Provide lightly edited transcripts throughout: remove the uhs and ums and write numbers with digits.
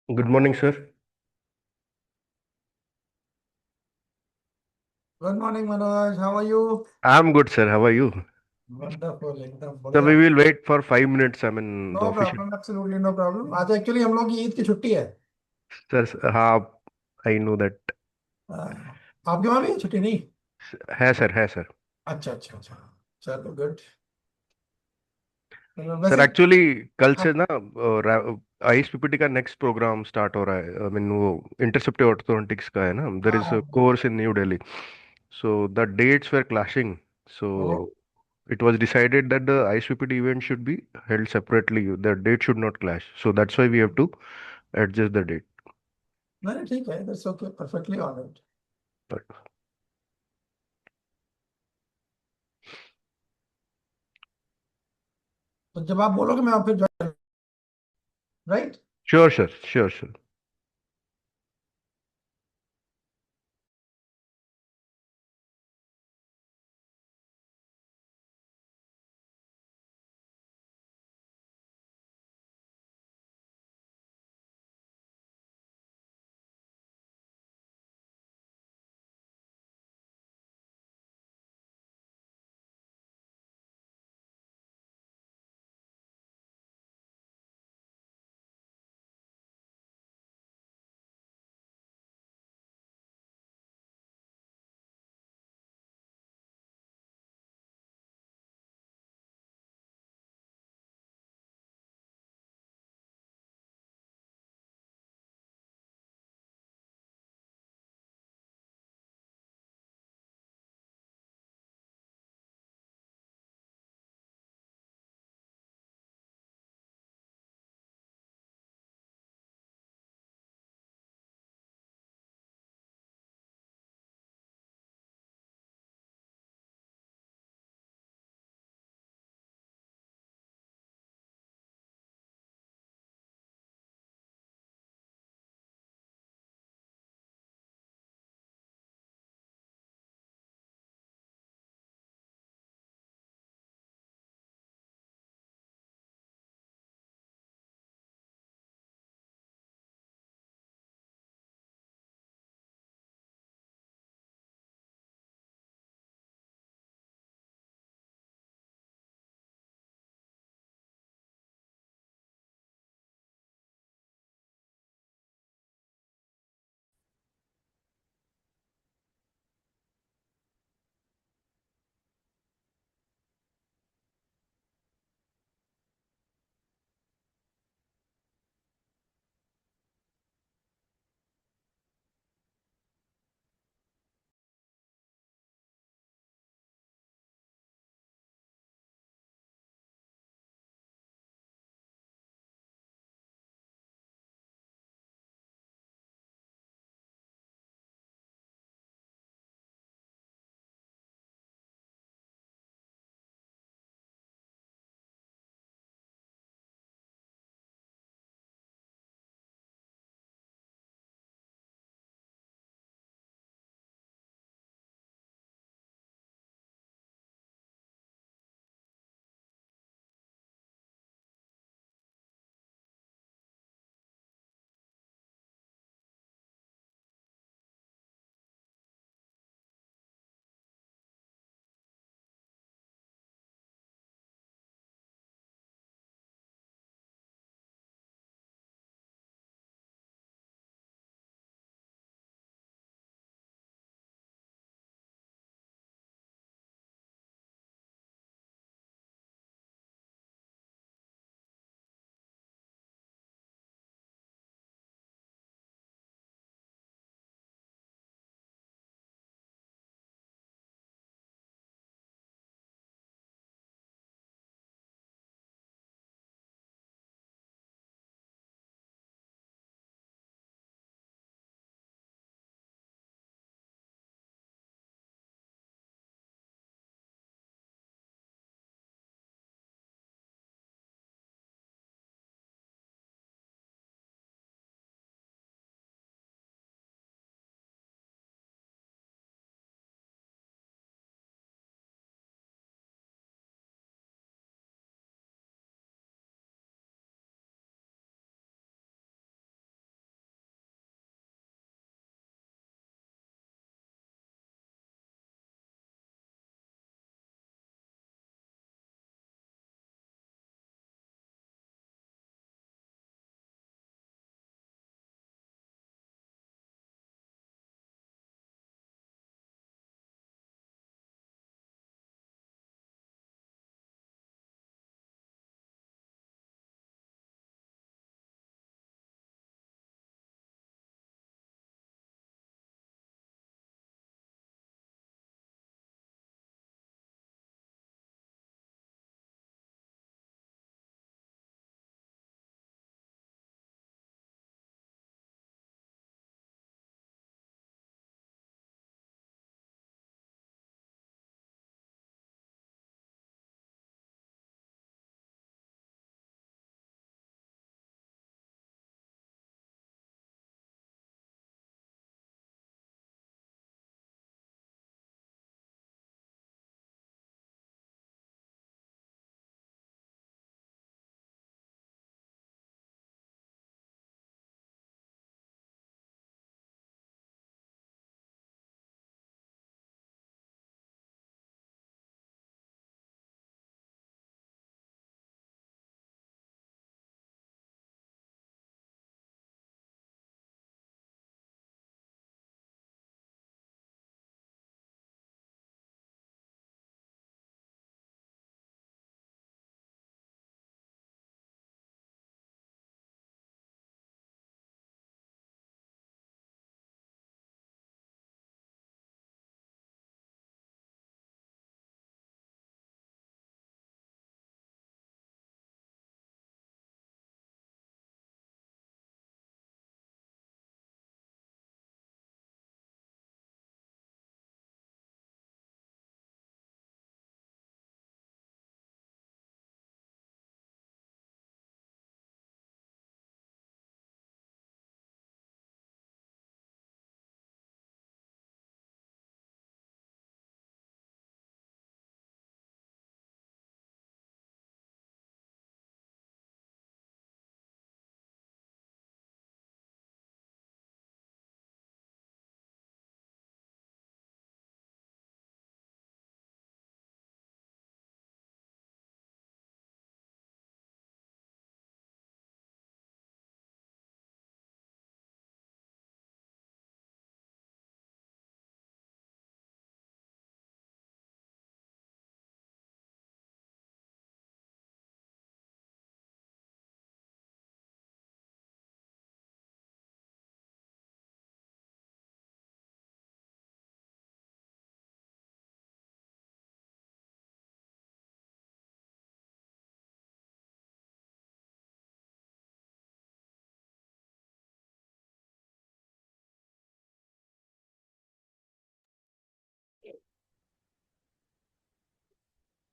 Good morning, sir. Good morning Manoj, how are you? I'm good, sir. How are you? Wonderful, एकदम So बढ़िया। we will wait for 5 minutes. I mean, no the official. Problem, absolutely no problem. आज actually हम लोग की ईद की छुट्टी है। Sir, I know that. आपके वहाँ भी छुट्टी नहीं? है सर। अच्छा अच्छा अच्छा। चलो गुड। सर वैसे एक्चुअली कल से आप। ना आईएस पीपीटी का नेक्स्ट प्रोग्राम स्टार्ट हो रहा है। आई मीन वो इंटरसेप्टिव ऑर्थोडोंटिक्स का है ना। देयर हाँ इज अ हाँ। Course in New Delhi. So the dates were clashing. So oh, it was decided that the ISPPT event should be held separately. The date should not clash. So that's why we have to adjust the date. नहीं ठीक है, that's okay, perfectly alright. But तो जब आप बोलोगे मैं आप फिर join, right? sure, sir. Sure, sure.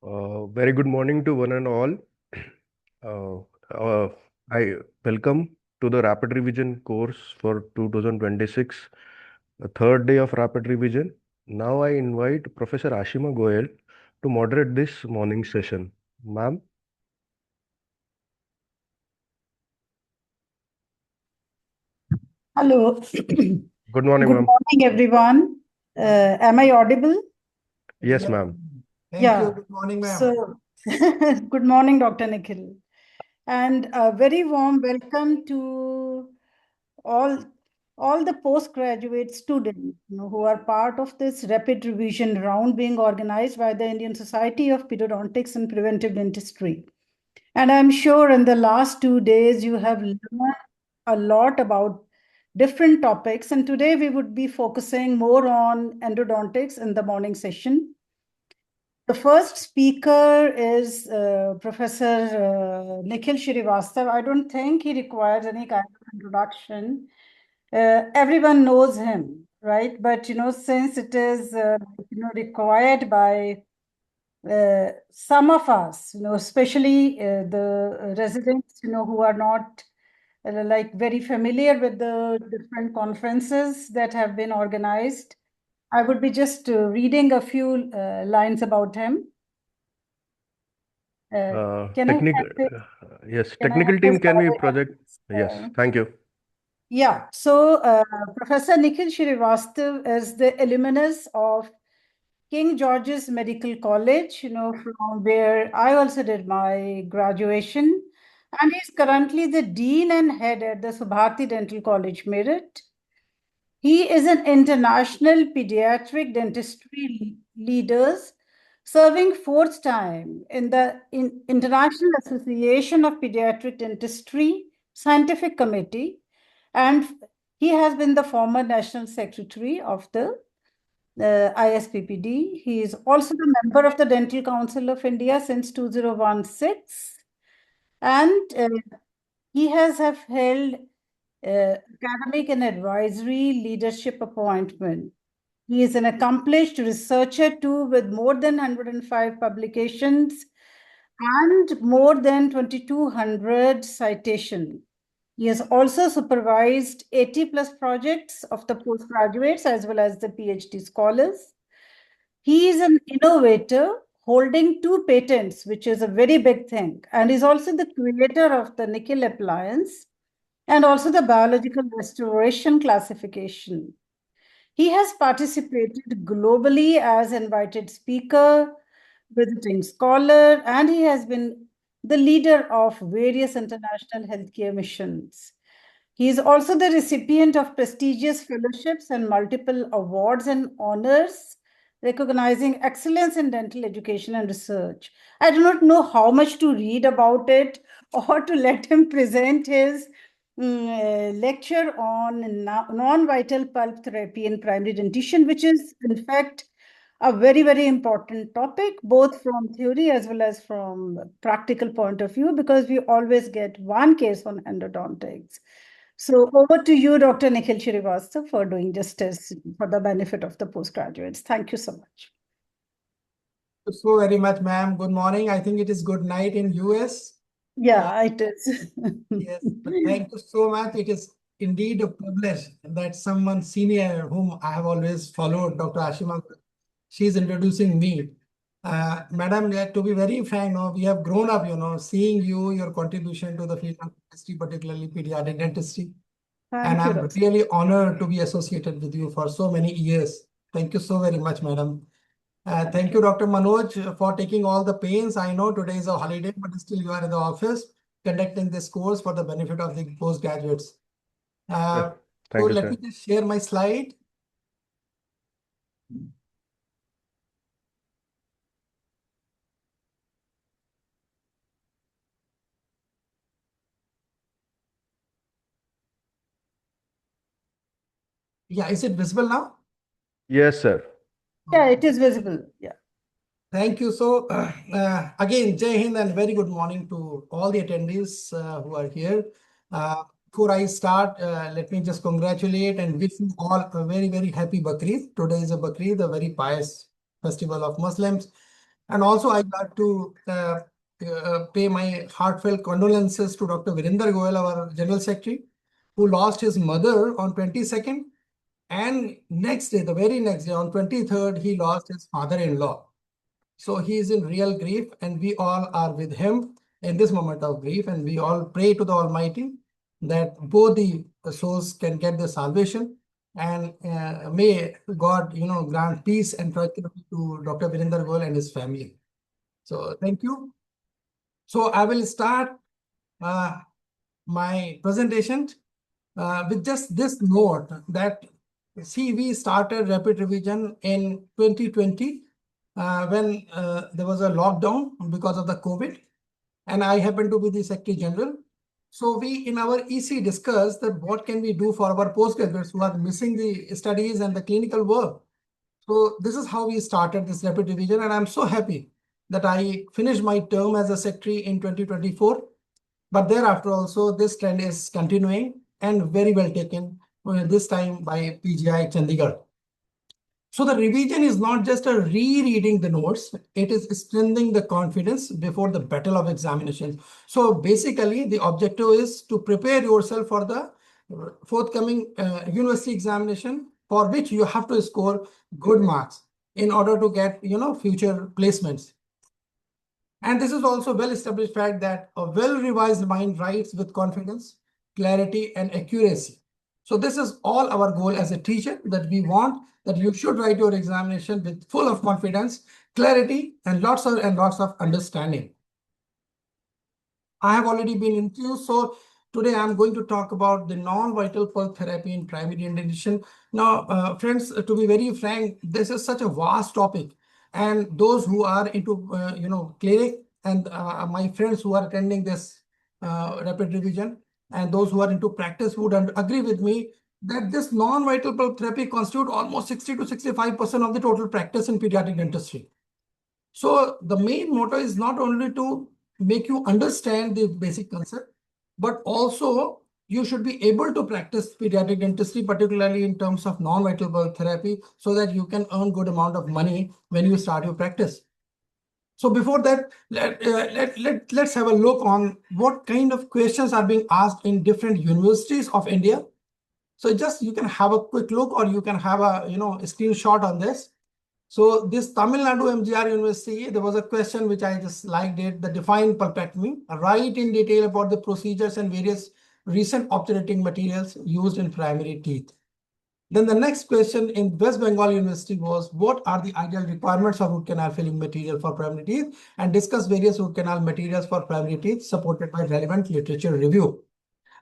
Very good morning to one and all. Uh, I welcome to the Rapid Revision course for 2026, the third day of Rapid Revision. Now I invite Professor Ashima Goyal to moderate this morning session. Ma'am, Hello. good morning, Good ma'am. morning, everyone. Am I audible? Yes, Yeah. ma'am. Thank Yeah. you. Good morning, ma'am. So, good morning, Dr. Nikhil. And a very warm welcome to all, all the postgraduate students who are part of this rapid revision round being organized by the Indian Society of Periodontics and Preventive Dentistry. And I'm sure in the last 2 days you have learned a lot about different topics. And today we would be focusing more on endodontics in the morning session. The first speaker is Professor Nikhil Shrivastava. I don't think he requires any kind of introduction. Everyone knows him, right? But since it is required by some of us, especially the residents, who are not like very familiar with the different conferences that have been organized. I would be just reading a few lines about him. Can I Technical, have it? yes, Can I have technical this team, can we project? Yes, PowerPoint? thank you. Yeah, so Professor Nikhil Srivastav is the alumnus of King George's Medical College, from where I also did my graduation. And he's currently the dean and head at the Subharti Dental College, Meerut. He is an international pediatric dentistry leaders serving fourth time in the International Association of Pediatric Dentistry Scientific Committee, and he has been the former national secretary of the ISPPD. He is also the member of the Dental Council of India since 2016, and he has have held academic and advisory leadership appointment. He is an accomplished researcher too, with more than 105 publications and more than 2,200 citations. He has also supervised 80 plus projects of the postgraduates as well as the PhD scholars. He is an innovator holding 2 patents, which is a very big thing, and is also the creator of the nickel appliance and also the biological restoration classification. He has participated globally as invited speaker, visiting scholar, and he has been the leader of various international healthcare missions. He is also the recipient of prestigious fellowships and multiple awards and honors recognizing excellence in dental education and research. I do not know how much to read about it or to let him present his lecture on non-vital pulp therapy in primary dentition, which is in fact a very, very important topic, both from theory as well as from practical point of view, because we always get one case on endodontics. So over to you, Dr. Nikhil Shrivastava, for doing justice for the benefit of the postgraduates. Thank you so much. Thank you so very much, ma'am. Good morning. I think it is good night in US. Yeah, it is. Yes, but thank you so much. It is indeed a privilege that someone senior whom I have always followed, Dr. Ashima, she's introducing me. Madam, to be very frank, no, we have grown up, seeing you, your contribution to the field of dentistry, particularly pediatric dentistry. And Thank you, I'm Dr. really honored to be associated with you for so many years. Thank you so very much, madam. Thank you, Dr. Manoj, for taking all the pains. I know today is a holiday, but still you are in the office conducting this course for the benefit of the postgraduates. Yeah, So thank you, let sir. me just share my slide. Yeah, is it visible now? Yes, sir. Yeah, it is visible. Yeah. Thank you. So again, Jai Hind and very good morning to all the attendees who are here. Before I start, let me just congratulate and wish you all a very, very happy Bakrid. Today is a Bakrid, a very pious festival of Muslims. And also I got to pay my heartfelt condolences to Dr. Virinder Goyal, our General Secretary, who lost his mother on 22nd. And next day, the very next day, on 23rd, he lost his father-in-law. So he is in real grief, and we all are with him in this moment of grief. And we all pray to the Almighty that both the souls can get the salvation. And may God, grant peace and tranquility to Dr. Virinder Goyal and his family. So thank you. So I will start my presentation with just this note that, see, we started rapid revision in 2020 when there was a lockdown because of the COVID, and I happened to be the Secretary General. So we in our EC discussed that what can we do for our postgraduates who are missing the studies and the clinical work. So this is how we started this rapid revision, and I'm so happy that I finished my term as a secretary in 2024. But thereafter also this trend is continuing and very well taken, this time by PGI Chandigarh. So the revision is not just a rereading the notes, it is strengthening the confidence before the battle of examinations. So basically the objective is to prepare yourself for the forthcoming university examination, for which you have to score good marks in order to get future placements. And this is also well-established fact that a well-revised mind writes with confidence, clarity, and accuracy. So this is all our goal as a teacher, that we want that you should write your examination with full of confidence, clarity, and lots of understanding. I have already been introduced, so today I'm going to talk about the non-vital pulse therapy in primary nutrition. Now, friends, to be very frank, this is such a vast topic, and those who are into clinic and my friends who are attending this rapid revision and those who are into practice would agree with me that this non-vital pulse therapy constitutes almost 60 to 65% of the total practice in pediatric dentistry. So the main motto is not only to make you understand the basic concept, but also you should be able to practice pediatric dentistry, particularly in terms of non-vital pulse therapy, so that you can earn good amount of money when you start your practice. So before that, let's have a look on what kind of questions are being asked in different universities of India. So just you can have a quick look, or you can have a screenshot on this. So this Tamil Nadu MGR University, there was a question which I just liked it, the define pulpectomy. Write in detail about the procedures and various recent obturating materials used in primary teeth. Then the next question in West Bengal University was, what are the ideal requirements of root canal filling material for primary teeth, and discuss various root canal materials for primary teeth supported by relevant literature review.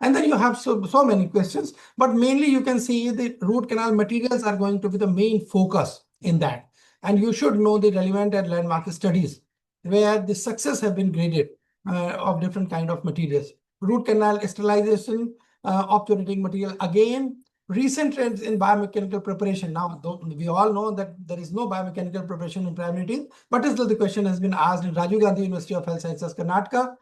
And then you have so many questions, but mainly you can see the root canal materials are going to be the main focus in that. And you should know the relevant and landmark studies where the success have been graded of different kind of materials. Root canal sterilization, obturating material. Again, recent trends in biomechanical preparation. Now, we all know that there is no biomechanical preparation in primary teeth, but still the question has been asked in Rajiv Gandhi University of Health Sciences, Karnataka.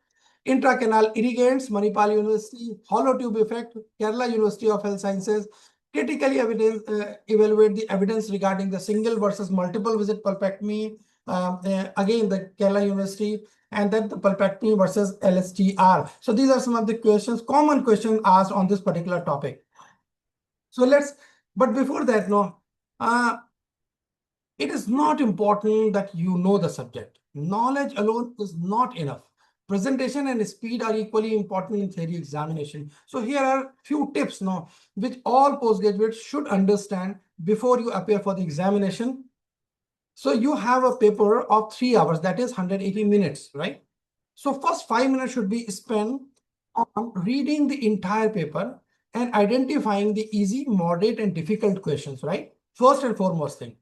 Intracanal irrigants, Manipal University. Hollow tube effect, Kerala University of Health Sciences. Critically evaluate the evidence regarding the single versus multiple visit pulpectomy. Again, the Kerala University. And then the pulpectomy versus LSTR. So these are some of the questions, common questions asked on this particular topic. So but before that, it is not important that you know the subject. Knowledge alone is not enough. Presentation and speed are equally important in theory examination. So here are few tips now, which all postgraduates should understand before you appear for the examination. So you have a paper of 3 hours, that is 180 minutes, right? So first 5 minutes should be spent on reading the entire paper and identifying the easy, moderate, and difficult questions, right? First and foremost thing.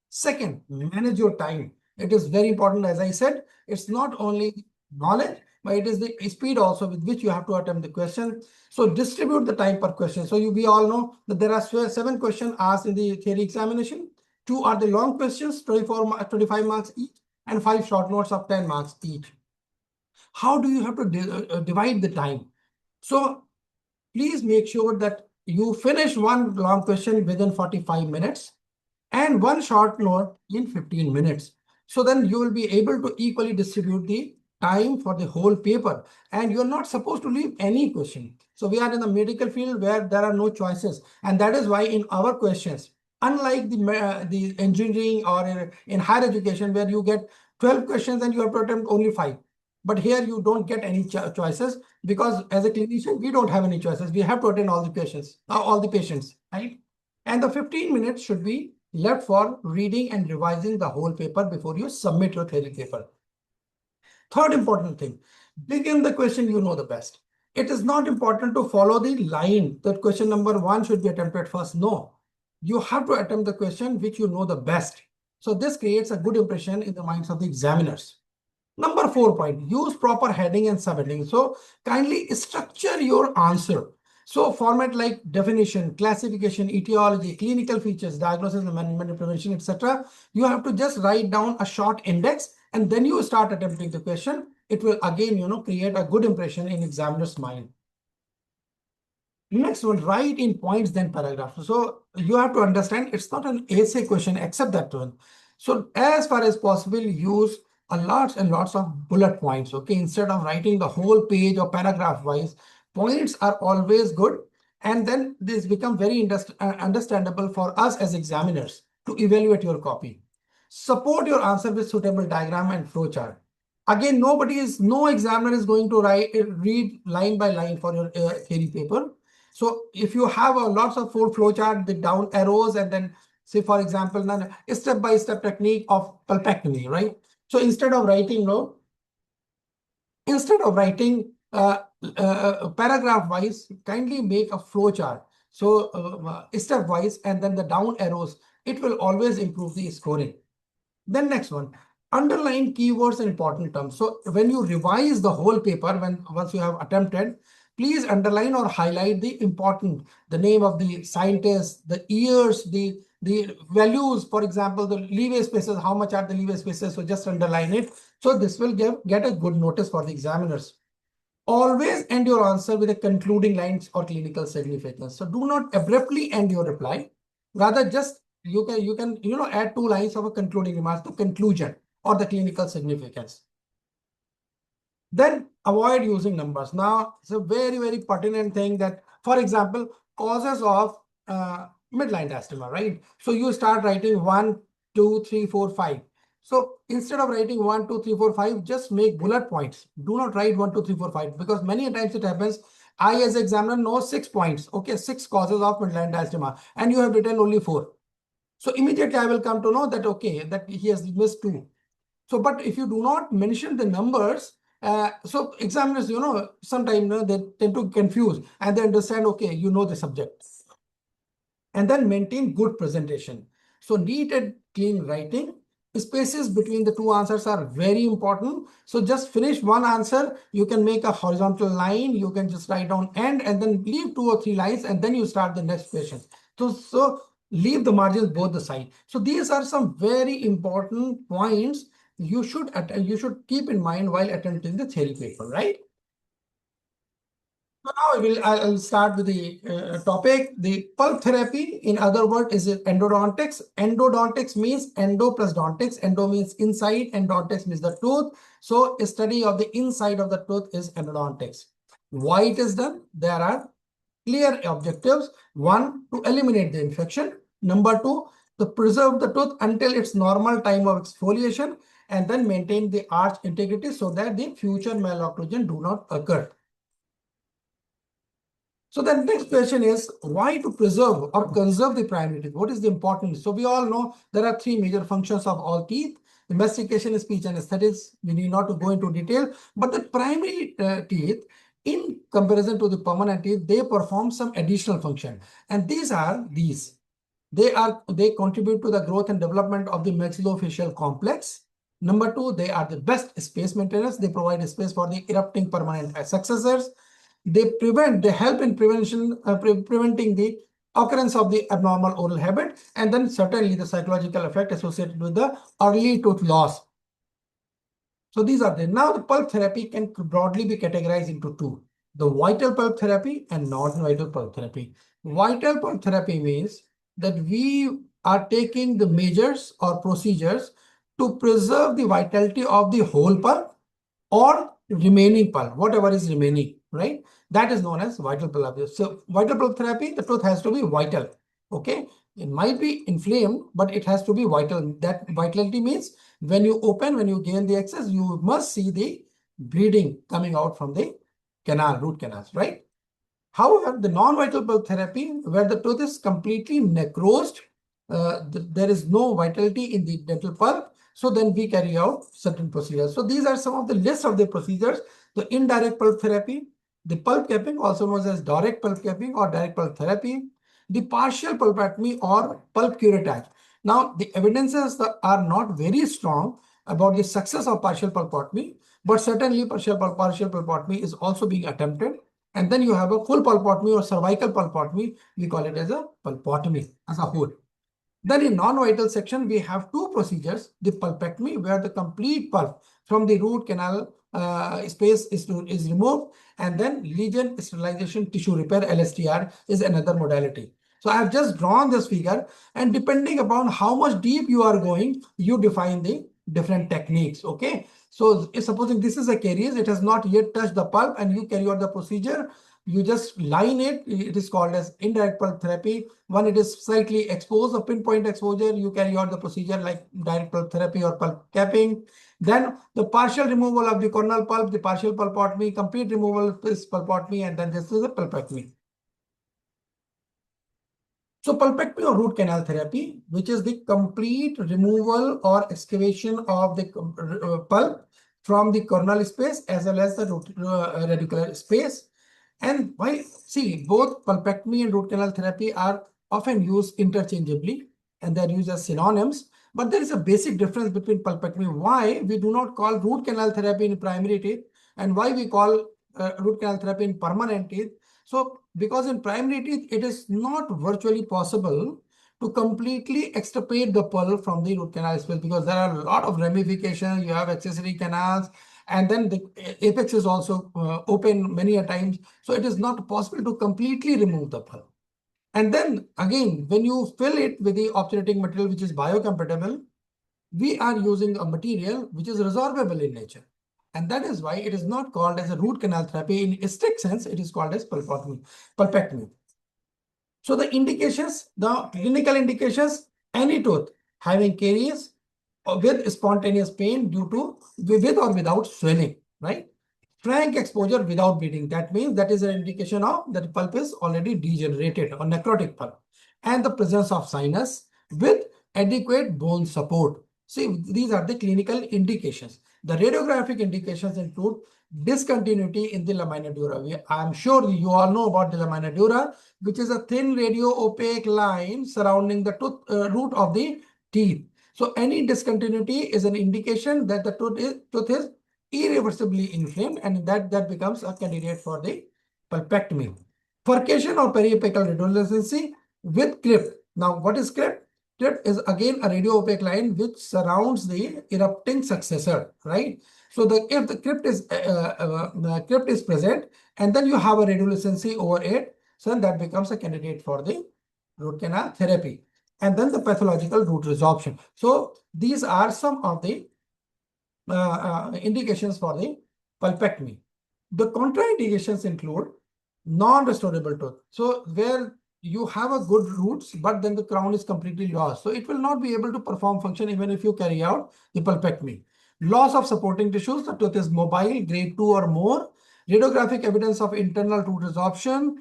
Second, manage your time. It is very important. As I said, it's not only knowledge, but it is the speed also with which you have to attempt the question. So distribute the time per question. So we all know that there are 7 questions asked in the theory examination. 2 are the long questions, 25 marks each, and 5 short notes of 10 marks each. How do you have to divide the time? So please make sure that you finish one long question within 45 minutes and one short note in 15 minutes. So then you will be able to equally distribute the time for the whole paper, and you're not supposed to leave any question. So we are in the medical field where there are no choices, and that is why in our questions, unlike the engineering or in higher education where you get 12 questions and you have to attempt only 5. But here you don't get any choices, because as a clinician, we don't have any choices. We have to attend all the patients, right? And the 15 minutes should be left for reading and revising the whole paper before you submit your theory paper. Third important thing, begin the question you know the best. It is not important to follow the line that question number 1 should be attempted first. No, you have to attempt the question which you know the best. So this creates a good impression in the minds of the examiners. Number 4 point, use proper heading and subheading. So kindly structure your answer. So format like definition, classification, etiology, clinical features, diagnosis and management and prevention, etc. You have to just write down a short index and then you start attempting the question. It will again, create a good impression in examiner's mind. Next one, write in points, then paragraph. So you have to understand it's not an essay question except that one. So as far as possible, use a lots and lots of bullet points. Okay, instead of writing the whole page or paragraph wise, points are always good. And then this become very understandable for us as examiners to evaluate your copy. Support your answer with suitable diagram and flowchart. Again, no examiner is going to read line by line for your theory paper. So if you have lots of full flowchart, the down arrows, and then say, for example, a step-by-step technique of pulpectomy, right? So instead of writing paragraph-wise, kindly make a flowchart. So step-wise, and then the down arrows, it will always improve the scoring. Then next one, underline keywords and important terms. So when you revise the whole paper, once you have attempted, please underline or highlight the name of the scientist, the years, the values, for example, the leeway spaces, how much are the leeway spaces? So just underline it. So this will get a good notice for the examiners. Always end your answer with a concluding lines or clinical significance. So do not abruptly end your reply. Rather, just you can add 2 lines of a concluding remarks, the conclusion or the clinical significance. Then avoid using numbers. Now, it's a very, very pertinent thing that, for example, causes of midline diastema, right? So you start writing 1, 2, 3, 4, 5. So instead of writing 1, 2, 3, 4, 5, just make bullet points. Do not write 1, 2, 3, 4, 5, because many times it happens. I, as an examiner, know 6 points. Okay, 6 causes of midline diastema, and you have written only 4. So immediately I will come to know that, okay, that he has missed 2. So, but if you do not mention the numbers, so examiners, sometimes they tend to confuse and they understand, okay, you know the subject. And then maintain good presentation. So neat and clean writing. Spaces between the 2 answers are very important. So just finish one answer. You can make a horizontal line. You can just write down end and then leave 2 or 3 lines and then you start the next question. So leave the margins both the side. So these are some very important points you should keep in mind while attempting the theory paper, right? So now I'll start with the topic. The pulp therapy, in other words, is endodontics. Endodontics means endo plus dontics. Endo means inside, and dontics means the tooth. So a study of the inside of the tooth is endodontics. Why it is done? There are clear objectives. 1, to eliminate the infection. Number 2, to preserve the tooth until its normal time of exfoliation, and then maintain the arch integrity so that the future malocclusion do not occur. So the next question is, why to preserve or conserve the primary teeth? What is the importance? So we all know there are 3 major functions of all teeth: the mastication, speech, and aesthetics. We need not to go into detail, but the primary teeth, in comparison to the permanent teeth, they perform some additional function, and these are these. They contribute to the growth and development of the maxillofacial complex. Number 2, they are the best space maintenance. They provide space for the erupting permanent successors. They help in preventing the occurrence of the abnormal oral habit, and then certainly the psychological effect associated with the early tooth loss. So these are now the pulp therapy can broadly be categorized into 2: the vital pulp therapy and non-vital pulp therapy. Vital pulp therapy means that we are taking the measures or procedures to preserve the vitality of the whole pulp or remaining pulp, whatever is remaining, right? That is known as vital pulp therapy. So vital pulp therapy, the tooth has to be vital, okay? It might be inflamed, but it has to be vital. That vitality means when you open, when you gain the access, you must see the bleeding coming out from the canal, root canals, right? However, the non-vital pulp therapy, where the tooth is completely necrosed, there is no vitality in the dental pulp, so then we carry out certain procedures. So these are some of the list of the procedures: the indirect pulp therapy, the pulp capping, also known as direct pulp capping or direct pulp therapy, the partial pulpectomy or pulp curettage. Now, the evidences are not very strong about the success of partial pulpotomy, but certainly partial pulpotomy is also being attempted. And then you have a full pulpotomy or cervical pulpotomy. We call it as a pulpotomy as a whole. Then in non-vital section, we have two procedures: the pulpectomy, where the complete pulp from the root canal space is removed, and then lesion sterilization tissue repair, LSTR, is another modality. So I have just drawn this figure, and depending upon how much deep you are going, you define the different techniques, okay? So supposing this is a caries, it has not yet touched the pulp, and you carry out the procedure, you just line it. It is called as indirect pulp therapy. When it is slightly exposed, a pinpoint exposure, you carry out the procedure like direct pulp therapy or pulp capping. Then the partial removal of the corneal pulp, the partial pulpotomy, complete removal is pulpotomy, and then this is a pulpectomy. So pulpectomy or root canal therapy, which is the complete removal or excavation of the pulp from the corneal space as well as the radicular space. And why? See, both pulpectomy and root canal therapy are often used interchangeably, and they're used as synonyms. But there is a basic difference between pulpectomy. Why we do not call root canal therapy in primary teeth, and why we call root canal therapy in permanent teeth. So, because in primary teeth, it is not virtually possible to completely extirpate the pulp from the root canal space, because there are a lot of ramifications. You have accessory canals, and then the apex is also open many a times. So it is not possible to completely remove the pulp. And then again, when you fill it with the obturating material, which is biocompatible, we are using a material which is resorbable in nature. And that is why it is not called as a root canal therapy. In a strict sense, it is called as pulpectomy. So the indications, the clinical indications: any tooth having caries with spontaneous pain due to with or without swelling, right? Frank exposure without bleeding. That means that is an indication of that pulp is already degenerated or necrotic pulp. And the presence of sinus with adequate bone support. See, these are the clinical indications. The radiographic indications include discontinuity in the lamina dura. I am sure you all know about the lamina dura, which is a thin radio-opaque line surrounding the root of the teeth. So any discontinuity is an indication that the tooth is irreversibly inflamed, and that becomes a candidate for the pulpectomy. Furcation or periapical radiolucency with crypt. Now, what is crypt? Crypt is again a radio-opaque line which surrounds the erupting successor, right? So if the crypt is present, and then you have a radiolucency over it, so that becomes a candidate for the root canal therapy. And then the pathological root resorption. So these are some of the indications for the pulpectomy. The contraindications include non-restorable tooth. So where you have a good roots, but then the crown is completely lost. So it will not be able to perform function even if you carry out the pulpectomy. Loss of supporting tissues, the tooth is mobile, grade 2 or more. Radiographic evidence of internal root resorption,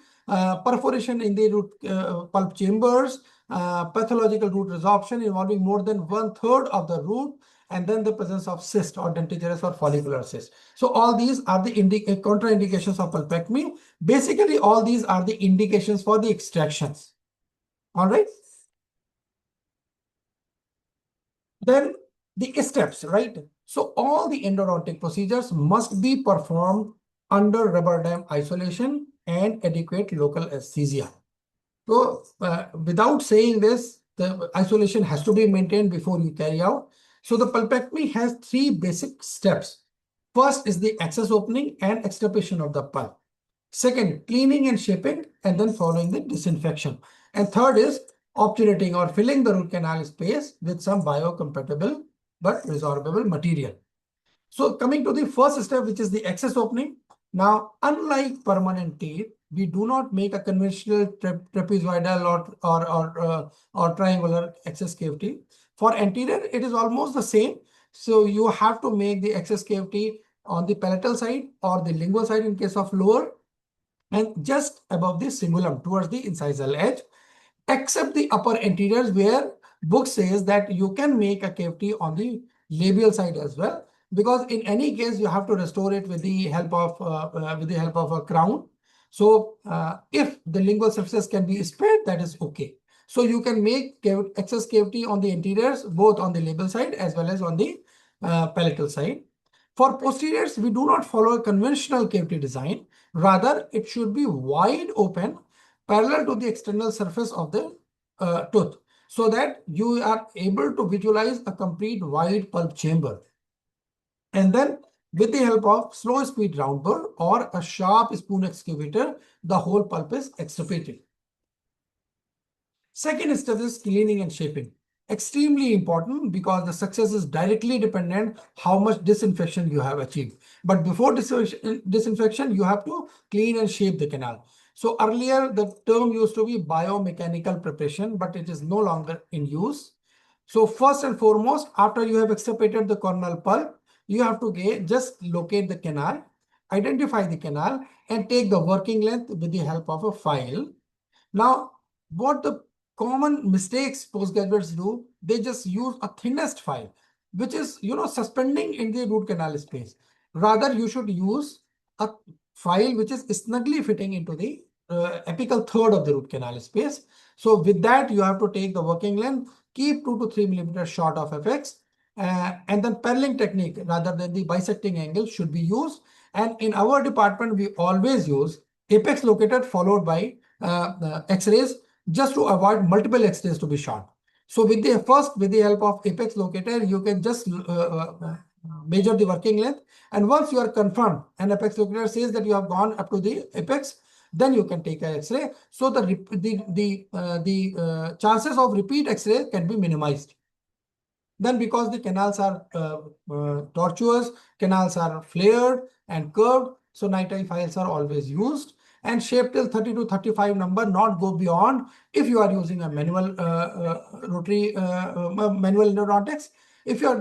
perforation in the root pulp chambers, pathological root resorption involving more than 1/3 of the root, and then the presence of cyst or dentigerous or follicular cyst. So all these are the contraindications of pulpectomy. Basically, all these are the indications for the extractions. All right. Then the steps, right? So all the endodontic procedures must be performed under rubber dam isolation and adequate local anesthesia. So without saying this, the isolation has to be maintained before you carry out. So the pulpectomy has 3 basic steps. First is the access opening and extirpation of the pulp. Second, cleaning and shaping, and then following the disinfection. And third is obturating or filling the root canal space with some biocompatible but resorbable material. So coming to the first step, which is the access opening. Now, unlike permanent teeth, we do not make a conventional trapezoidal or triangular access cavity. For anterior, it is almost the same. So you have to make the access cavity on the palatal side or the lingual side in case of lower, and just above the cingulum towards the incisal edge, except the upper anteriors where book says that you can make a cavity on the labial side as well, because in any case you have to restore it with the help of a crown. So if the lingual surfaces can be spared, that is okay. So you can make access cavity on the anteriors, both on the labial side as well as on the palatal side. For posteriors, we do not follow a conventional cavity design. Rather, it should be wide open, parallel to the external surface of the tooth, so that you are able to visualize a complete wide pulp chamber. And then with the help of slow speed round bore or a sharp spoon excavator, the whole pulp is extirpated. Second step is cleaning and shaping. Extremely important because the success is directly dependent how much disinfection you have achieved. But before disinfection, you have to clean and shape the canal. So earlier, the term used to be biomechanical preparation, but it is no longer in use. So first and foremost, after you have extirpated the corneal pulp, you have to just locate the canal, identify the canal, and take the working length with the help of a file. Now, what the common mistakes postgraduates do, they just use a thinnest file, which is, suspending in the root canal space. Rather, you should use a file which is snugly fitting into the apical third of the root canal space. So with that, you have to take the working length, keep 2 to 3 millimeters short of apex, and then paralleling technique rather than the bisecting angle should be used. And in our department, we always use apex located followed by X-rays, just to avoid multiple X-rays to be shot. So with the help of apex locator, you can just measure the working length. And once you are confirmed, and apex locator says that you have gone up to the apex, then you can take an X-ray. So the chances of repeat X-ray can be minimized. Then because the canals are tortuous, canals are flared and curved, so NITI files are always used. And shape till 30 to 35 number, not go beyond if you are using a manual manual endodontics. If you are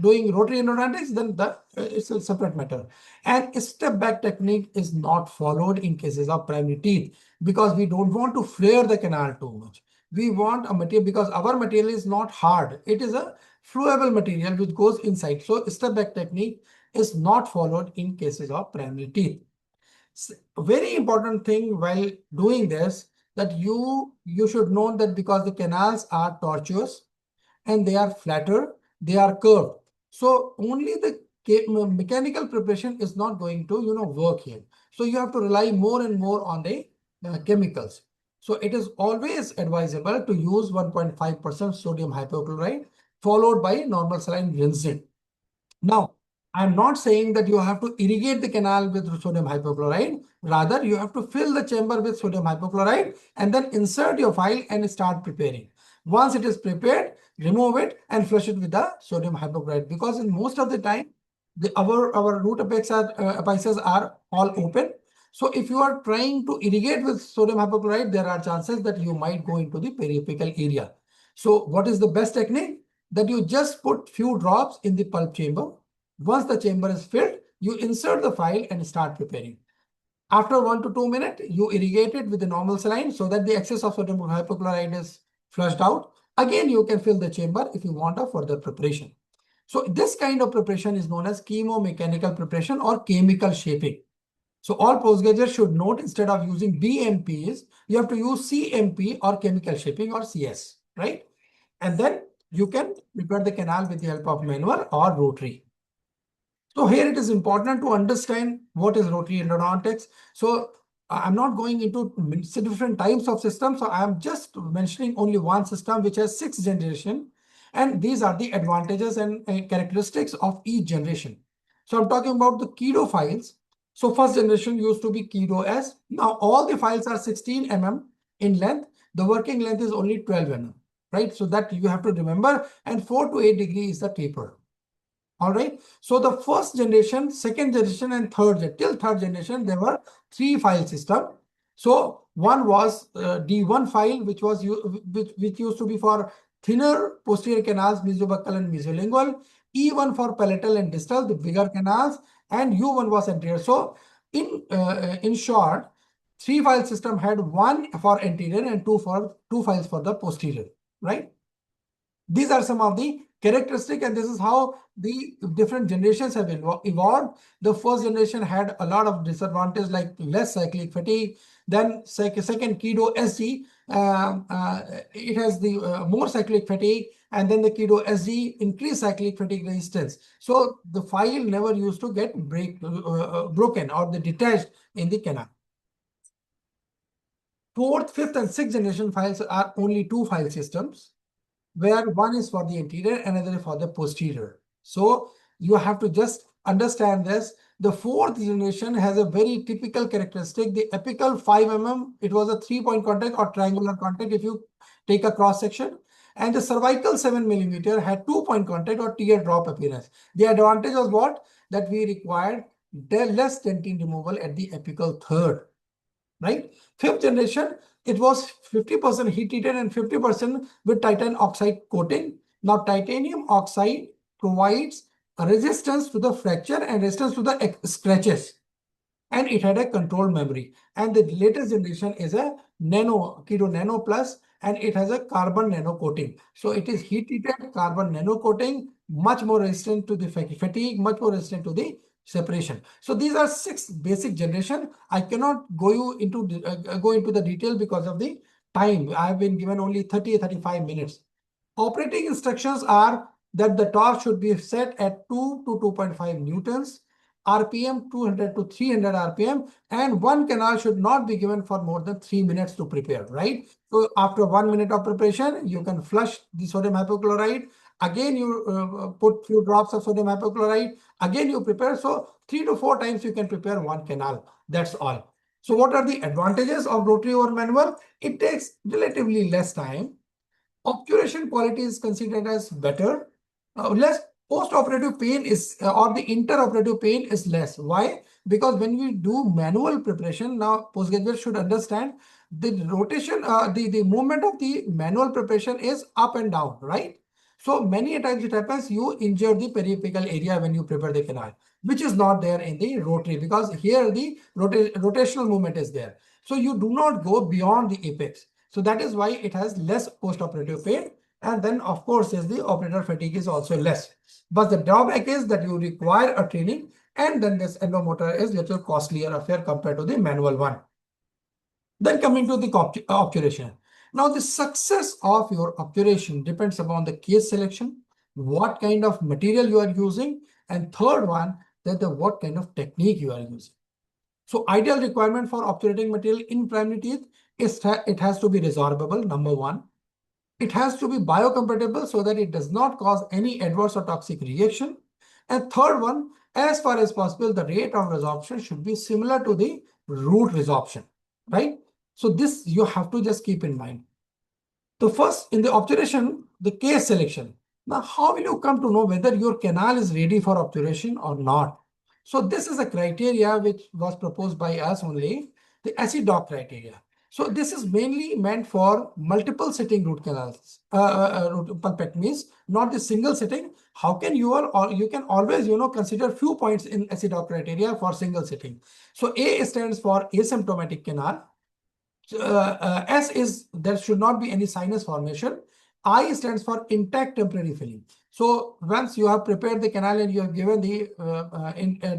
doing rotary endodontics, then it's a separate matter. And step back technique is not followed in cases of primary teeth because we don't want to flare the canal too much. We want a material because our material is not hard. It is a flowable material which goes inside. So step back technique is not followed in cases of primary teeth. Very important thing while doing this, that you should know that because the canals are tortuous and they are flatter, they are curved. So only the mechanical preparation is not going to work here. So you have to rely more and more on the chemicals. So it is always advisable to use 1.5% sodium hypochlorite followed by normal saline rinsing. Now, I'm not saying that you have to irrigate the canal with sodium hypochlorite. Rather, you have to fill the chamber with sodium hypochlorite and then insert your file and start preparing. Once it is prepared, remove it and flush it with the sodium hypochlorite, because in most of the time, our root apices are all open. So if you are trying to irrigate with sodium hypochlorite, there are chances that you might go into the periapical area. So what is the best technique? That you just put few drops in the pulp chamber. Once the chamber is filled, you insert the file and start preparing. After 1 to 2 minutes, you irrigate it with the normal saline so that the excess of sodium hypochlorite is flushed out. Again, you can fill the chamber if you want a further preparation. So this kind of preparation is known as chemomechanical preparation or chemical shaping. So all postgraduates should note, instead of using BMPs, you have to use CMP or chemical shaping or CS, right? And then you can prepare the canal with the help of manual or rotary. So here it is important to understand what is rotary endodontics. So I'm not going into different types of systems. So I'm just mentioning only one system which has 6 generations. And these are the advantages and characteristics of each generation. So I'm talking about the Kido files. So first generation used to be Kido S. Now all the files are 16 mm in length. The working length is only 12 mm. right? So that you have to remember, and 4 to 8 degree is the taper. All right. So the first generation, second generation, and till third generation, there were 3 file system. So one was D1 file, which used to be for thinner posterior canals, mesobuccal and mesolingual. E1 for palatal and distal, the bigger canals, and U1 was anterior. So in short, 3 file system had 1 for anterior and 2 files for the posterior, right? These are some of the characteristics, and this is how the different generations have evolved. The first generation had a lot of disadvantages like less cyclic fatigue. Then second Kido SG, it has the more cyclic fatigue, and then the Kido SG increased cyclic fatigue resistance. So the file never used to get broken or the detached in the canal. Fourth, fifth, and sixth generation files are only 2 file systems, where one is for the anterior, another for the posterior. So you have to just understand this. The fourth generation has a very typical characteristic. The apical 5 mm, it was a 3-point contact or triangular contact if you take a cross section. And the cervical 7 mm had 2-point contact or teardrop appearance. The advantage was what? That we required less dentine removal at the apical third. Right? Fifth generation, it was 50% heat treated and 50% with titanium oxide coating. Now, titanium oxide provides a resistance to the fracture and resistance to the scratches. And it had a controlled memory. And the latest generation is a Kido Nano Plus, and it has a carbon nano coating. So it is heat treated carbon nano coating, much more resistant to the fatigue, much more resistant to the separation. So these are 6 basic generation. I cannot go into the detail because of the time. I have been given only 35 minutes. Operating instructions are that the torque should be set at 2 to 2.5 newtons, RPM 200 to 300 RPM, and one canal should not be given for more than 3 minutes to prepare, right? So after 1 minute of preparation, you can flush the sodium hypochlorite. Again, you put few drops of sodium hypochlorite. Again, you prepare. So 3 to 4 times you can prepare one canal. That's all. So what are the advantages of rotary over manual? It takes relatively less time. Obturation quality is considered as better. Less post-operative pain is or the inter-operative pain is less. Why? Because when we do manual preparation, now postgraduate should understand the rotation, the movement of the manual preparation is up and down, right? So many times it happens you injure the periapical area when you prepare the canal, which is not there in the rotary, because here the rotational movement is there. So you do not go beyond the apex. So that is why it has less post-operative pain. And then, of course, is the operator fatigue is also less. But the drawback is that you require a training, and then this endomotor is little costlier affair compared to the manual one. Then coming to the obturation. Now, the success of your obturation depends upon the case selection, what kind of material you are using, and third one, that what kind of technique you are using. So ideal requirement for obturating material in primary teeth is that it has to be resorbable, number one. It has to be biocompatible so that it does not cause any adverse or toxic reaction. And third one, as far as possible, the rate of resorption should be similar to the root resorption, right? So this you have to just keep in mind. The first in the obturation, the case selection. Now, how will you come to know whether your canal is ready for obturation or not? So this is a criteria which was proposed by us only, the acid dock criteria. So this is mainly meant for multiple sitting root canals, pulpectomies, not the single sitting. How can you you can always consider few points in acid dock criteria for single sitting. So A stands for asymptomatic canal. S is there should not be any sinus formation. I stands for intact temporary filling. So once you have prepared the canal and you have given the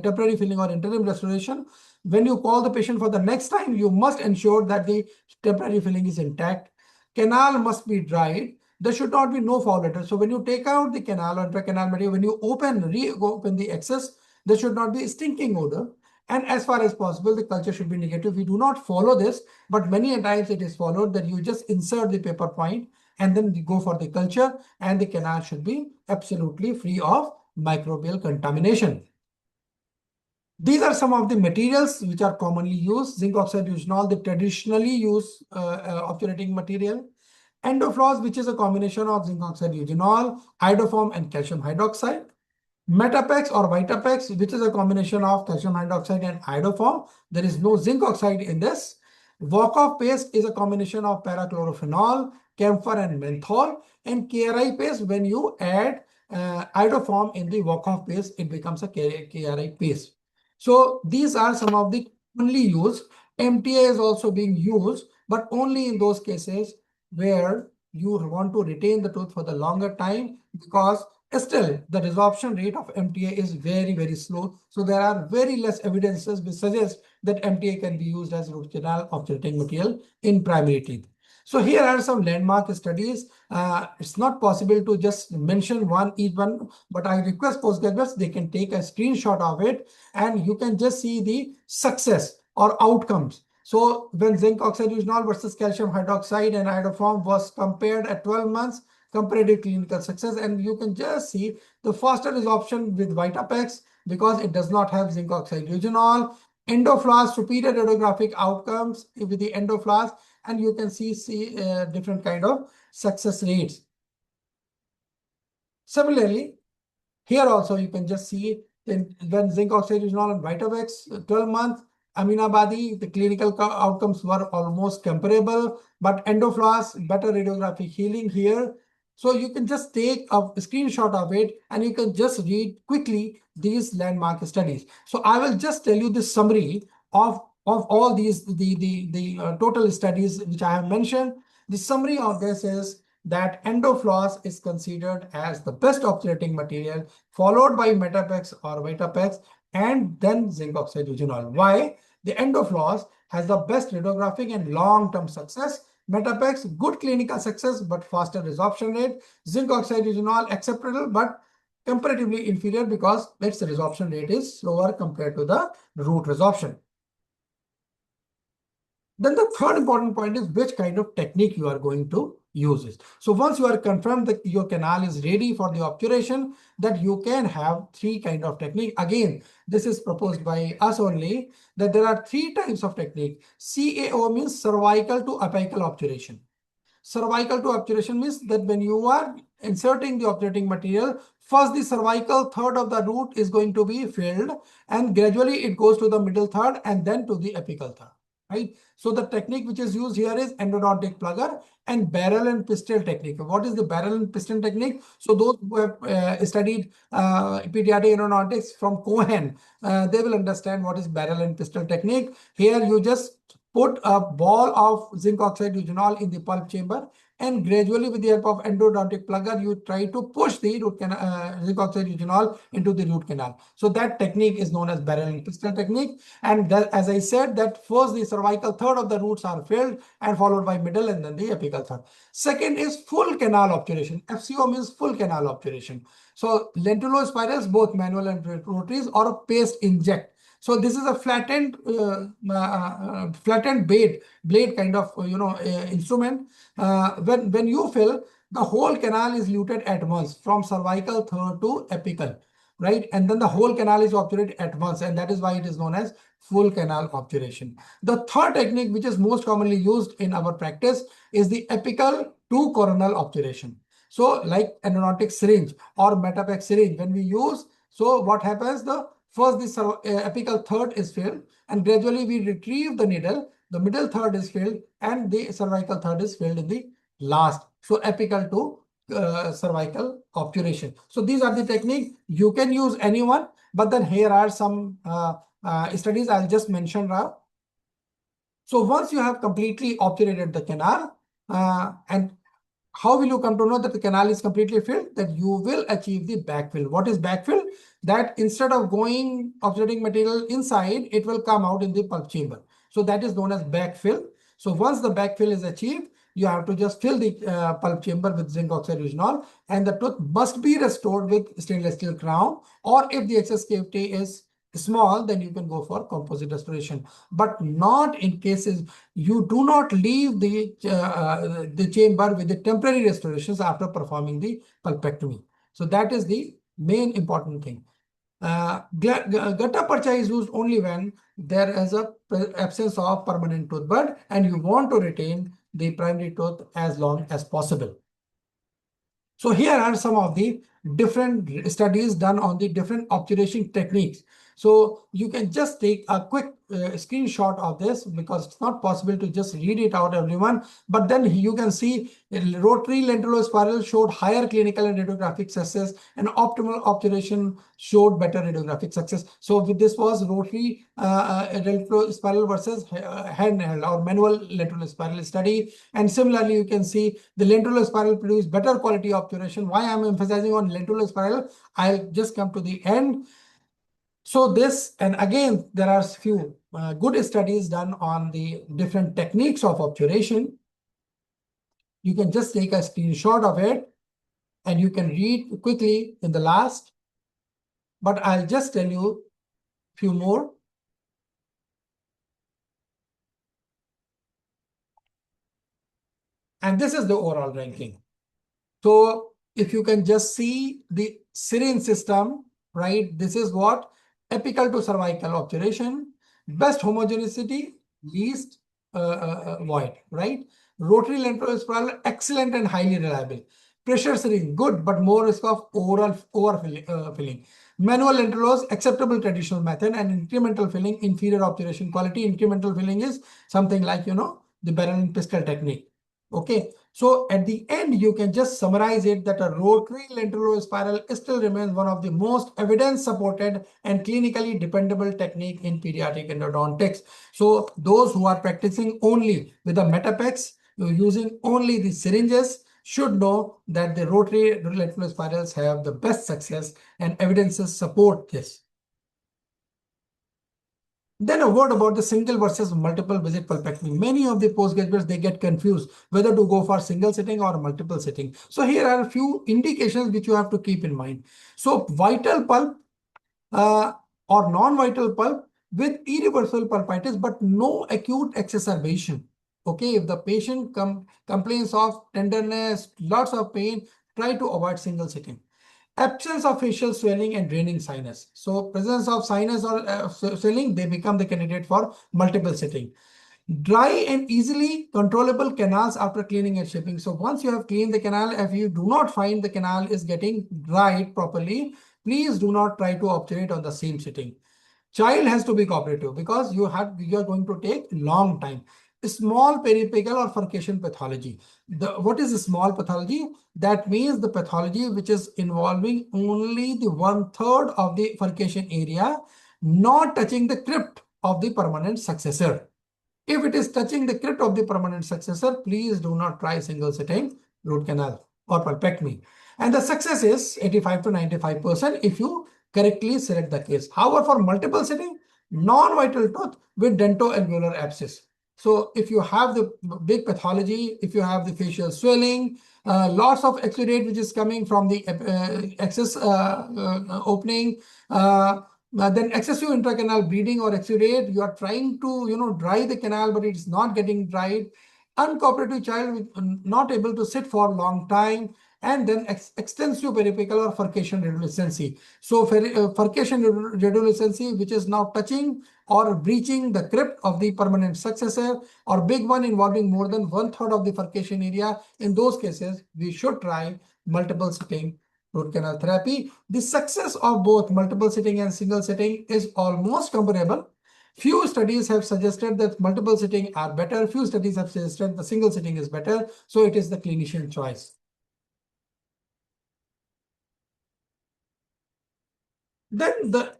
temporary filling or interim restoration, when you call the patient for the next time, you must ensure that the temporary filling is intact. Canal must be dried. There should not be no foul letter. So when you take out the canal or intracanal material, when you reopen the excess, there should not be stinking odor. And as far as possible, the culture should be negative. We do not follow this, but many times it is followed that you just insert the paper point and then go for the culture, and the canal should be absolutely free of microbial contamination. These are some of the materials which are commonly used. Zinc oxide eugenol, the traditionally used obturating material. Endofloss, which is a combination of zinc oxide eugenol, iodoform, and calcium hydroxide. Metapex or Vitapex, which is a combination of calcium hydroxide and iodoform. There is no zinc oxide in this. Walk-off paste is a combination of parachlorophenol, camphor, and menthol. And KRI paste, when you add iodoform in the walk-off paste, it becomes a KRI paste. So these are some of the commonly used. MTA is also being used, but only in those cases where you want to retain the tooth for the longer time, because still the resorption rate of MTA is very, very slow. So there are very less evidences which suggest that MTA can be used as root canal obturating material in primary teeth. So here are some landmark studies. It's not possible to just mention each one, but I request postgraduates, they can take a screenshot of it and you can just see the success or outcomes. So when zinc oxide eugenol versus calcium hydroxide and iodoform was compared at 12 months, comparative clinical success, and you can just see the faster resorption with Vitapex because it does not have zinc oxide eugenol. Endofloss, superior radiographic outcomes with the endofloss, and you can see different kind of success rates. Similarly, here also you can just see when zinc oxide eugenol and Vitapex 12 months, Aminabadi, the clinical outcomes were almost comparable, but endofloss, better radiographic healing here. So you can just take a screenshot of it and you can just read quickly these landmark studies. So I will just tell you the summary of all these, the total studies which I have mentioned. The summary of this is that endofloss is considered as the best obturating material, followed by Metapex or Vitapex, and then zinc oxide eugenol. Why? The endofloss has the best radiographic and long-term success. Metapex, good clinical success, but faster resorption rate. Zinc oxide eugenol, acceptable, but comparatively inferior because its resorption rate is slower compared to the root resorption. Then the third important point is which kind of technique you are going to use it. So once you are confirmed that your canal is ready for the obturation, that you can have three kind of technique. Again, this is proposed by us only, that there are three types of technique. CAO means cervical to apical obturation. Cervical to obturation means that when you are inserting the obturating material, first the cervical third of the root is going to be filled and gradually it goes to the middle third and then to the apical third. Right? So the technique which is used here is endodontic plugger and barrel and pistil technique. What is the barrel and pistil technique? So those who have studied pediatric endodontics from Cohen, they will understand what is barrel and pistil technique. Here you just put a ball of zinc oxide eugenol in the pulp chamber and gradually with the help of endodontic plugger, you try to push the root canal, zinc oxide eugenol into the root canal. So that technique is known as barrel and pistil technique. And that, as I said, that first the cervical third of the roots are filled and followed by middle and then the apical third. Second is full canal obturation. FCO means full canal obturation. So lentulospirals, both manual and rotaries, or a paste inject. So this is a flattened blade kind of instrument. When you fill, the whole canal is luted at once from cervical third to apical, right? And then the whole canal is obturated at once, and that is why it is known as full canal obturation. The third technique, which is most commonly used in our practice, is the apical to coronal obturation. So like endodontic syringe or Metapex syringe, when we use, so what happens, first the apical third is filled and gradually we retrieve the needle, the middle third is filled and the cervical third is filled in the last. So apical to cervical obturation. So these are the technique. You can use anyone, but then here are some studies I'll just mention now. So once you have completely obturated the canal, and how will you come to know that the canal is completely filled? That you will achieve the backfill. What is backfill? That instead of going obturating material inside, it will come out in the pulp chamber. So that is known as backfill. So once the backfill is achieved, you have to just fill the pulp chamber with zinc oxide eugenol, and the tooth must be restored with stainless steel crown, or if the excess cavity is small, then you can go for composite restoration, but not in cases you do not leave the chamber with the temporary restorations after performing the pulpectomy. So that is the main important thing. Gutta percha is used only when there is a absence of permanent tooth bud and you want to retain the primary tooth as long as possible. So here are some of the different studies done on the different obturation techniques. So you can just take a quick screenshot of this because it's not possible to just read it out, everyone. But then you can see rotary lentulospiral showed higher clinical and radiographic success, and optimal obturation showed better radiographic success. So this was rotary lentulospiral versus handheld or manual lentulospiral study. And similarly, you can see the lentulospiral produced better quality obturation. Why I'm emphasizing on lentulospiral, I'll just come to the end. So this, and again, there are few good studies done on the different techniques of obturation. You can just take a screenshot of it and you can read quickly in the last, but I'll just tell you a few more. And this is the overall ranking. So if you can just see the syringe system, right? This is what apical to cervical obturation, best homogeneity, least void, right? Rotary lentulospiral, excellent and highly reliable. Pressure syringe, good, but more risk of overfilling. Manual lentulos, acceptable traditional method, and incremental filling, inferior obturation quality. Incremental filling is something like, the barrel and pistol technique. Okay, so at the end, you can just summarize it that a rotary lentulospiral still remains one of the most evidence-supported and clinically dependable technique in pediatric endodontics. So those who are practicing only with the Metapex, using only the syringes, should know that the rotary lentulospirals have the best success and evidences support this. Then a word about the single versus multiple visit pulpectomy. Many of the postgraduates, they get confused whether to go for single sitting or multiple sitting. So here are a few indications which you have to keep in mind. So vital pulp or non-vital pulp with irreversible pulpitis, but no acute exacerbation. Okay, if the patient complains of tenderness, lots of pain, try to avoid single sitting. Absence of facial swelling and draining sinus. So presence of sinus or swelling, they become the candidate for multiple sitting. Dry and easily controllable canals after cleaning and shaping. So once you have cleaned the canal, if you do not find the canal is getting dried properly, please do not try to obturate on the same sitting. Child has to be cooperative because you are going to take long time. Small periapical or furcation pathology. What is a small pathology? That means the pathology which is involving only the 1/3 of the furcation area, not touching the crypt of the permanent successor. If it is touching the crypt of the permanent successor, please do not try single sitting root canal or pulpectomy. And the success is 85 to 95% if you correctly select the case. However, for multiple sitting, non-vital tooth with dentoalveolar abscess. So if you have the big pathology, if you have the facial swelling, lots of exudate which is coming from the excess opening, then excessive intracanal bleeding or exudate, you are trying to dry the canal, but it's not getting dried. Uncooperative child not able to sit for a long time, and then extensive periapical or furcation radiolucency. So furcation radiolucency, which is now touching or breaching the crypt of the permanent successor, or big one involving more than 1/3 of the furcation area. In those cases, we should try multiple sitting root canal therapy. The success of both multiple sitting and single sitting is almost comparable. Few studies have suggested that multiple sitting are better. Few studies have suggested the single sitting is better. So it is the clinician choice. Then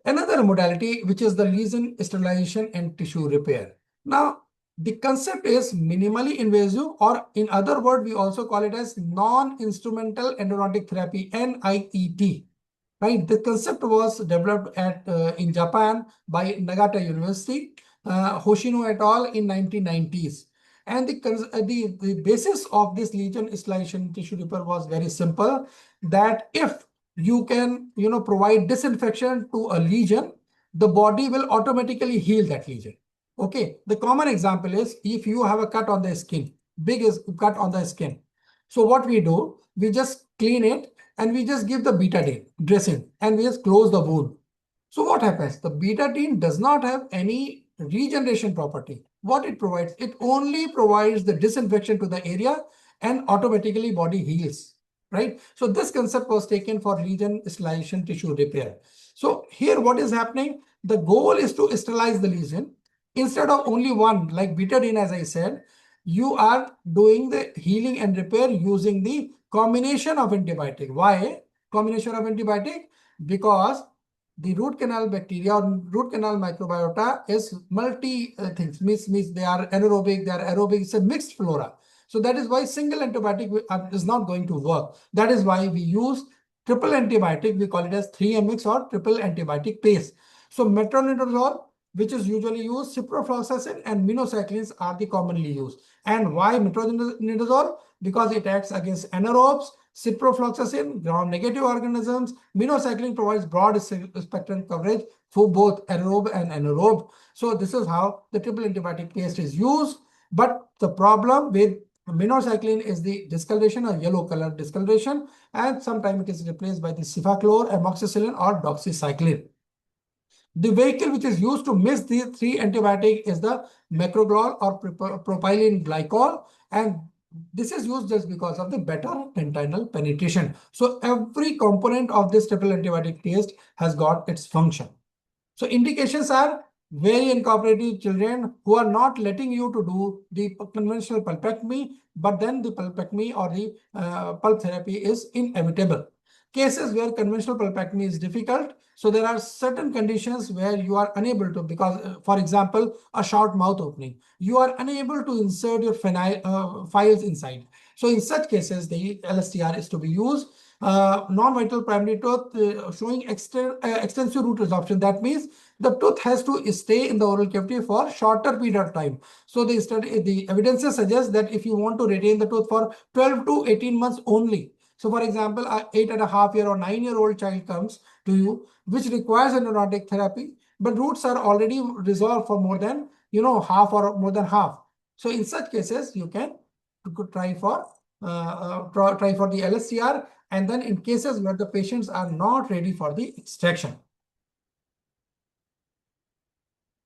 another modality, which is the lesion sterilization and tissue repair. Now, the concept is minimally invasive, or in other words, we also call it as non-instrumental endodontic therapy, NIET. Right? The concept was developed in Japan by Nagata University, Hoshino et al. In 1990s. And the basis of this lesion sterilization tissue repair was very simple, that if you can provide disinfection to a lesion, the body will automatically heal that lesion. Okay, the common example is if you have a cut on the skin, big cut on the skin. So what we do, we just clean it and we just give the betadine dressing and we just close the wound. So what happens? The betadine does not have any regeneration property. what it provides? It only provides the disinfection to the area and automatically body heals, right? So this concept was taken for lesion sterilization tissue repair. So here what is happening? The goal is to sterilize the lesion. Instead of only one, like betadine, as I said, you are doing the healing and repair using the combination of antibiotic. Why combination of antibiotic? Because the root canal bacteria or root canal microbiota is multi things. Means they are anaerobic, they are aerobic. It's a mixed flora. So that is why single antibiotic is not going to work. That is why we use triple antibiotic. We call it as 3-mx or triple antibiotic paste. So metronidazole, which is usually used, ciprofloxacin and minocyclines are the commonly used. And why metronidazole? Because it acts against anaerobes, ciprofloxacin, gram-negative organisms. Minocycline provides broad spectrum coverage for both aerobe and anaerobe. So this is how the triple antibiotic paste is used. But the problem with minocycline is the discoloration or yellow color discoloration, and sometimes it is replaced by the cefaclor, amoxicillin, or doxycycline. The vehicle which is used to mix these three antibiotics is the macrolide or propylene glycol, and this is used just because of the better intestinal penetration. So every component of this triple antibiotic paste has got its function. So indications are very incooperative children who are not letting you to do the conventional pulpectomy, but then the pulpectomy or the pulp therapy is inevitable. Cases where conventional pulpectomy is difficult. So there are certain conditions where you are unable to, because for example, a short mouth opening, you are unable to insert your files inside. So in such cases, the LSTR is to be used. Non-vital primary tooth showing extensive root resorption. That means the tooth has to stay in the oral cavity for shorter period of time. So the evidences suggest that if you want to retain the tooth for 12 to 18 months only. So for example, an 8.5-year or 9-year-old child comes to you, which requires endodontic therapy, but roots are already resolved for more than half or more than half. So in such cases, you could try for the LSTR, and then in cases where the patients are not ready for the extraction.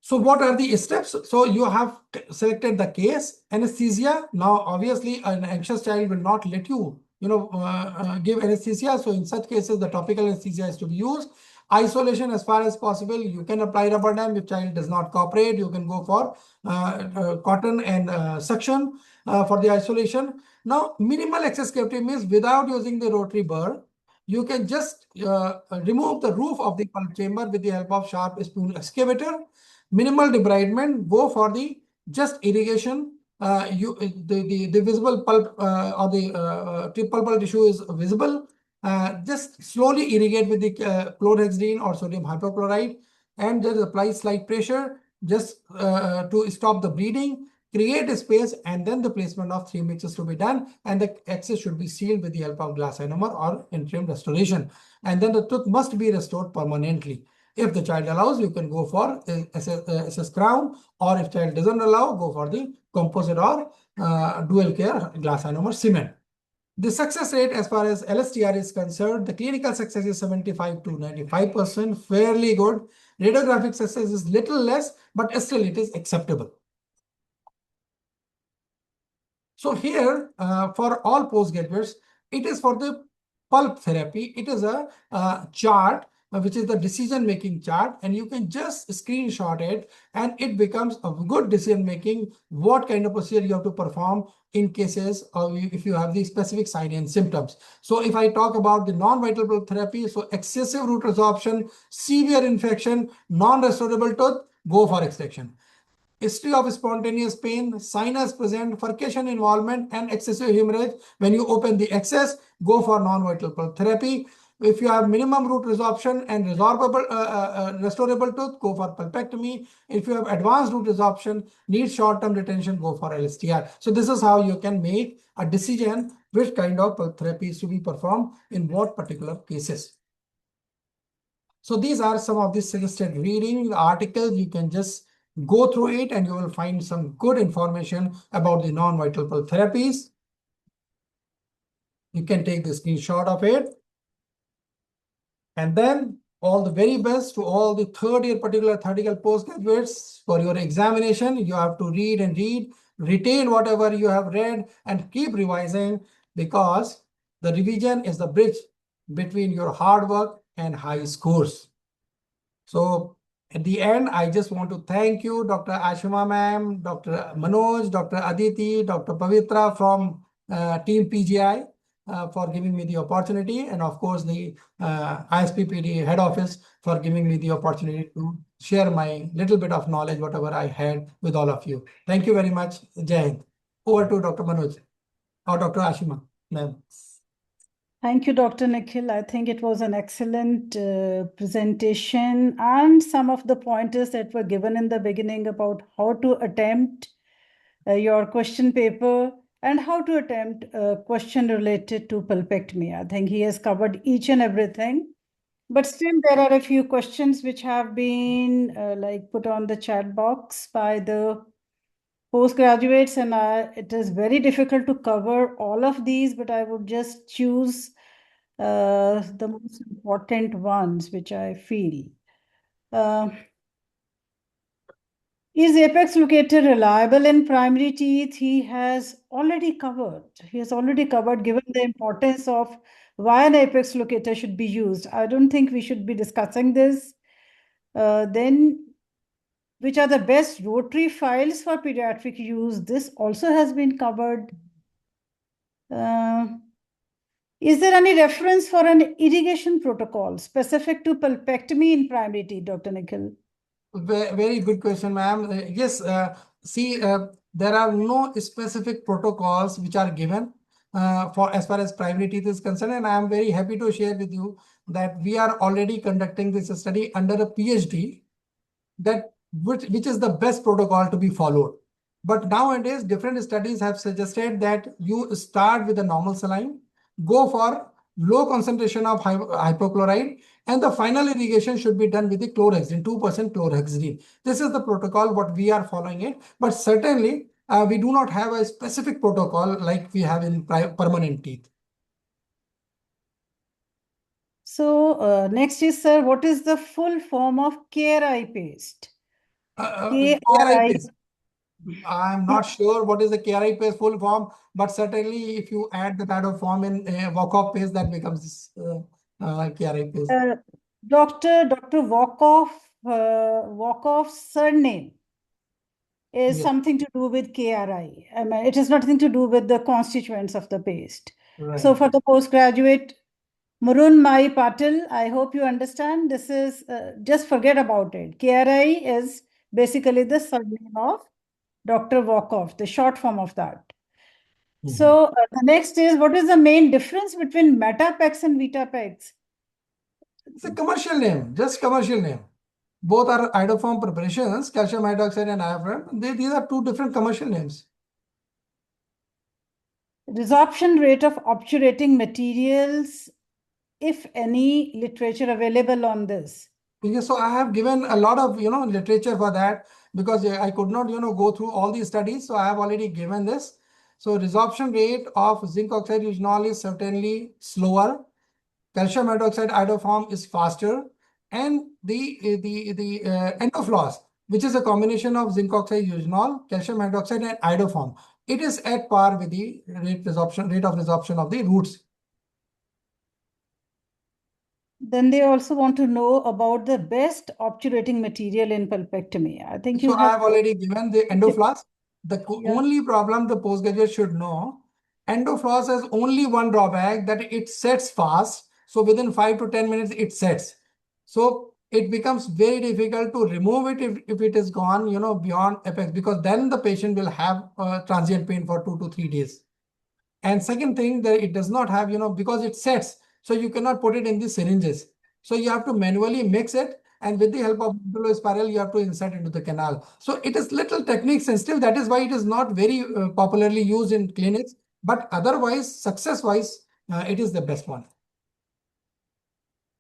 So what are the steps? So you have selected the case, anesthesia. Now, obviously, an anxious child will not let you, give anesthesia. So in such cases, the topical anesthesia is to be used. Isolation as far as possible. You can apply rubber dam. If child does not cooperate, you can go for cotton and suction for the isolation. Now, minimal access cavity means without using the rotary burr, you can just remove the roof of the pulp chamber with the help of sharp spoon excavator. Minimal debridement, go for the just irrigation. The visible pulp or the pulpal tissue is visible. Just slowly irrigate with the chlorhexidine or sodium hypochlorite, and just apply slight pressure just to stop the bleeding. Create a space, and then the placement of 3 mixes to be done, and the access should be sealed with the help of glass ionomer or interim restoration. And then the tooth must be restored permanently. If the child allows, you can go for SS crown, or if child doesn't allow, go for the composite or dual care glass ionomer cement. The success rate as far as LSTR is concerned, the clinical success is 75 to 95%, fairly good. Radiographic success is little less, but still it is acceptable. So here, for all postgraduates, it is for the pulp therapy. It is a chart, which is the decision-making chart, and you can just screenshot it, and it becomes a good decision-making, what kind of procedure you have to perform in cases of if you have the specific sign and symptoms. So if I talk about the non-vital pulp therapy, so excessive root resorption, severe infection, non-restorable tooth, go for extraction. History of spontaneous pain, sinus present, furcation involvement, and excessive hemorrhage. When you open the excess, go for non-vital pulp therapy. If you have minimum root resorption and restorable tooth, go for pulpectomy. If you have advanced root resorption, need short-term retention, go for LSTR. So this is how you can make a decision which kind of pulp therapy is to be performed in what particular cases. So these are some of the suggested reading articles. You can just go through it and you will find some good information about the non-vital pulp therapies. You can take the screenshot of it. And then all the very best to all the particular third year postgraduates for your examination. You have to read and read, retain whatever you have read, and keep revising, because the revision is the bridge between your hard work and high scores. So at the end, I just want to thank you, Dr. Ashima ma'am, Dr. Manoj, Dr. Aditi, Dr. Pavitra from Team PGI for giving me the opportunity, and of course the ISPPD head office for giving me the opportunity to share my little bit of knowledge, whatever I had, with all of you. Thank you very much. Jai Hind. Over to Dr. Manoj or Dr. Ashima ma'am. Thank you, Dr. Nikhil. I think it was an excellent presentation, and some of the pointers that were given in the beginning about how to attempt your question paper and how to attempt a question related to pulpectomy. I think he has covered each and everything. But still, there are a few questions which have been put on the chat box by the postgraduates, and it is very difficult to cover all of these, but I would just choose the most important ones, which I feel. Is apex locator reliable in primary teeth? He has already covered. Given the importance of why an apex locator should be used. I don't think we should be discussing this. Then, which are the best rotary files for pediatric use? This also has been covered. Is there any reference for an irrigation protocol specific to pulpectomy in primary teeth, Dr. Nikhil? Very good question, ma'am. Yes, there are no specific protocols which are given for as far as primary teeth is concerned, and I am very happy to share with you that we are already conducting this study under a PhD, which is the best protocol to be followed. But nowadays, different studies have suggested that you start with a normal saline, go for low concentration of hypochlorite, and the final irrigation should be done with the chlorhexidine, 2% chlorhexidine. This is the protocol what we are following it, but certainly we do not have a specific protocol like we have in permanent teeth. So next is, sir, what is the full form of KRI paste? KRI paste. I'm not sure what is the KRI paste full form, but certainly if you add the kind of form in walk-off paste, that becomes KRI paste. Dr. Walkoff's surname is something to do with KRI. I mean, it has nothing to do with the constituents of the paste. Right. So for the postgraduate, Murun Mai Patil, I hope you understand. This is, just forget about it. KRI is basically the surname of Dr. Walkoff, the short form of that. So the next is, what is the main difference between Metapex and Vitapex? It's a commercial name, just commercial name. Both are iodoform preparations, calcium hydroxide and iodine. These are two different commercial names. Resorption rate of obturating materials, if any literature available on this? Yes, so I have given a lot of literature for that, because I could not go through all these studies. So I have already given this. So resorption rate of zinc oxide eugenol is certainly slower. Calcium hydroxide iodoform is faster, and the endofloss, which is a combination of zinc oxide eugenol, calcium hydroxide, and iodoform, it is at par with the rate of resorption of the roots. Then they also want to know about the best obturating material in pulpectomy. I think you So I have already given the endofloss. The only problem the postgraduate should know, endofloss has only one drawback, that it sets fast. So within 5 to 10 minutes, it sets. So it becomes very difficult to remove it if it is gone, beyond apex, because then the patient will have transient pain for 2 to 3 days. And second thing, that it does not have, because it sets, so you cannot put it in the syringes. So you have to manually mix it, and with the help of spiral, you have to insert into the canal. So it is little technique sensitive. That is why it is not very popularly used in clinics. But otherwise, success-wise, it is the best one.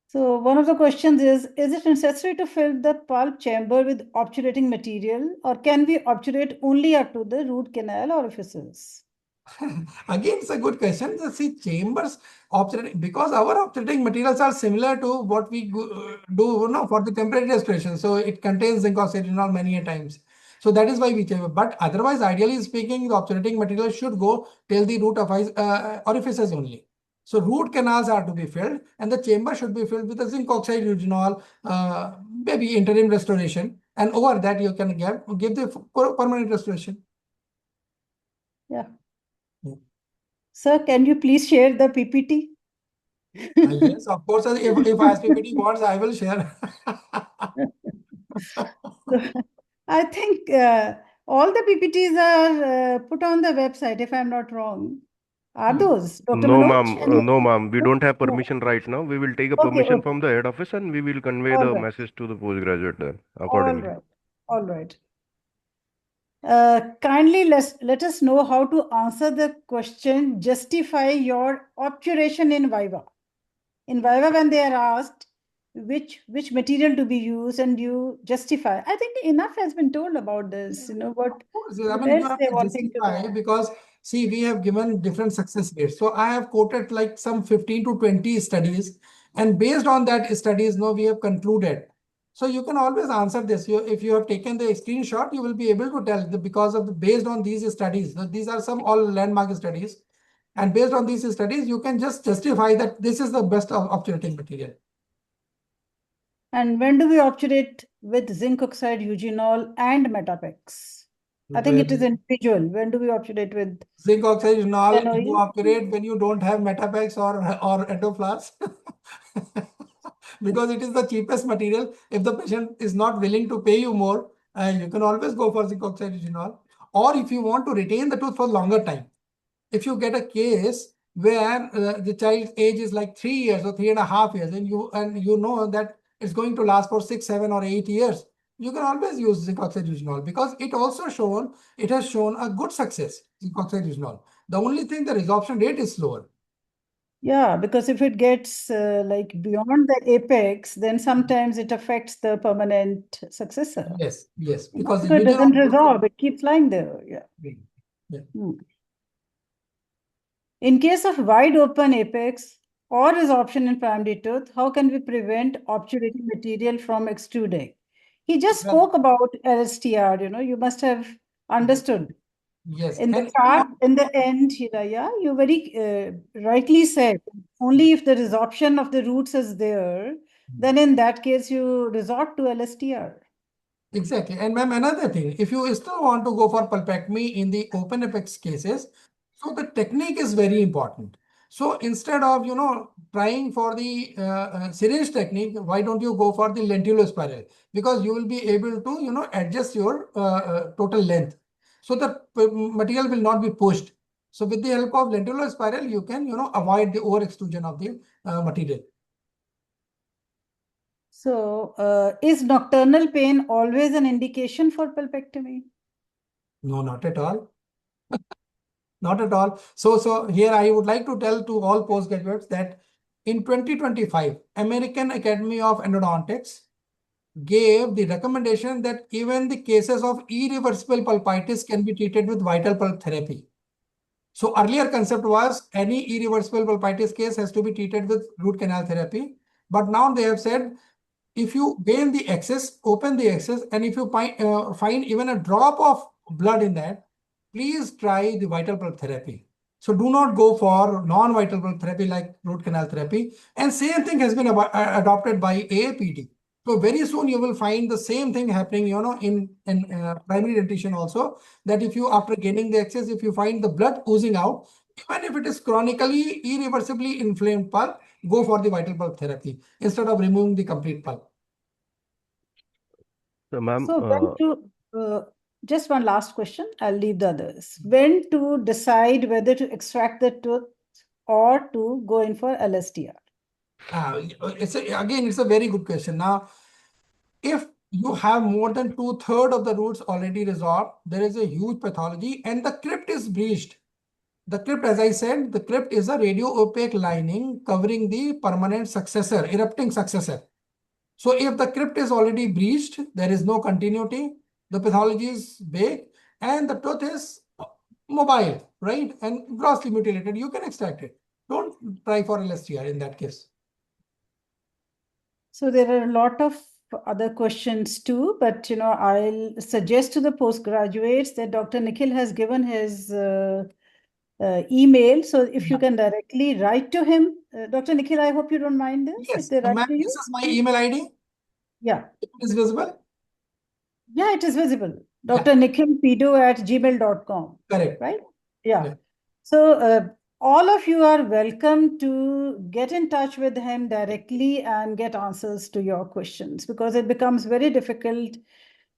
So one of the questions is it necessary to fill the pulp chamber with obturating material, or can we obturate only up to the root canal orifices? Again, it's a good question. See, chambers because our obturating materials are similar to what we do for the temporary restoration. So it contains zinc oxide many a times. So that is why we chamber. But otherwise, ideally speaking, the obturating material should go till the root of orifices only. So root canals are to be filled, and the chamber should be filled with the zinc oxide eugenol, maybe interim restoration, and over that you can give the permanent restoration. Yeah. Yeah. Sir, can you please share the PPT? Yes, of course. If ISPPT wants, I will share. So, I think all the PPTs are put on the website, if I'm not wrong. Are those, Dr. No, Manoj? ma'am. No, ma'am. We don't have No. permission right now. We will take a Okay, permission okay. from the head office and we will convey All the right. message to the postgraduate then All accordingly. right. All right. Kindly let us know how to answer the question, justify your obturation in Viva. In Viva, when they are asked which material to be used and you justify, I think enough has been told about this. You know what I mean, you else have they to wanting to justify know. because see, we have given different success rates. So I have quoted like some 15 to 20 studies, and based on that studies, we have concluded. So you can always answer this. If you have taken the screenshot, you will be able to tell based on these studies. These are some all landmark studies, and based on these studies, you can just justify that this is the best obturating material. And when do we obturate with zinc oxide, eugenol, and Metapex? I think it is individual. When do we obturate with zinc oxide eugenol? NOE? You operate when you don't have Metapex or endoflars. Because it is the cheapest material. If the patient is not willing to pay you more, you can always go for zinc oxide eugenol. Or if you want to retain the tooth for longer time, if you get a case where the child's age is like 3 years or 3.5 years, and you know that it's going to last for 6, 7, or 8 years, you can always use zinc oxide eugenol because it has shown a good success. Zinc oxide eugenol. The only thing, the resorption rate is slower. Yeah, because if it gets like beyond the apex, then sometimes it affects the permanent successor. Yes, yes, Because because it doesn't resolve, it keeps lying there. Yeah. Yeah. In case of wide open apex or resorption in primary tooth, how can we prevent obturating material from extruding? He just spoke about LSTR, you must have understood. Yes. In the chart, in the end, Hiraya, you very rightly said, only if the resorption of the roots is there, then in that case you resort to LSTR. Exactly. And ma'am, another thing, if you still want to go for pulpectomy in the open apex cases, so the technique is very important. So instead of, trying for the syringe technique, why don't you go for the lentular spiral? Because you will be able to, adjust your total length. So the material will not be pushed. So with the help of lentular spiral, you can, avoid the over extrusion of the material. So, is nocturnal pain always an indication for pulpectomy? No, not at all. Not at all. So here I would like to tell to all postgraduates that in 2025, American Academy of Endodontics gave the recommendation that even the cases of irreversible pulpitis can be treated with vital pulp therapy. So earlier concept was any irreversible pulpitis case has to be treated with root canal therapy. But now they have said if you gain the excess, open the excess, and if you find even a drop of blood in that, please try the vital pulp therapy. So do not go for non-vital pulp therapy like root canal therapy. And same thing has been adopted by AAPD. So very soon you will find the same thing happening, in primary dentition also, that if you, after gaining the excess, if you find the blood oozing out, even if it is chronically, irreversibly inflamed pulp, go for the vital pulp therapy instead of removing the complete pulp. So, ma'am, So just one last question, I'll leave the others. When to decide whether to extract the tooth or to go in for LSTR? It's a very good question. Now, if you have more than 2/3 of the roots already resolved, there is a huge pathology and the crypt is breached. The crypt, as I said, the crypt is a radio-opaque lining covering the permanent successor, erupting successor. So if the crypt is already breached, there is no continuity, the pathology is big, and the tooth is mobile, right, and grossly mutilated, you can extract it. Don't try for LSTR in that case. So there are a lot of other questions too, but I'll suggest to the postgraduates that Dr. Nikhil has given his email. So if you can directly write to him, Dr. Nikhil, I hope you don't mind this. Yes, If they write ma'am, to you. this is my email ID. Yeah. It is visible. Yeah, it is visible. Dr. Nikhil Pido@gmail.com. Correct. Right? Yeah. Yeah. So all of you are welcome to get in touch with him directly and get answers to your questions, because it becomes very difficult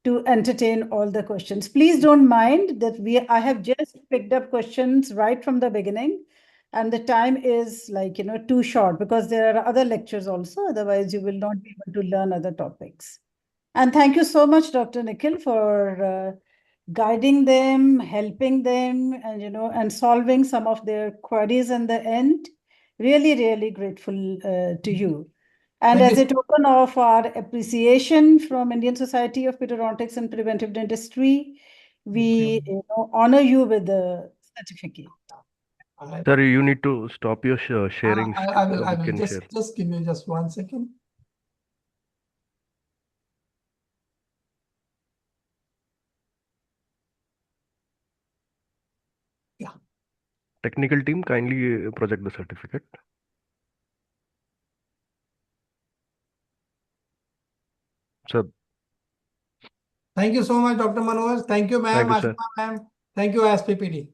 to entertain all the questions. Please don't mind that I have just picked up questions right from the beginning, and the time is too short, because there are other lectures also. Otherwise, you will not be able to learn other topics. And thank you so much, Dr. Nikhil, for guiding them, helping them, and and solving some of their queries in the end. Really, really grateful to you. And Thank as you. a token of our appreciation from Indian Society of Periodontics and Preventive Dentistry, we honor you with the certificate. Sir, you need to stop your sharing. I will. We can share. Just give me just 1 second. Yeah. Technical team, kindly project the certificate. Sir, Thank you so much, Dr. Manohar. Thank you, ma'am. thank you, sir. Ashima, ma'am. Thank you, SPPD.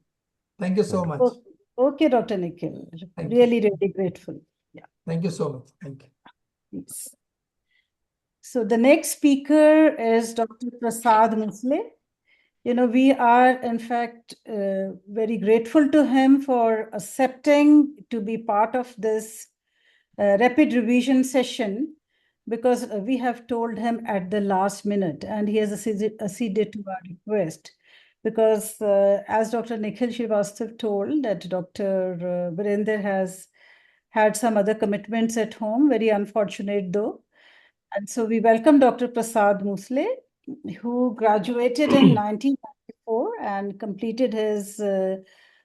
Thank you so Thank you. much. Okay, Dr. Nikhil. Thank you. Really, really grateful. Yeah. Thank you so much. Thank you. Yes. So the next speaker is Dr. Prasad Musle. We are, in fact, very grateful to him for accepting to be part of this rapid revision session, because we have told him at the last minute, and he has acceded to our request. Because as Dr. Nikhil Srivastav told, that Dr. Virender has had some other commitments at home, very unfortunate though. And so we welcome Dr. Prasad Musle, who graduated in 1994 and completed his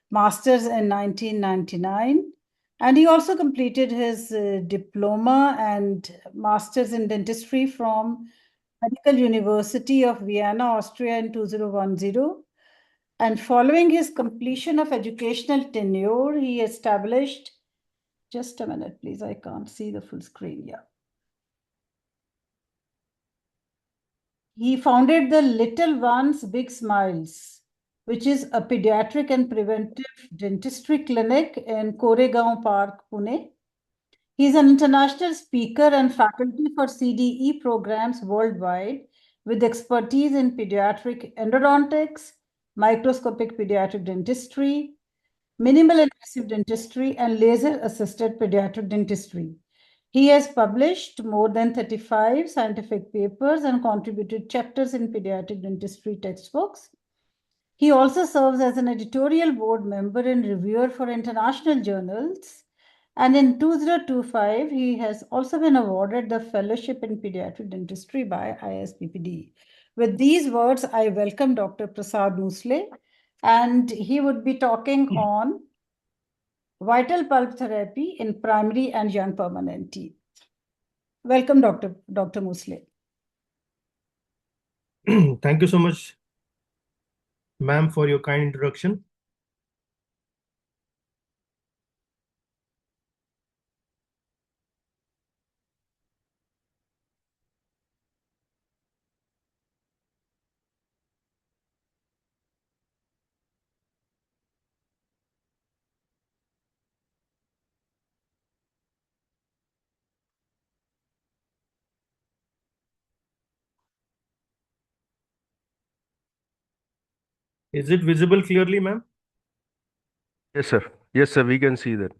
master's in 1999. And he also completed his diploma and master's in dentistry from Medical University of Vienna, Austria in 2010. And following his completion of educational tenure, he established, just a minute, please, I can't see the full screen. Yeah. He founded the Little Ones Big Smiles, which is a pediatric and preventive dentistry clinic in Koregaon Park, Pune. He's an international speaker and faculty for CDE programs worldwide, with expertise in pediatric endodontics, microscopic pediatric dentistry, minimal invasive dentistry, and laser-assisted pediatric dentistry. He has published more than 35 scientific papers and contributed chapters in pediatric dentistry textbooks. He also serves as an editorial board member and reviewer for international journals. And in 2025, he has also been awarded the Fellowship in Pediatric Dentistry by ISPPD. With these words, I welcome Dr. Prasad Musle, and he would be talking on vital pulp therapy in primary and young permanent teeth. Welcome, Dr. Musle. Thank you so much, ma'am, for your kind introduction. Is it visible clearly, ma'am? Yes, sir. Yes, sir. We can see that.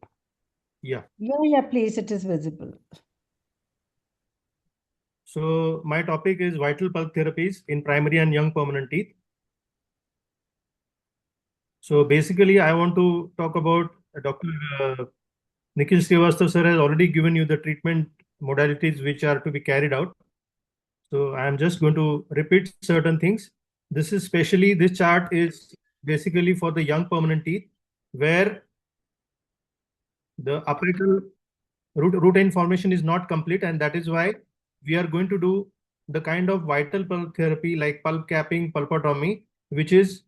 Yeah. Yeah, please. It is visible. So my topic is vital pulp therapies in primary and young permanent teeth. So basically, I want to talk about Dr. Nikhil Srivastav sir has already given you the treatment modalities which are to be carried out. So I am just going to repeat certain things. This chart is basically for the young permanent teeth. where the apical root end formation is not complete, and that is why we are going to do the kind of vital pulp therapy like pulp capping, pulpotomy, which is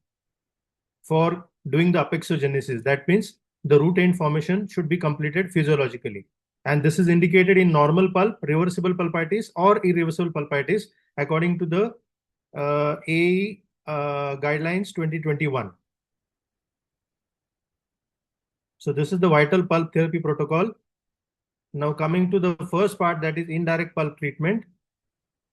for doing the apexogenesis. That means the root end formation should be completed physiologically. And this is indicated in normal pulp, reversible pulpitis, or irreversible pulpitis according to the AE guidelines 2021. So this is the vital pulp therapy protocol. Now coming to the first part, that is indirect pulp treatment.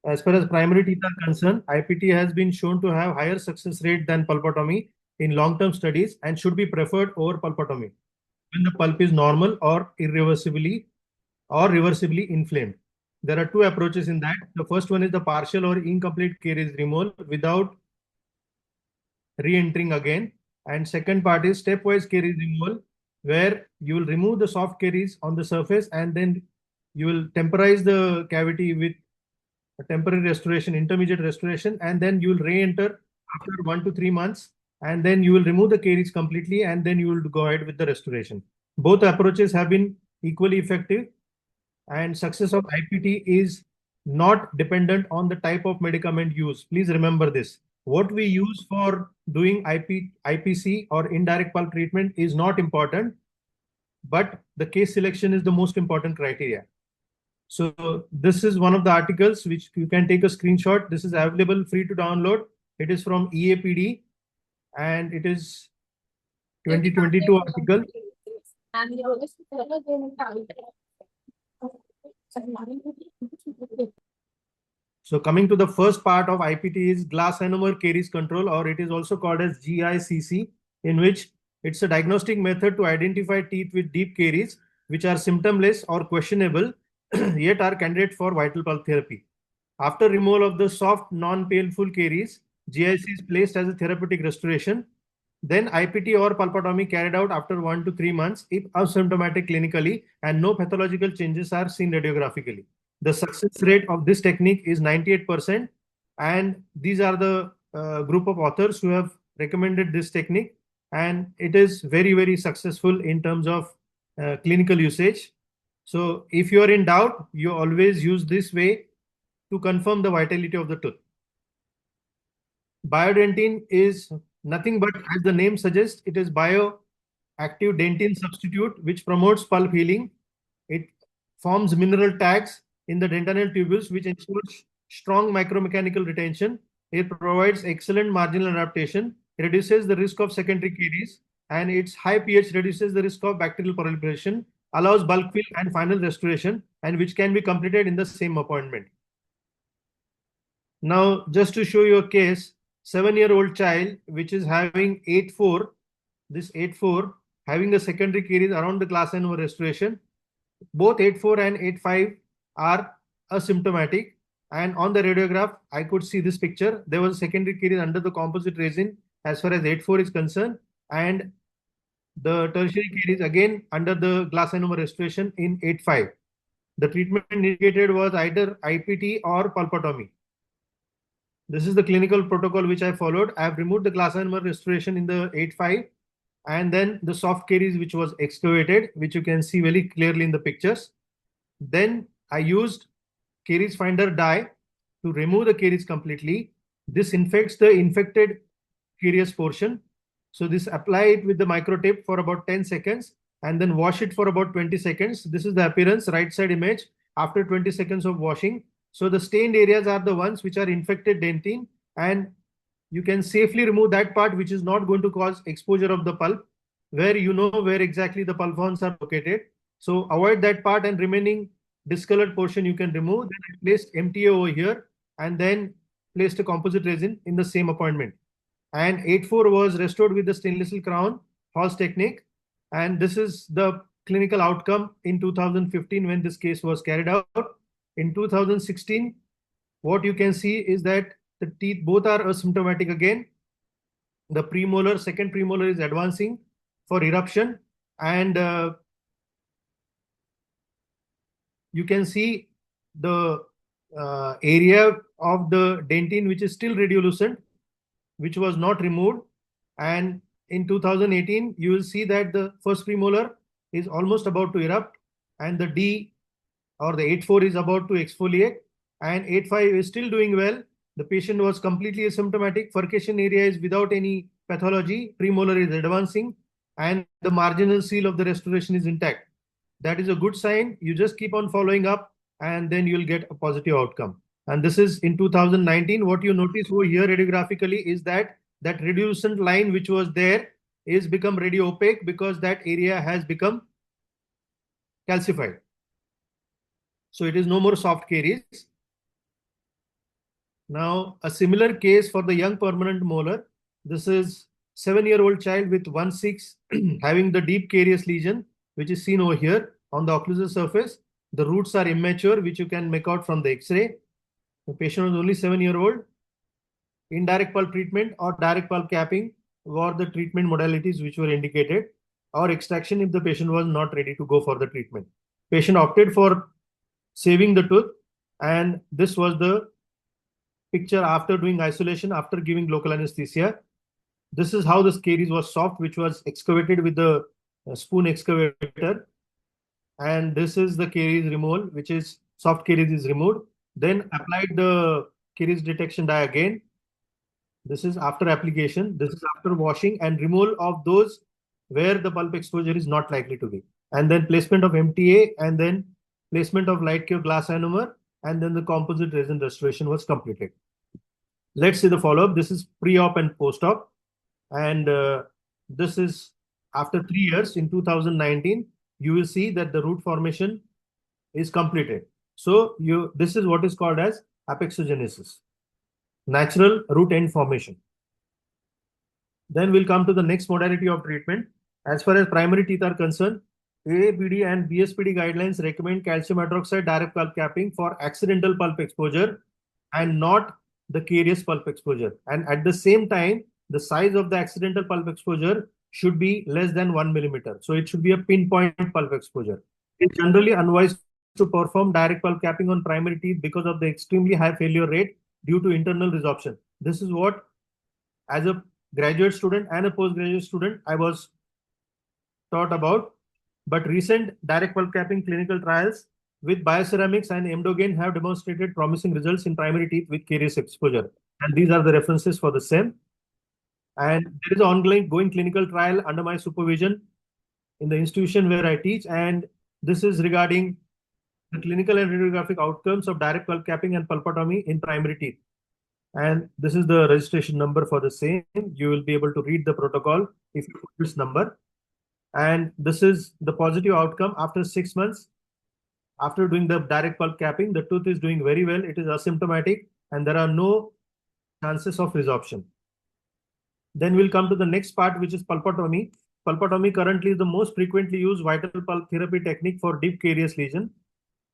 As far as primary teeth are concerned, IPT has been shown to have higher success rate than pulpotomy in long-term studies and should be preferred over pulpotomy when the pulp is normal or irreversibly or reversibly inflamed. There are two approaches in that. The first one is the partial or incomplete caries removal without re-entering again. And second part is stepwise caries removal, where you will remove the soft caries on the surface and then you will temporize the cavity with a temporary restoration, intermediate restoration, and then you will re-enter after 1 to 3 months, and then you will remove the caries completely, and then you will go ahead with the restoration. Both approaches have been equally effective, and success of IPT is not dependent on the type of medicament used. Please remember this. What we use for doing IPC or indirect pulp treatment is not important, but the case selection is the most important criteria. So this is one of the articles which you can take a screenshot. This is available free to download. It is from EAPD and it is 2022 article. So coming to the first part of IPT is glass ionomer caries control, or it is also called as GICC, in which it's a diagnostic method to identify teeth with deep caries which are symptomless or questionable yet are candidate for vital pulp therapy. After removal of the soft non-painful caries, GIC is placed as a therapeutic restoration. Then IPT or pulpotomy carried out after 1 to 3 months if asymptomatic clinically and no pathological changes are seen radiographically. The success rate of this technique is 98%, and these are the group of authors who have recommended this technique, and it is very, very successful in terms of clinical usage. So if you are in doubt, you always use this way to confirm the vitality of the tooth. Biodentin is nothing but, as the name suggests, it is bioactive dentin substitute which promotes pulp healing. It forms mineral tags in the dentinal tubules which ensures strong micromechanical retention. It provides excellent marginal adaptation, reduces the risk of secondary caries, and its high pH reduces the risk of bacterial proliferation, allows bulk fill and final restoration, and which can be completed in the same appointment. Now, just to show you a case, 7-year-old child which is having 8-4, this 8-4 having a secondary caries around the glass ionomer restoration. Both 8-4 and 8-5 are asymptomatic, and on the radiograph I could see this picture. There was a secondary caries under the composite resin as far as 8-4 is concerned, and the tertiary caries again under the glass ionomer restoration in 8-5. The treatment indicated was either IPT or pulpotomy. This is the clinical protocol which I followed. I have removed the glass ionomer restoration in the 8-5, and then the soft caries which was excavated, which you can see very clearly in the pictures. Then I used caries finder dye to remove the caries completely. This infects the infected carious portion. So this apply it with the microtip for about 10 seconds and then wash it for about 20 seconds. This is the appearance, right side image after 20 seconds of washing. So the stained areas are the ones which are infected dentin, and you can safely remove that part which is not going to cause exposure of the pulp, where you know where exactly the pulp horns are located. So avoid that part, and remaining discolored portion you can remove. Then I placed MTA over here and then placed a composite resin in the same appointment. And 8-4 was restored with the stainless steel crown, Hall's technique. And this is the clinical outcome in 2015 when this case was carried out. In 2016, what you can see is that the teeth both are asymptomatic again. The premolar, second premolar is advancing for eruption, and you can see the area of the dentin which is still radiolucent, which was not removed, and in 2018, you will see that the first premolar is almost about to erupt, and the D or the 8.4 is about to exfoliate, and 8.5 is still doing well. The patient was completely asymptomatic. Furcation area is without any pathology. Premolar is advancing, and the marginal seal of the restoration is intact. That is a good sign. You just keep on following up, and then you'll get a positive outcome. And this is in 2019. What you notice over here radiographically is that reducent line which was there is become radio opaque because that area has become calcified. So it is no more soft caries. Now, a similar case for the young permanent molar. This is 7-year-old child with 1/6 having the deep carious lesion, which is seen over here on the occlusal surface. The roots are immature, which you can make out from the X-ray. The patient was only 7-year-old. Indirect pulp treatment or direct pulp capping were the treatment modalities which were indicated, or extraction if the patient was not ready to go for the treatment. Patient opted for saving the tooth, and this was the picture after doing isolation, after giving local anesthesia. This is how the caries was soft, which was excavated with the spoon excavator. And this is the caries removal, which is soft caries is removed. Then applied the caries detection dye again. This is after application. This is after washing and removal of those where the pulp exposure is not likely to be. And then placement of MTA, and then placement of light cure glass ionomer, and then the composite resin restoration was completed. Let's see the follow-up. This is pre-op and post-op. And this is after 3 years in 2019. You will see that the root formation is completed. So this is what is called as apexogenesis, natural root end formation. Then we'll come to the next modality of treatment. As far as primary teeth are concerned, AAPD and BSPD guidelines recommend calcium hydroxide direct pulp capping for accidental pulp exposure and not the carious pulp exposure. And at the same time, the size of the accidental pulp exposure should be less than 1 millimeter. So it should be a pinpoint pulp exposure. It's generally unwise to perform direct pulp capping on primary teeth because of the extremely high failure rate due to internal resorption. This is what, as a graduate student and a postgraduate student, I was taught about. But recent direct pulp capping clinical trials with bioceramics and Emdogain have demonstrated promising results in primary teeth with carious exposure. And these are the references for the same. And there is an ongoing clinical trial under my supervision in the institution where I teach. And this is regarding the clinical and radiographic outcomes of direct pulp capping and pulpotomy in primary teeth. And this is the registration number for the same. You will be able to read the protocol if you put this number. And this is the positive outcome after 6 months. After doing the direct pulp capping, the tooth is doing very well. It is asymptomatic and there are no chances of resorption. Then we'll come to the next part, which is pulpotomy. Pulpotomy currently is the most frequently used vital pulp therapy technique for deep carious lesion.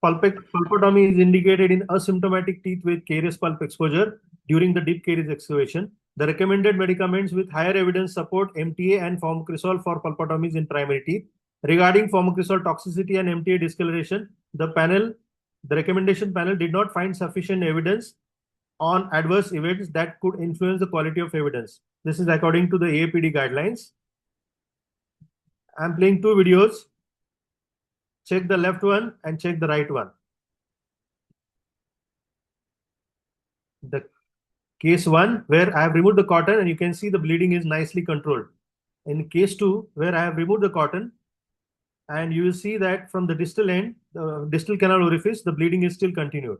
Pulpotomy is indicated in asymptomatic teeth with carious pulp exposure during the deep caries excavation. The recommended medicaments with higher evidence support MTA and formocresol for pulpotomies in primary teeth. Regarding formocresol toxicity and MTA discoloration, the recommendation panel did not find sufficient evidence on adverse events that could influence the quality of evidence. This is according to the AAPD guidelines. I'm playing 2 videos. Check the left one and check the right one. The case 1, where I have removed the cotton and you can see the bleeding is nicely controlled. In case 2, where I have removed the cotton and you will see that from the distal end, the distal canal orifice, the bleeding is still continued.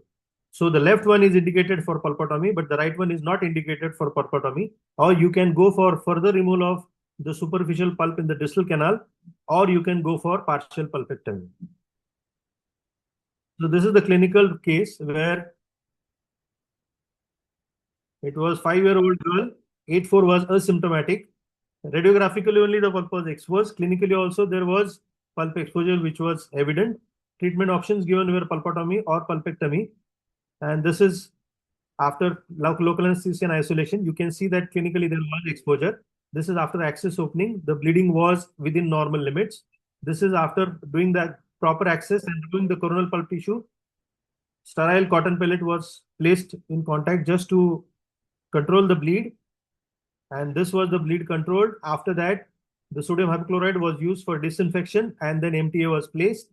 So the left one is indicated for pulpotomy, but the right one is not indicated for pulpotomy. Or you can go for further removal of the superficial pulp in the distal canal, or you can go for partial pulpectomy. So this is the clinical case where it was 5-year-old girl, 8.4 was asymptomatic. Radiographically only the pulp was exposed. Clinically also there was pulp exposure which was evident. Treatment options given were pulpotomy or pulpectomy. And this is after local anesthesia and isolation. You can see that clinically there was exposure. This is after access opening. The bleeding was within normal limits. This is after doing the proper access and removing the coronal pulp tissue. Sterile cotton pellet was placed in contact just to control the bleed. and this was the bleed controlled. After that, the sodium hypochlorite was used for disinfection, and then MTA was placed.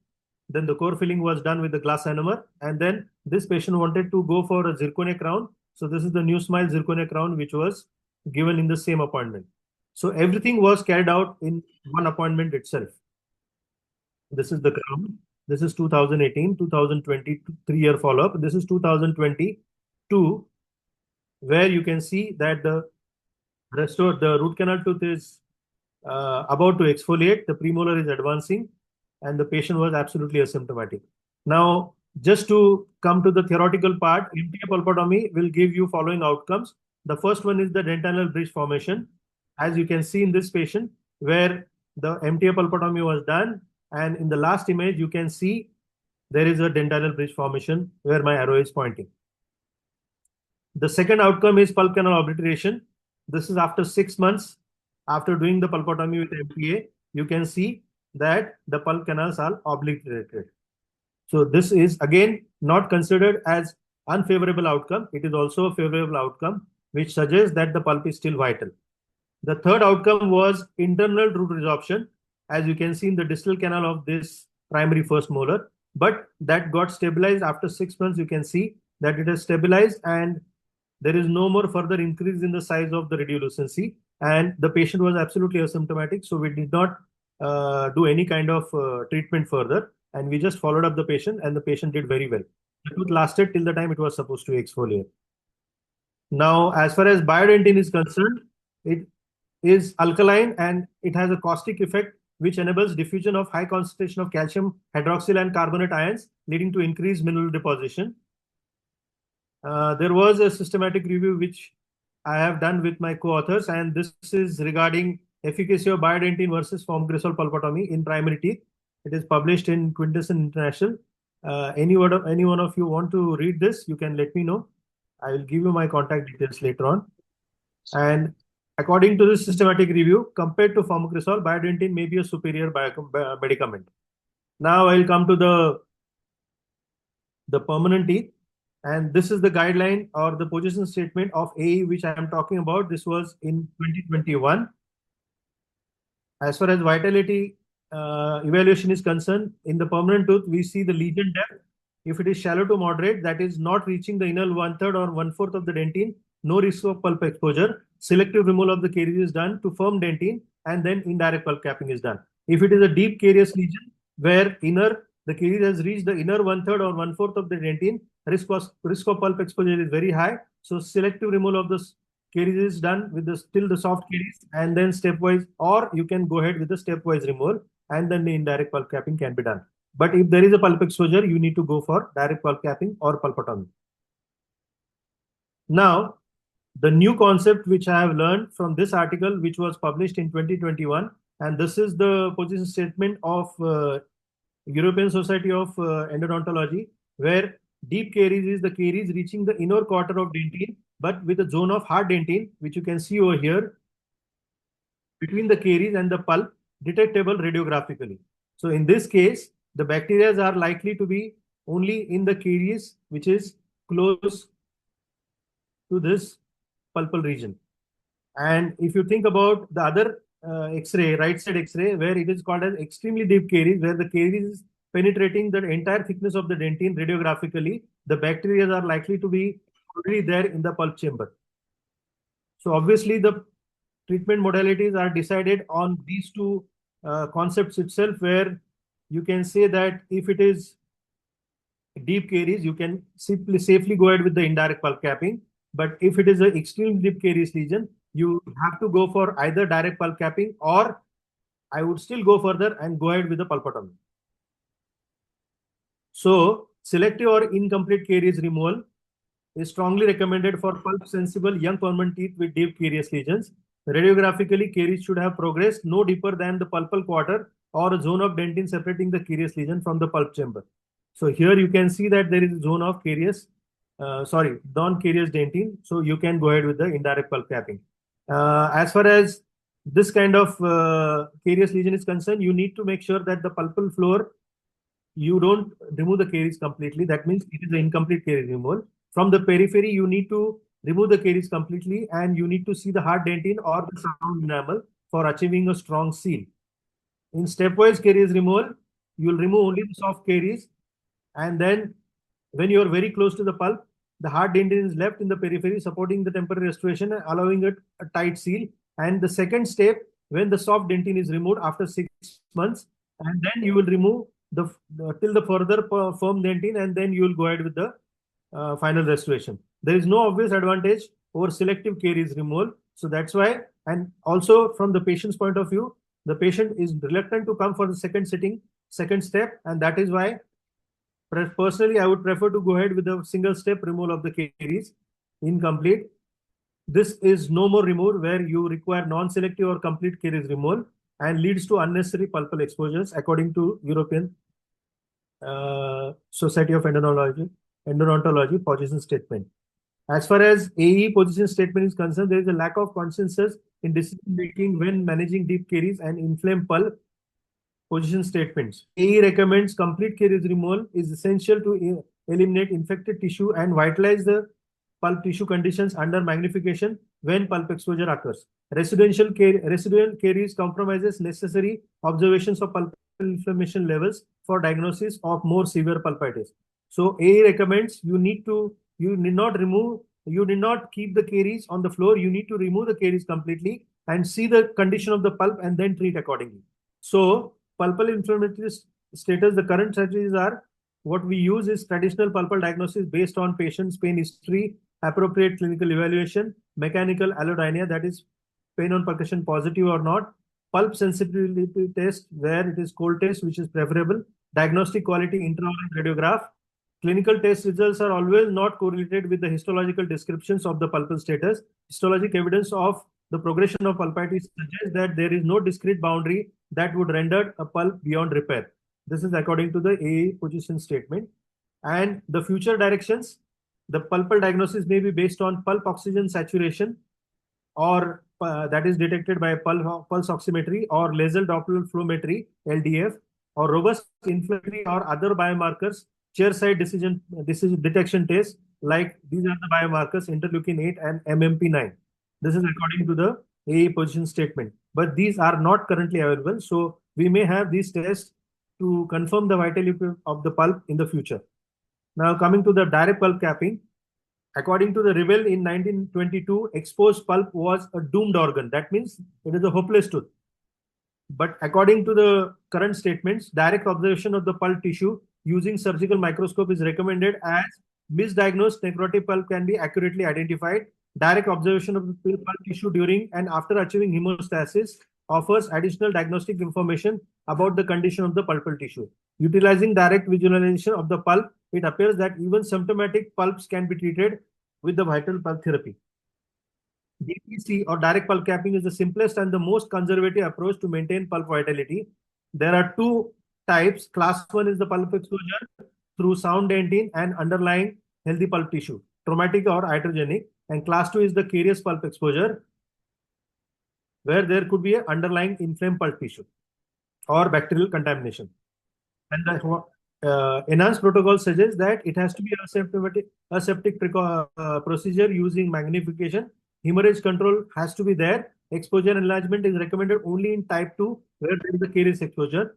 Then the core filling was done with the glass ionomer, and then this patient wanted to go for a zirconia crown. So this is the new smile zirconia crown, which was given in the same appointment. So everything was carried out in one appointment itself. This is the crown. This is 2018, 2020, 3-year follow-up. This is 2022, where you can see that the root canal tooth is about to exfoliate, the premolar is advancing, and the patient was absolutely asymptomatic. Now, just to come to the theoretical part, MTA pulpotomy will give you following outcomes. The first one is the dentinal bridge formation, as you can see in this patient, where the MTA pulpotomy was done, and in the last image, you can see there is a dentinal bridge formation where my arrow is pointing. The second outcome is pulp canal obliteration. This is after 6 months after doing the pulpotomy with MTA. You can see that the pulp canals are obliterated. So this is again not considered as unfavorable outcome. It is also a favorable outcome, which suggests that the pulp is still vital. The third outcome was internal root resorption, as you can see in the distal canal of this primary first molar, but that got stabilized after 6 months. You can see that it has stabilized and there is no more further increase in the size of the radiolucency, and the patient was absolutely asymptomatic. So we did not do any kind of treatment further, and we just followed up the patient, and the patient did very well. The tooth lasted till the time it was supposed to exfoliate. Now, as far as biodentin is concerned, it is alkaline and it has a caustic effect, which enables diffusion of high concentration of calcium hydroxyl and carbonate ions, leading to increased mineral deposition. There was a systematic review which I have done with my co-authors, and this is regarding efficacy of biodentin versus formgrisol pulpotomy in primary teeth. It is published in Quintessence International. Any one of you want to read this, you can let me know. I will give you my contact details later on. And according to this systematic review, compared to formgrisol, biodentin may be a superior medicament. Now I will come to the permanent teeth. And this is the guideline or the position statement of AE, which I am talking about. This was in 2021. As far as vitality evaluation is concerned, in the permanent tooth, we see the lesion depth. If it is shallow to moderate, that is not reaching the inner 1/3 or 1/4 of the dentine, no risk of pulp exposure. Selective removal of the caries is done to firm dentine, and then indirect pulp capping is done. If it is a deep carious lesion where the caries has reached the inner 1/3 or 1/4 of the dentine, risk of pulp exposure is very high. So selective removal of the caries is done with till the soft caries, and then stepwise, or you can go ahead with the stepwise removal, and then the indirect pulp capping can be done. But if there is a pulp exposure, you need to go for direct pulp capping or pulpotomy. Now, the new concept which I have learned from this article, which was published in 2021, and this is the position statement of European Society of Endodontology, where deep caries is the caries reaching the inner quarter of dentine, but with a zone of hard dentine, which you can see over here, between the caries and the pulp, detectable radiographically. So in this case, the bacteria are likely to be only in the caries, which is close to this pulpal region. And if you think about the other X-ray, right side X-ray, where it is called as extremely deep caries, where the caries is penetrating the entire thickness of the dentine radiographically, the bacteria are likely to be already there in the pulp chamber. So obviously the treatment modalities are decided on these two concepts itself, where you can say that if it is deep caries, you can simply safely go ahead with the indirect pulp capping. But if it is an extreme deep caries lesion, you have to go for either direct pulp capping, or I would still go further and go ahead with the pulpotomy. So selective or incomplete caries removal is strongly recommended for pulp sensible young permanent teeth with deep caries lesions. Radiographically, caries should have progressed no deeper than the pulpal quarter or a zone of dentine separating the caries lesion from the pulp chamber. So here you can see that there is a zone of caries, non-caries dentine. So you can go ahead with the indirect pulp capping. As far as this kind of caries lesion is concerned, you need to make sure that the pulpal floor, you don't remove the caries completely. That means it is an incomplete caries removal. From the periphery, you need to remove the caries completely, and you need to see the hard dentin or the sound enamel for achieving a strong seal. In stepwise caries removal, you will remove only the soft caries, and then when you are very close to the pulp, the hard dentin is left in the periphery, supporting the temporary restoration and allowing it a tight seal. And the second step, when the soft dentin is removed after 6 months, and then you will remove till the further firm dentin, and then you will go ahead with the final restoration. There is no obvious advantage over selective caries removal. So that's why, and also from the patient's point of view, the patient is reluctant to come for the second step, and that is why personally I would prefer to go ahead with a single step removal of the caries incomplete. This is no more removal where you require non-selective or complete caries removal and leads to unnecessary pulpal exposures according to European Society of Endodontology position statement. As far as AE position statement is concerned, there is a lack of consensus in decision making when managing deep caries and inflamed pulp position statements. AE recommends complete caries removal is essential to eliminate infected tissue and vitalize the pulp tissue conditions under magnification when pulp exposure occurs. Residual caries compromises necessary observations of pulp inflammation levels for diagnosis of more severe pulpitis. So AE recommends you need not keep the caries on the floor. You need to remove the caries completely and see the condition of the pulp and then treat accordingly. So pulpal inflammatory status, the current strategies are what we use is traditional pulpal diagnosis based on patient's pain history, appropriate clinical evaluation, mechanical allodynia, that is pain on percussion positive or not, pulp sensitivity test where it is cold test, which is preferable, diagnostic quality intraoral radiograph. Clinical test results are always not correlated with the histological descriptions of the pulpal status. Histologic evidence of the progression of pulpitis suggests that there is no discrete boundary that would render a pulp beyond repair. This is according to the AA position statement. And the future directions, the pulpal diagnosis may be based on pulp oxygen saturation or that is detected by pulse oximetry or nasal Doppler flowmetry, LDF, or robust inflammatory or other biomarkers, chair-side decision detection tests, like these are the biomarkers, interleukin-8 and MMP9. This is according to the AA position statement. But these are not currently available. So we may have these tests to confirm the vitality of the pulp in the future. Now coming to the direct pulp capping, according to the Revel in 1922, exposed pulp was a doomed organ. That means it is a hopeless tooth. But according to the current statements, direct observation of the pulp tissue using surgical microscope is recommended as misdiagnosed necrotic pulp can be accurately identified. Direct observation of the pulp tissue during and after achieving hemostasis offers additional diagnostic information about the condition of the pulpal tissue. Utilizing direct visualization of the pulp, it appears that even symptomatic pulps can be treated with the vital pulp therapy. DPC or direct pulp capping is the simplest and the most conservative approach to maintain pulp vitality. There are two types. Class 1 is the pulp exposure through sound dentin and underlying healthy pulp tissue, traumatic or iatrogenic. And class 2 is the carious pulp exposure, where there could be an underlying inflamed pulp tissue or bacterial contamination. And the enhanced protocol suggests that it has to be aseptic procedure using magnification. Hemorrhage control has to be there. Exposure enlargement is recommended only in type 2, where there is a carious exposure.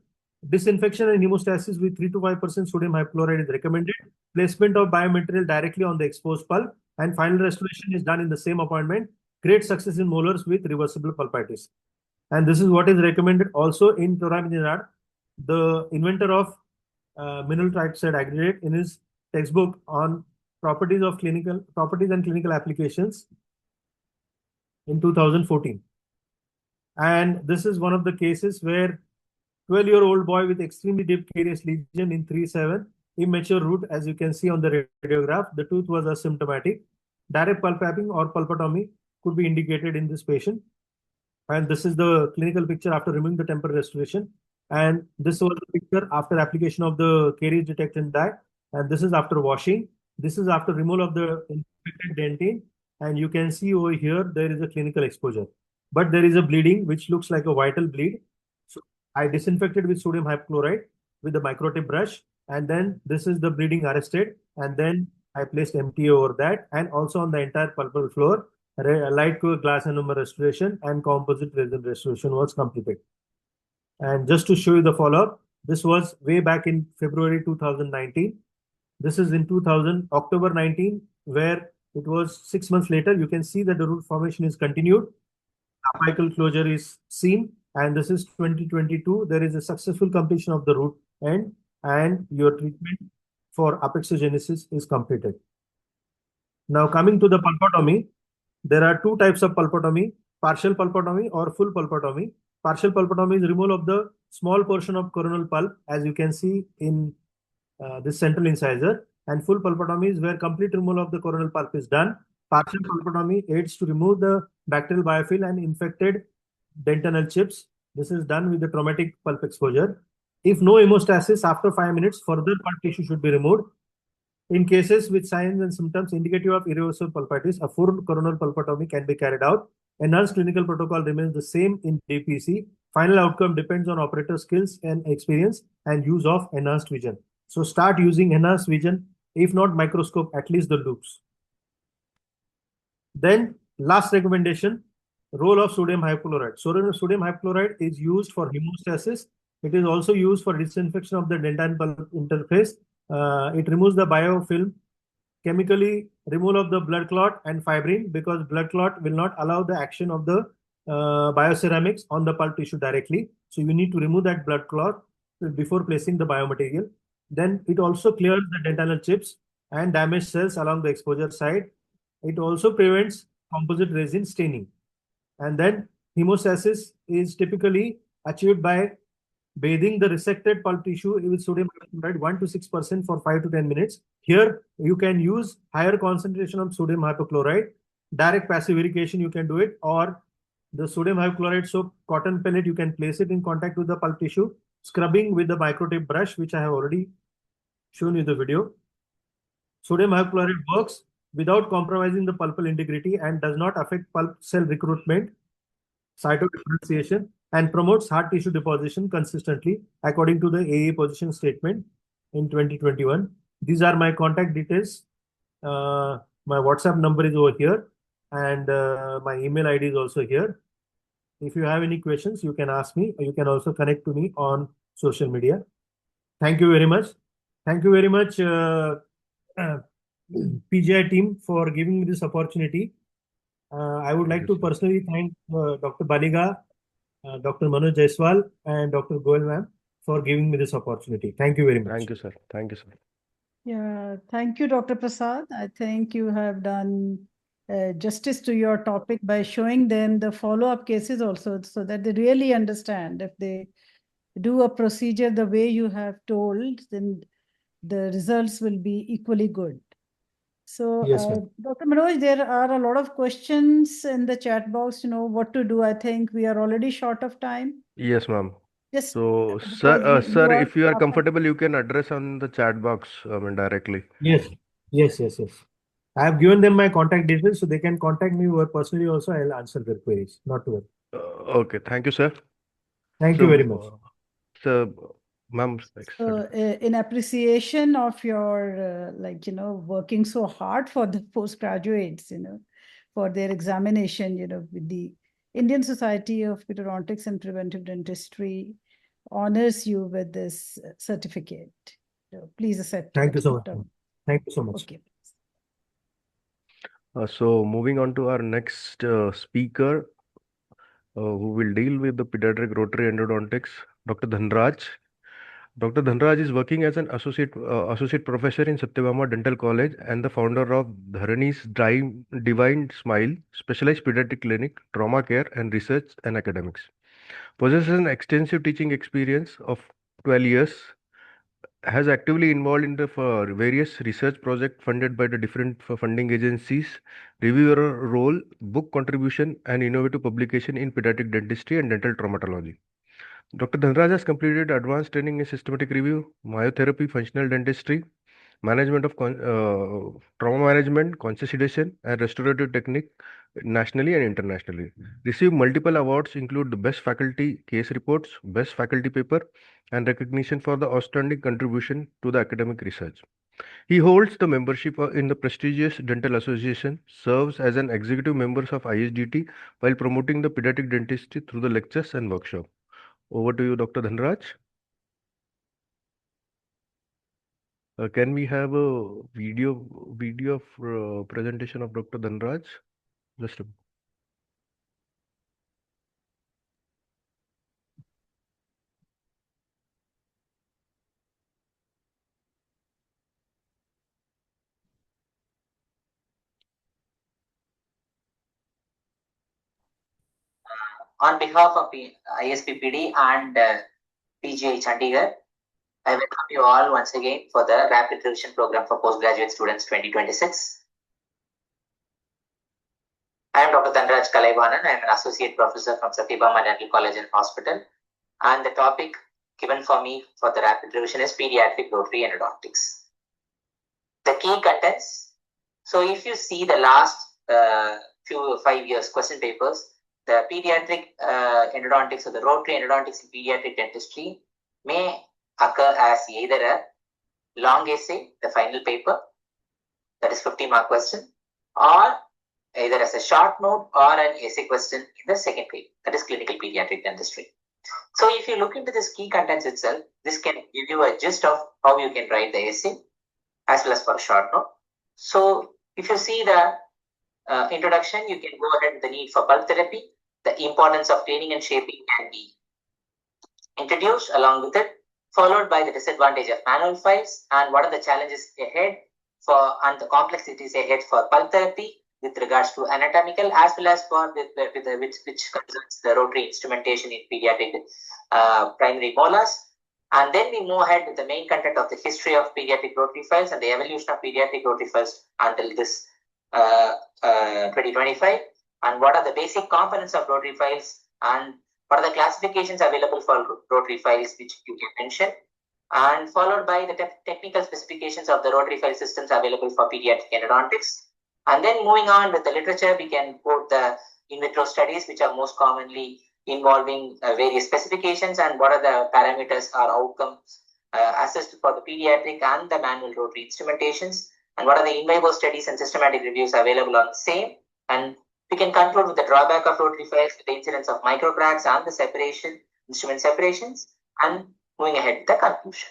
Disinfection and hemostasis with 3 to 5% sodium hypochlorite is recommended. Placement of biomaterial directly on the exposed pulp, and final restoration is done in the same appointment. Great success in molars with reversible pulpitis. And this is what is recommended also in Toram Jinad, the inventor of mineral trioxide aggregate, in his textbook on properties and clinical applications in 2014. And this is one of the cases where 12-year-old boy with extremely deep carious lesion in 3-7, immature root, as you can see on the radiograph, the tooth was asymptomatic. Direct pulp capping or pulpotomy could be indicated in this patient. And this is the clinical picture after removing the temporary restoration. And this was the picture after application of the caries detectant dye. And this is after washing. This is after removal of the infected dentin. And you can see over here, there is a clinical exposure. But there is a bleeding, which looks like a vital bleed. So I disinfected with sodium hypochlorite with the microtip brush. And then this is the bleeding arrested. And then I placed MTA over that, and also on the entire pulpal floor, light glass enamel restoration and composite resin restoration was completed. And just to show you the follow-up, this was way back in February 2019. This is in October 19, where it was 6 months later. You can see that the root formation is continued. Apical closure is seen, and this is 2022. There is a successful completion of the root end, and your treatment for apexogenesis is completed. Now, coming to the pulpotomy, there are two types of pulpotomy: partial pulpotomy or full pulpotomy. Partial pulpotomy is removal of the small portion of coronal pulp, as you can see in this central incisor, and full pulpotomy is where complete removal of the coronal pulp is done. Partial pulpotomy aids to remove the bacterial biofilm and infected dentinal chips. This is done with the traumatic pulp exposure. If no hemostasis after 5 minutes, further pulp tissue should be removed. In cases with signs and symptoms indicative of irreversible pulpitis, a full coronal pulpotomy can be carried out. Enhanced clinical protocol remains the same in DPC. Final outcome depends on operator skills and experience and use of enhanced vision. So start using enhanced vision, if not microscope, at least the loops. Then last recommendation, role of sodium hypochlorite. Sodium hypochlorite is used for hemostasis. It is also used for disinfection of the dentin pulp interface. It removes the biofilm, chemically removal of the blood clot and fibrin, because blood clot will not allow the action of the bioceramics on the pulp tissue directly. So you need to remove that blood clot before placing the biomaterial. Then it also clears the dentinal chips and damaged cells along the exposure side. It also prevents composite resin staining. And then hemostasis is typically achieved by bathing the resected pulp tissue with sodium hypochlorite 1 to 6% for 5 to 10 minutes. Here, you can use higher concentration of sodium hypochlorite. Direct passive irrigation, you can do it, or the sodium hypochlorite soap cotton pellet, you can place it in contact with the pulp tissue, scrubbing with the microtip brush, which I have already shown you the video. Sodium hypochlorite works without compromising the pulpal integrity and does not affect pulp cell recruitment, cytodifferentiation, and promotes hard tissue deposition consistently according to the AA position statement in 2021. These are my contact details. My WhatsApp number is over here, and my email ID is also here. If you have any questions, you can ask me, or you can also connect to me on social media. Thank you very much. Thank you very much, PGI team, for giving me this opportunity. I would like to personally thank Dr. Baliga, Dr. Manoj Jaiswal, and Dr. Goel ma'am for giving me this opportunity. Thank you very much. Thank you, sir. Thank you, sir. Yeah, thank you, Dr. Prasad. I think you have done justice to your topic by showing them the follow-up cases also, so that they really understand. If they do a procedure the way you have told, then the results will be equally good. So, Yes, ma'am. Dr. Manoj, there are a lot of questions in the chat box, what to do. I think we are already short of time. Yes, ma'am. Just So, because sir, if you are up- comfortable, you can address on the chat box, directly. Yes. I have given them my contact details, so they can contact me or personally also. I'll answer their queries. Not to worry. Okay, thank you, sir. Thank you very much. So, ma'am, So, in appreciation of your, working so hard for the postgraduates, for their examination, with the Indian Society of Periodontics and Preventive Dentistry honors you with this certificate. So please accept. Thank you so much. Dr. Thank you so much. Okay. so moving on to our next speaker, who will deal with the pediatric rotary endodontics, Dr. Dhanraj. Dr. Dhanraj is working as an associate professor in Satyabama Dental College and the founder of Dharani's Divine Smile, specialized pediatric clinic, trauma care, and research and academics. Possesses an extensive teaching experience of 12 years, has actively involved in the various research projects funded by the different funding agencies, reviewer role, book contribution, and innovative publication in pediatric dentistry and dental traumatology. Dr. Dhanraj has completed advanced training in systematic review, myotherapy, functional dentistry, management of trauma management, consolidation, and restorative technique nationally and internationally. Received multiple awards, include the Best Faculty Case Reports, Best Faculty Paper, and recognition for the outstanding contribution to the academic research. He holds the membership in the prestigious Dental Association, serves as an executive member of ISDT while promoting the pediatric dentistry through the lectures and workshop. Over to you, Dr. Dhanraj. Can we have a video of presentation of Dr. Dhanraj? Just a On behalf of ISPPD and PGI Chandigarh, I welcome you all once again for the Rapid Revision Program for Postgraduate Students 2026. I am Dr. Dhanraj Kalaivanan. I am an Associate Professor from Satyabama Dental College and Hospital. And the topic given for me for the Rapid Revision is Pediatric Rotary Endodontics. The key contents. So if you see the last 5 years question papers, the pediatric endodontics or the rotary endodontics in pediatric dentistry may occur as either a long essay, the final paper, that is 50-mark question, or either as a short note or an essay question in the second paper, that is clinical pediatric dentistry. So if you look into this key contents itself, this can give you a gist of how you can write the essay as well as for a short note. So if you see the introduction, you can go ahead with the need for pulp therapy. The importance of cleaning and shaping can be introduced along with it, followed by the disadvantage of manual files and what are the challenges ahead and the complexities ahead for pulp therapy with regards to anatomical as well as for which concerns the rotary instrumentation in pediatric primary molars. And then we move ahead with the main content of the history of pediatric rotary files and the evolution of pediatric rotary files until this 2025, and what are the basic components of rotary files and what are the classifications available for rotary files which you can mention, and followed by the technical specifications of the rotary file systems available for pediatric endodontics. And then moving on with the literature, we can quote the in vitro studies which are most commonly involving various specifications and what are the parameters or outcomes assessed for the pediatric and the manual rotary instrumentations, and what are the in vivo studies and systematic reviews available on the same. And we can conclude with the drawback of rotary files, with the incidence of micro cracks and the instrument separations, and moving ahead with the conclusion.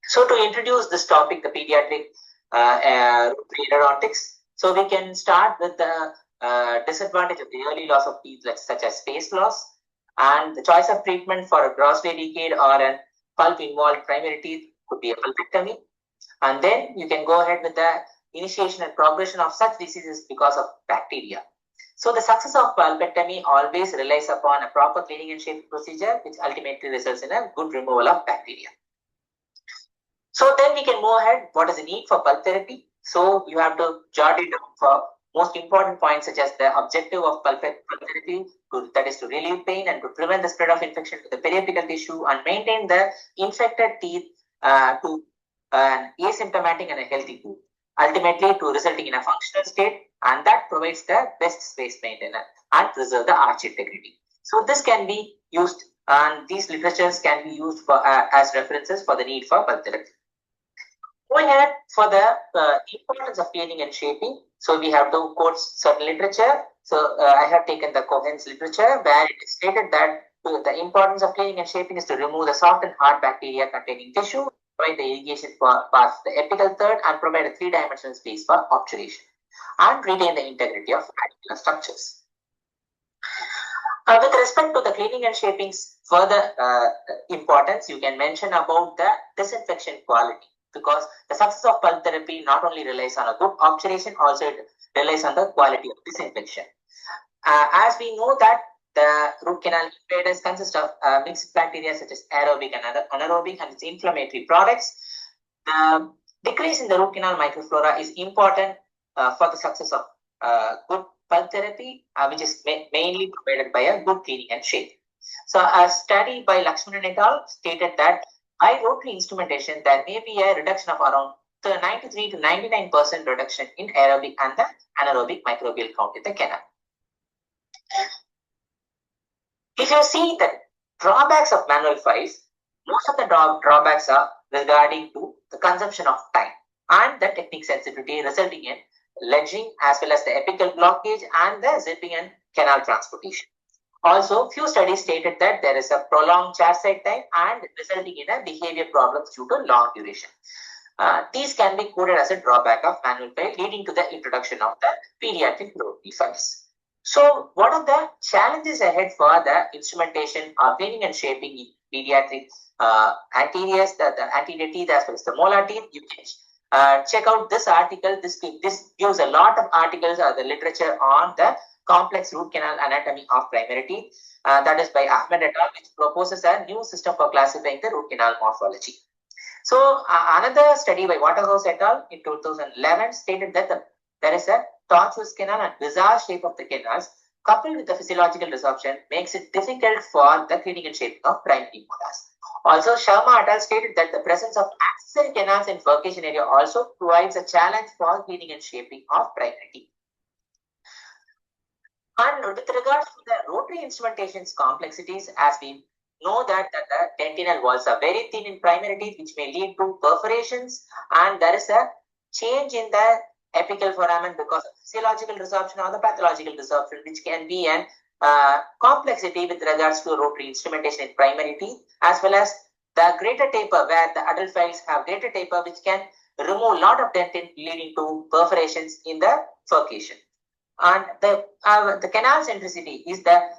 So to introduce this topic, the pediatric rotary endodontics, so we can start with the disadvantage of the early loss of teeth, such as space loss, and the choice of treatment for a grossly decayed or a pulp-involved primary teeth could be a pulpectomy. And then you can go ahead with the initiation and progression of such diseases because of bacteria. So the success of pulpectomy always relies upon a proper cleaning and shaping procedure, which ultimately results in a good removal of bacteria. So then we can move ahead. What is the need for pulp therapy? So you have to jot it down for most important points, such as the objective of pulp therapy, that is to relieve pain and to prevent the spread of infection to the periapical tissue and maintain the infected teeth to an asymptomatic and a healthy tooth, ultimately to resulting in a functional state, and that provides the best space maintenance and preserve the arch integrity. So this can be used, and these literatures can be used for as references for the need for pulp therapy. Going ahead for the importance of cleaning and shaping, so we have to quote certain literature. So I have taken the Cohen's literature, where it is stated that the importance of cleaning and shaping is to remove the soft and hard bacteria containing tissue, provide the irrigation past the apical third, and provide a three-dimensional space for obturation, and retain the integrity of radicular structures. With respect to the cleaning and shaping's further importance, you can mention about the disinfection quality, because the success of pulp therapy not only relies on a good obturation, also it relies on the quality of disinfection. As we know that the root canal invaders consist of mixed bacteria such as aerobic and anaerobic and its inflammatory products. The decrease in the root canal microflora is important for the success of good pulp therapy, which is mainly provided by a good cleaning and shaping. So a study by Lakshmanan et al. Stated that by rotary instrumentation, there may be a reduction of around 93 to 99% reduction in aerobic and the anaerobic microbial count in the canal. If you see the drawbacks of manual files, most of the drawbacks are regarding to the consumption of time and the technique sensitivity, resulting in ledging as well as the apical blockage and the zipping and canal transportation. Also, few studies stated that there is a prolonged chairside time and resulting in a behavior problems due to long duration. These can be coded as a drawback of manual file, leading to the introduction of the pediatric RoRe files. So, what are the challenges ahead for the instrumentation of cleaning and shaping in pediatric anteriors, the anterior teeth as well as the molar teeth? You can check out this article. This gives a lot of articles or the literature on the complex root canal anatomy of primary teeth. That is by Ahmed et al., which proposes a new system for classifying the root canal morphology. So, another study by Waterhouse et al. In 2011 stated that there is a tortuous canal and bizarre shape of the canals coupled with the physiological resorption makes it difficult for the cleaning and shaping of primary molars. Also, Sharma et al. Stated that the presence of accessory canals in furcation area also provides a challenge for cleaning and shaping of primary teeth. And with regards to the rotary instrumentation's complexities, as we know that the dentinal walls are very thin in primary teeth, which may lead to perforations, and there is a change in the apical foramen because of physiological resorption or the pathological resorption, which can be an complexity with regards to rotary instrumentation in primary teeth, as well as the greater taper, where the adult files have greater taper, which can remove a lot of dentin, leading to perforations in the furcation. And the canal centricity is the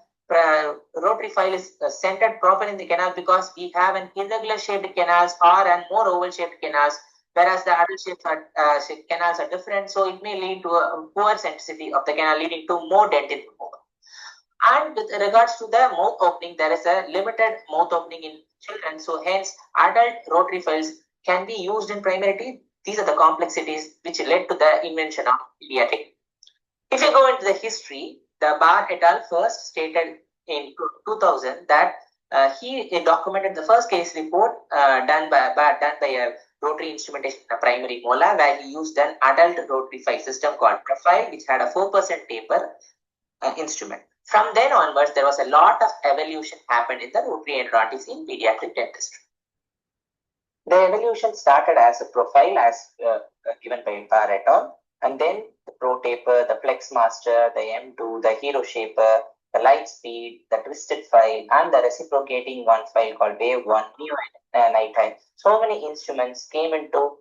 rotary file is centered proper in the canal because we have an irregular shaped canals or an more oval shaped canals, whereas the adult shaped canals are different. So it may lead to a poor centricity of the canal, leading to more dentin removal. And with regards to the mouth opening, there is a limited mouth opening in children. So hence, adult rotary files can be used in primary teeth. These are the complexities which led to the invention of pediatric. If you go into the history, the Barr et al. First stated in 2000 that he documented the first case report done by a rotary instrumentation in a primary molar, where he used an adult rotary file system called Profile, which had a 4% taper instrument. From then onwards, there was a lot of evolution happened in the rotary endodontics in pediatric dentistry. The evolution started as a Profile, as given by Barr et al., and then the Pro Taper, the Flex Master, the M2, the Hero Shaper, the Light Speed, the Twisted File, and the reciprocating one file called Wave 1, Nighttime. So many instruments came into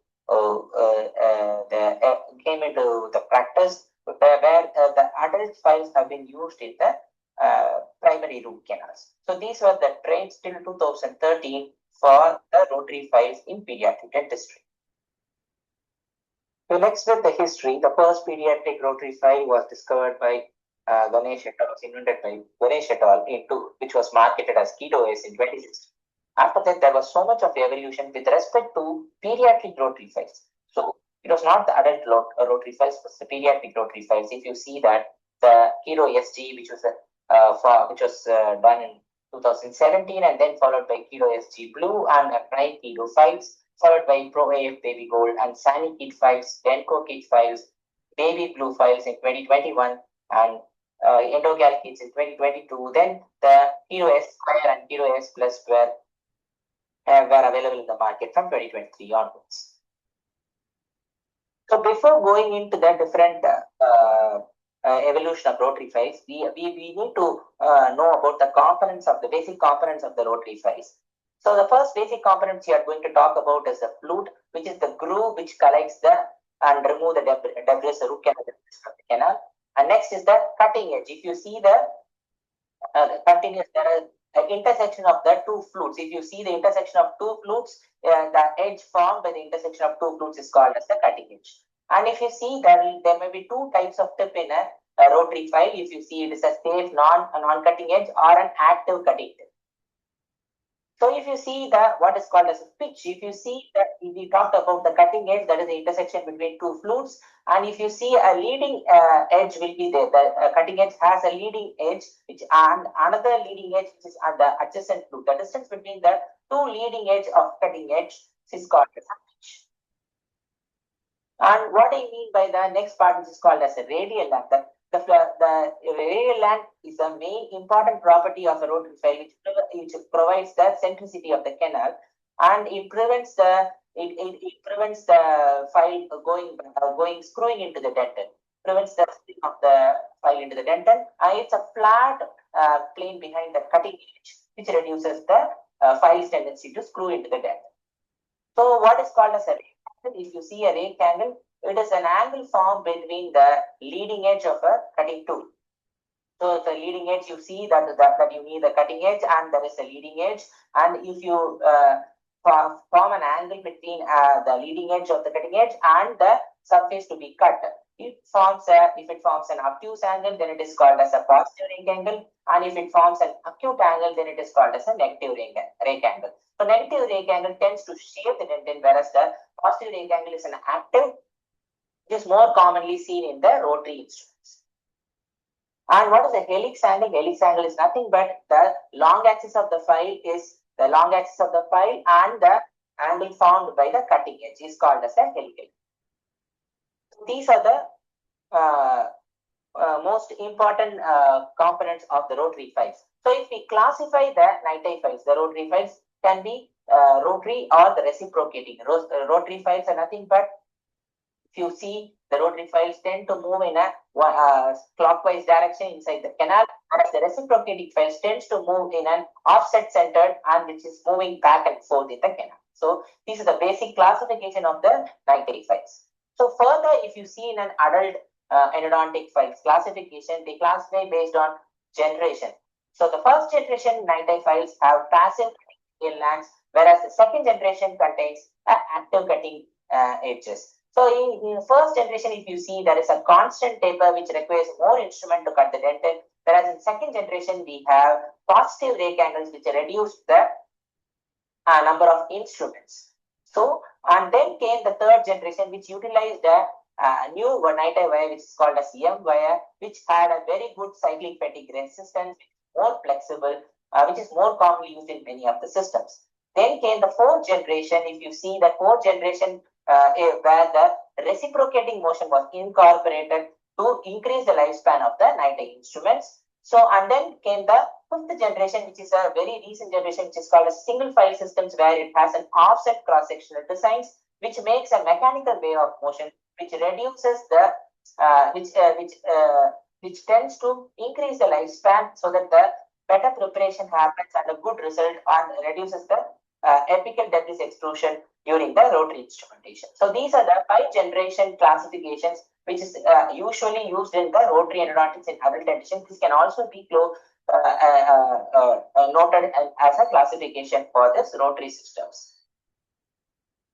the practice where the adult files have been used in the primary root canals. So these were the trends till 2013 for the rotary files in pediatric dentistry. So next with the history, the first pediatric rotary file was discovered by Ganesh et al., was invented by Ganesh et al., which was marketed as Keto S in 2016. After that, there was so much of evolution with respect to pediatric rotary files. So it was not the adult rotary files, but the pediatric rotary files. If you see that the Keto SG, which was done in 2017, and then followed by Keto SG Blue and Prime Keto files, followed by Pro AF Baby Gold and Sani Kit files, Denko Kit files, Baby Blue files in 2021, and Endogal Kits in 2022. Then the Hero S Square and Hero S Plus were available in the market from 2023 onwards. So before going into the different evolution of rotary files, we need to know about the components of the basic components of the rotary files. So the first basic components we are going to talk about is the flute, which is the groove which collects and remove the debris, the root canal. And next is the cutting edge. If you see the continuous, there is an intersection of the two flutes. If you see the intersection of two flutes, the edge formed by the intersection of two flutes is called as the cutting edge. And if you see, there may be two types of tip in a rotary file. If you see, it is a safe non-cutting edge or an active cutting tip. So if you see what is called as a pitch, if you see that we talked about the cutting edge, that is the intersection between two flutes, and if you see a leading edge will be there, the cutting edge has a leading edge, and another leading edge which is at the adjacent flute. The distance between the two leading edge of cutting edge is called as a pitch. And what I mean by the next part, which is called as a radial length, the radial length is a main important property of a rotary file, which provides the centricity of the canal, and it prevents the it prevents the file screwing into the dentin, prevents the spin of the file into the dentin, and it's a flat plane behind the cutting edge, which reduces the file's tendency to screw into the dentin. So what is called as a rake angle? If you see a rake angle, it is an angle formed between the leading edge of a cutting tool. So the leading edge, you see that you need the cutting edge, and there is a leading edge. And if you form an angle between the leading edge of the cutting edge and the surface to be cut, if it forms an obtuse angle, then it is called as a positive rake angle. And if it forms an acute angle, then it is called as a negative rake angle. So negative rake angle tends to shave the dentin, whereas the positive rake angle is an active, which is more commonly seen in the rotary instruments. And what is a helix angle? Helix angle is nothing but the long axis of the file and the angle formed by the cutting edge is called as a helical. These are the most important components of the rotary files. So if we classify the NiTi files, the rotary files can be rotary or the reciprocating. Rotary files are nothing but, if you see, the rotary files tend to move in a clockwise direction inside the canal, whereas the reciprocating files tends to move in an offset centered and which is moving back and forth in the canal. So these are the basic classification of the NiTi files. So further, if you see in an adult endodontic files classification, they classify based on generation. So the first generation NiTi files have passive cutting lands, whereas the second generation contains active cutting edges. So in first generation, if you see, there is a constant taper which requires more instrument to cut the dentin, whereas in second generation we have positive rake angles which reduce the number of instruments. So, and then came the third generation which utilized a new NiTi wire which is called as M wire, which had a very good cyclic fatigue resistance, more flexible, which is more commonly used in many of the systems. Then came the fourth generation. If you see the fourth generation, where the reciprocating motion was incorporated to increase the lifespan of the NiTi instruments. So, and then came the fifth generation, which is a very recent generation, which is called a single file systems, where it has an offset cross-sectional designs, which makes a mechanical way of motion, which reduces the which tends to increase the lifespan, so that the better preparation happens and a good result, and reduces the apical debris extrusion during the rotary instrumentation. So these are the 5 generation classifications which is usually used in the rotary endodontics in adult dentition. This can also be noted as a classification for this rotary systems.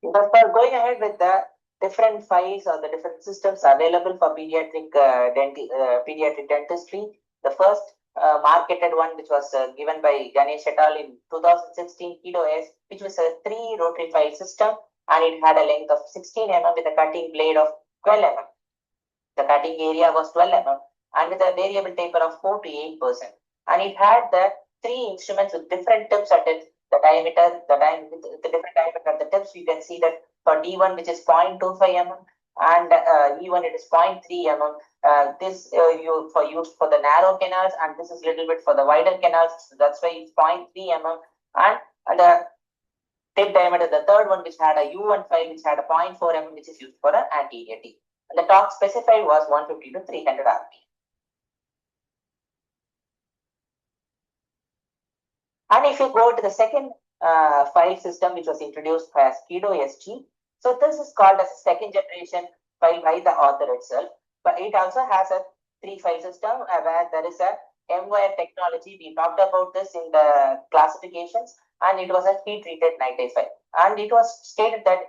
But for going ahead with the different files or the different systems available for pediatric dentistry, the first marketed one, which was given by Ganesh et al. In 2016, KidoS, which was a 3 rotary file system, and it had a length of 16 mm with a cutting blade of 12 mm. The cutting area was 12 mm and with a variable taper of 4 to 8%. And it had the 3 instruments with different tips at it, the different diameter at the tips. You can see that for D1, which is 0.25 mm, and E1, it is 0.3 mm. This used for the narrow canals, and this is a little bit for the wider canals. So that's why it's 0.3 mm. And the tip diameter, the third one, which had a U1 file, which had a 0.4 mm, which is used for an anterior teeth. And the torque specified was 150 to 300 rpm. And if you go to the second file system, which was introduced as KidoSG, so this is called as a second generation file by the author itself. But it also has a 3 file system where there is a M-wire technology. We talked about this in the classifications, and it was a heat-treated NiTi file. And it was stated that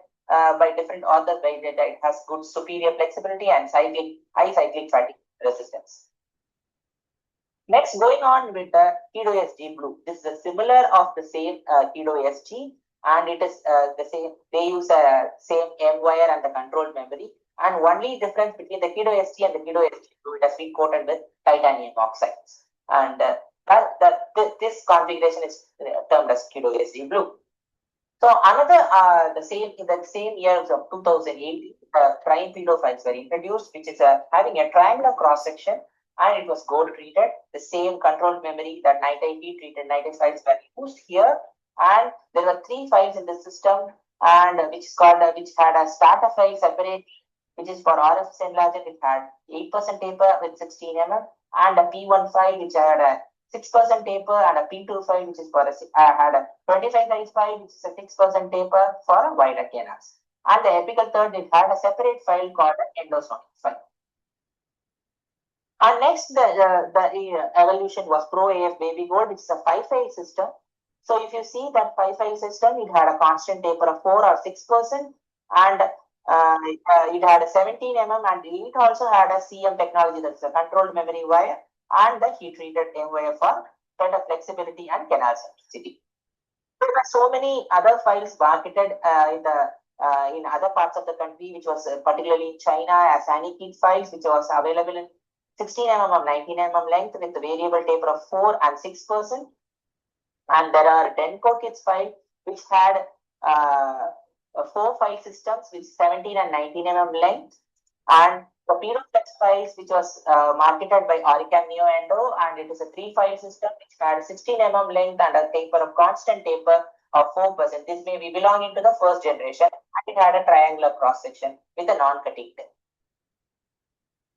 by different authors that it has good superior flexibility and high cyclic fatigue resistance. Next, going on with the KidoSG Blue. This is a similar of the same KidoSG, and it is the same. They use a same M wire and the control memory. And only difference between the KidoSG and the KidoSG Blue, it has been coated with titanium oxides. And this configuration is termed as KidoSG Blue. So another in the same years of 2008, prime pedo files were introduced, which is having a triangular cross section, and it was gold treated. The same control memory that NiTi heat treated NiTi files were used here, and there were 3 files in the system, and which is called which had a starter file separate, which is for RF enlarger. It had 8% taper with 16 mm, and a P1 file which had a 6% taper, and a P2 file which is for had a 25 size file which is a 6% taper for wider canals. And the apical third, it had a separate file called an endosonic file. And next, the evolution was Pro AF Baby Gold, which is a 5-file system. So if you see that 5-file system, it had a constant taper of 4 or 6%, and it had a 17 mm, and it also had a CM technology, that's a controlled memory wire, and the heat treated M wire for better flexibility and canal centricity. There were so many other files marketed in other parts of the country, which was particularly in China as Anikit files, which was available in 16 mm or 19 mm length with a variable taper of 4 and 6%. And there are Denko kits file which had 4 file systems with 17 and 19 mm length, and the Pedoflex files which was marketed by Oricam Neo Endo, and it is a 3-file system which had 16 mm length and a taper of constant taper of 4%. This may be belonging to the first generation, and it had a triangular cross section with a non-cutting tip.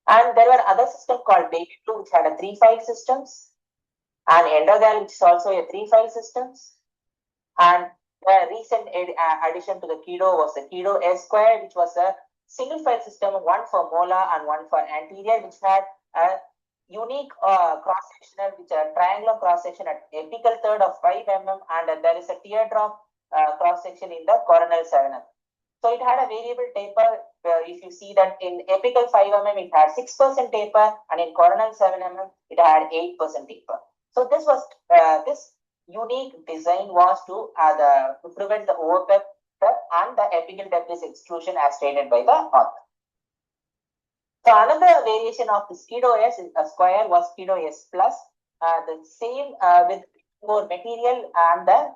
And there were other systems called Baby Blue which had a 3-file systems, and Endogal which is also a 3-file systems. And the recent addition to the Kido was the Kido S square, which was a single file system, one for molar and one for anterior, which had a unique cross sectional, which a triangular cross section at apical third of 5 mm, and there is a teardrop cross section in the coronal 7 mm. So it had a variable taper. If you see that in apical 5 mm, it had 6% taper, and in coronal 7 mm, it had 8% taper. So this was this unique design was to prevent the overprep and the apical debris extrusion as stated by the author. So another variation of the Kido S square was Kido S plus, the same with more material and the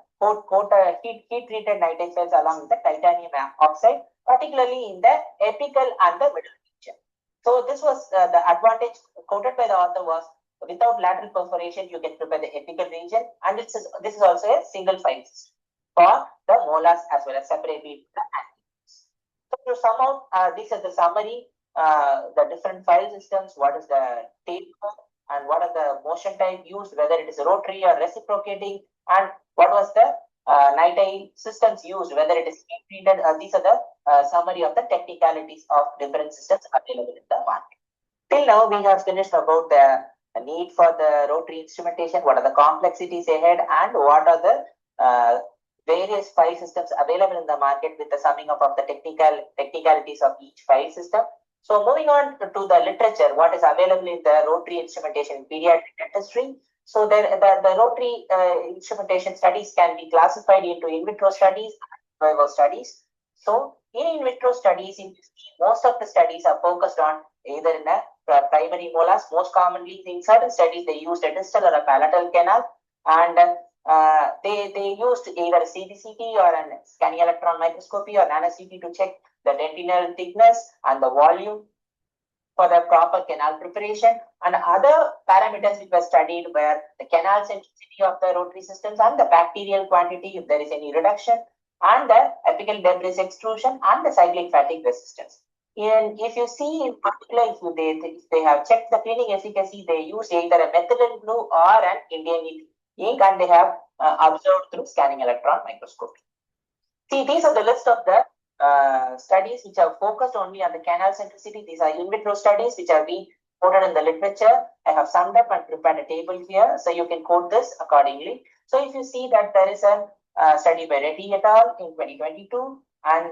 heat treated nitride cells along with the titanium oxide, particularly in the apical and the middle region. So this was the advantage quoted by the author was, without lateral perforation, you can prepare the apical region, and this is also a single file system for the molars as well as separately the anteriors. So to sum out, this is the summary, the different file systems, what is the taper, and what are the motion type used, whether it is rotary or reciprocating, and what was the nitrile systems used, whether it is heat treated. These are the summary of the technicalities of different systems available in the market. Till now, we have finished about the need for the rotary instrumentation, what are the complexities ahead, and what are the various file systems available in the market with the summing up of the technicalities of each file system. So moving on to the literature, what is available in the rotary instrumentation in pediatric dentistry. So the rotary instrumentation studies can be classified into in vitro studies and in vivo studies. So in vitro studies, most of the studies are focused on either in a primary molars. Most commonly, in certain studies, they used a distal or a palatal canal, and they used either a CBCT or a scanning electron microscopy or nano-CT to check the dentinal thickness and the volume for the proper canal preparation, and other parameters which were studied were the canal centricity of the rotary systems and the bacterial quantity, if there is any reduction, and the apical debris extrusion and the cyclic fatigue resistance. And if you see in particular, if they have checked the cleaning efficacy, they use either a methylene blue or an Indian ink, and they have observed through scanning electron microscopy. See, these are the list of the studies which are focused only on the canal centricity. These are in vitro studies which have been quoted in the literature. I have summed up and prepared a table here, so you can quote this accordingly. So if you see that there is a study by Reddy et al. In 2022, and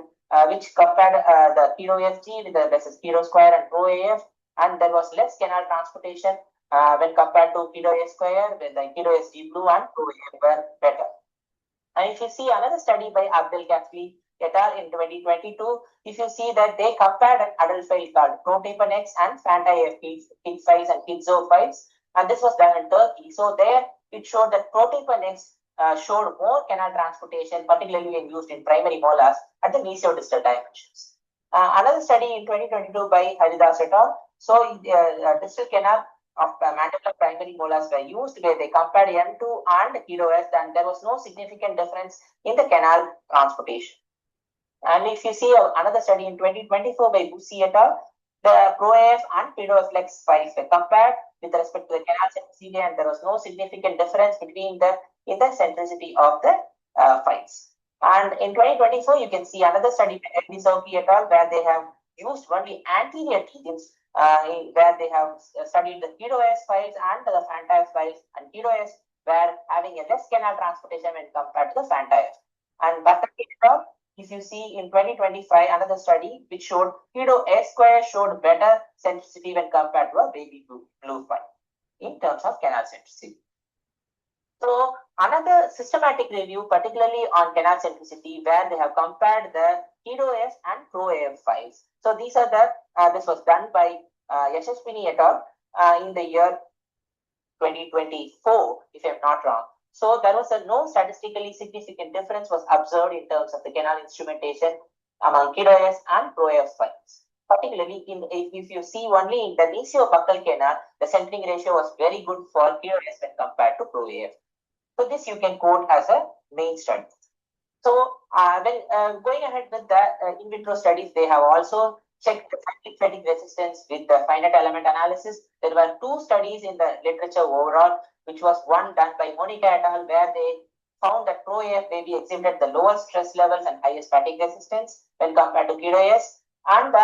which compared the Kido SG with the versus Kido square and Pro AF, and there was less canal transportation when compared to Kido S square, when the Kido SG blue and Pro AF were better. And if you see another study by Abdel Kafli et al. In 2022, if you see that they compared an adult file called ProTaper Next and Fanta Kid files and Kidzo files, and this was done in Turkey. So there it showed that ProTaper Next showed more canal transportation, particularly when used in primary molars at the mesiodistal dimensions. Another study in 2022 by Haridas et al. So distal canal of mandibular primary molars were used, where they compared M2 and Kido S, and there was no significant difference in the canal transportation. And if you see another study in 2024 by Busi et al., the ProAF and PDOFlex files were compared with respect to the canal centricity, and there was no significant difference between the centricity of the files. And in 2024, you can see another study by Sauki et al., where they have used only anterior teethings, where they have studied the KDOS files and the FANTAF files, and KDOS were having a less canal transportation when compared to the FANTAF. And Bhattacharya et al., if you see in 2025, another study which showed Kido S square showed better centricity when compared to a baby blue file in terms of canal centricity. So another systematic review, particularly on canal centricity, where they have compared the KDOF and ProAF files. So these are the this was done by Yashaswini et al. In the year 2024, if I'm not wrong. So there was no statistically significant difference was observed in terms of the canal instrumentation among KDOS and ProAF files. Particularly, if you see only in the buccal canal, the centering ratio was very good for KDOS when compared to ProAF. So this you can quote as a main study. So when going ahead with the in vitro studies, they have also checked the fatigue resistance with the finite element analysis. There were 2 studies in the literature overall, which was one done by Monica et al., where they found that ProAF baby exhibited the lowest stress levels and highest fatigue resistance when compared to KDOS. And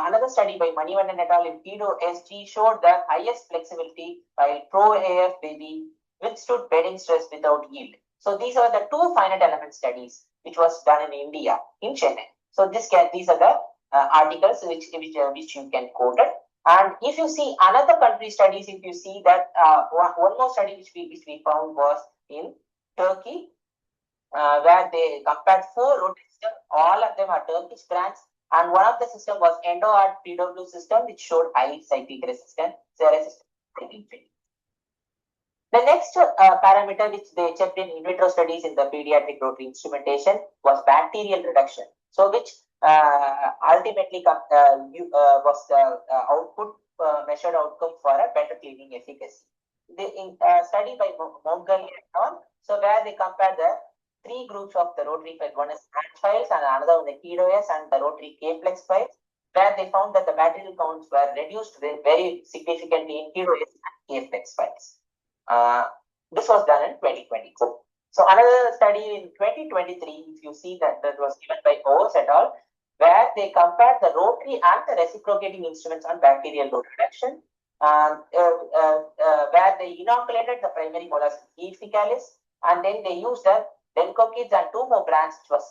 another study by Manivandan et al. In KDOSG showed the highest flexibility, while ProAF baby withstood bedding stress without yield. So these are the 2 finite element studies which was done in India, in Chennai. So these are the articles which you can quote it. And if you see another country studies, if you see that one more study which we found was in Turkey, where they compared 4 rotary systems. All of them are Turkish brands, and one of the system was EndoArt PW system, which showed high cyclic resistance. The next parameter which they checked in vitro studies in the pediatric rotary instrumentation was bacterial reduction. So which ultimately was the output measured outcome for a better cleaning efficacy. The study by Mongal et al. So where they compared the 3 groups of the rotary files. One is ANT files and another one the KDOS and the rotary K-flex files, where they found that the bacterial counts were reduced very significantly in KDOS and K-flex files. This was done in 2024. So another study in 2023, if you see that was given by Owens et al., where they compared the rotary and the reciprocating instruments on bacterial load reduction, where they inoculated the primary molars E. faecalis, and then they used the Denkokids and 2 more brands which was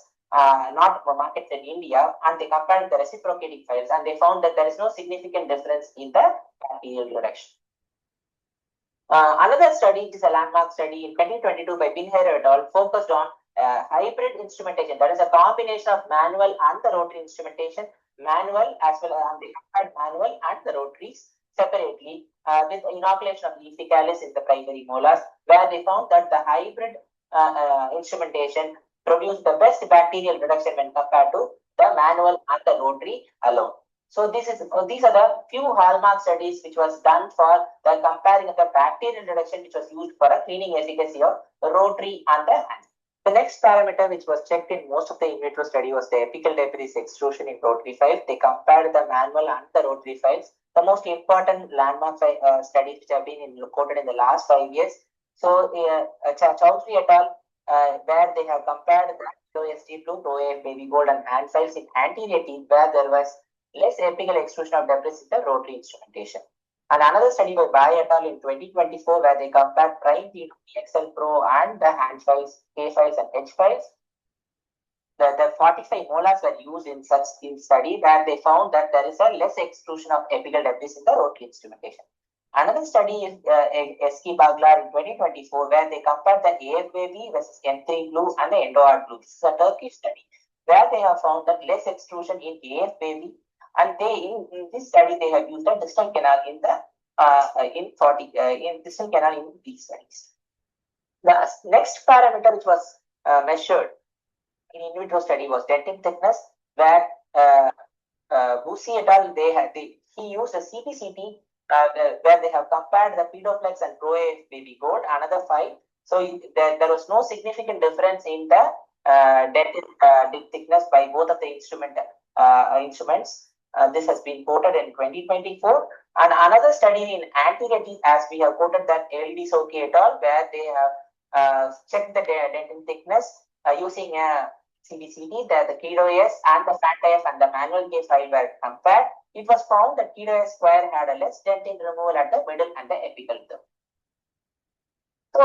not marketed in India, and they compared the reciprocating files, and they found that there is no significant difference in the bacterial reduction. Another study, which is a landmark study in 2022 by Binher et al., focused on hybrid instrumentation. That is a combination of manual and the rotary instrumentation, manual as well as they compared manual and the rotaries separately with inoculation of E. faecalis in the primary molars, where they found that the hybrid instrumentation produced the best bacterial reduction when compared to the manual and the rotary alone. So these are the few hallmark studies which was done for the comparing of the bacterial reduction which was used for a cleaning efficacy of the rotary and the hand. The next parameter which was checked in most of the in vitro study was the apical debris extrusion in rotary files. They compared the manual and the rotary files. The most important landmark studies which have been quoted in the last 5 years. So Chowdhury et al., where they have compared the OST blue, ProAF baby gold and hand files in anterior teeth, where there was less apical extrusion of debris in the rotary instrumentation. And another study by Bai et al. In 2024, where they compared Prime T2, XL Pro, and the hand files, K files, and H files. The 45 molars were used in such study, where they found that there is a less extrusion of apical debris in the rotary instrumentation. Another study is SK Baglar in 2024, where they compared the AF baby versus M3 blue and the EndoArt blue. This is a Turkish study, where they have found that less extrusion in AF baby. And in this study, they have used a distal canal in the distal canal in these studies. The next parameter which was measured in vitro study was dentin thickness, where Busi et al. He used a CPCT where they have compared the PDOFlex and ProAF baby gold, another 5. So there was no significant difference in the dentin thickness by both of the instruments. This has been quoted in 2024. And another study in anterior teeth, as we have quoted that LD Soki et al., where they have checked the dentin thickness using a CBCT, the KDOS and the FATF and the manual case file were compared. It was found that KDOS square had a less dentin removal at the middle and the apical third. So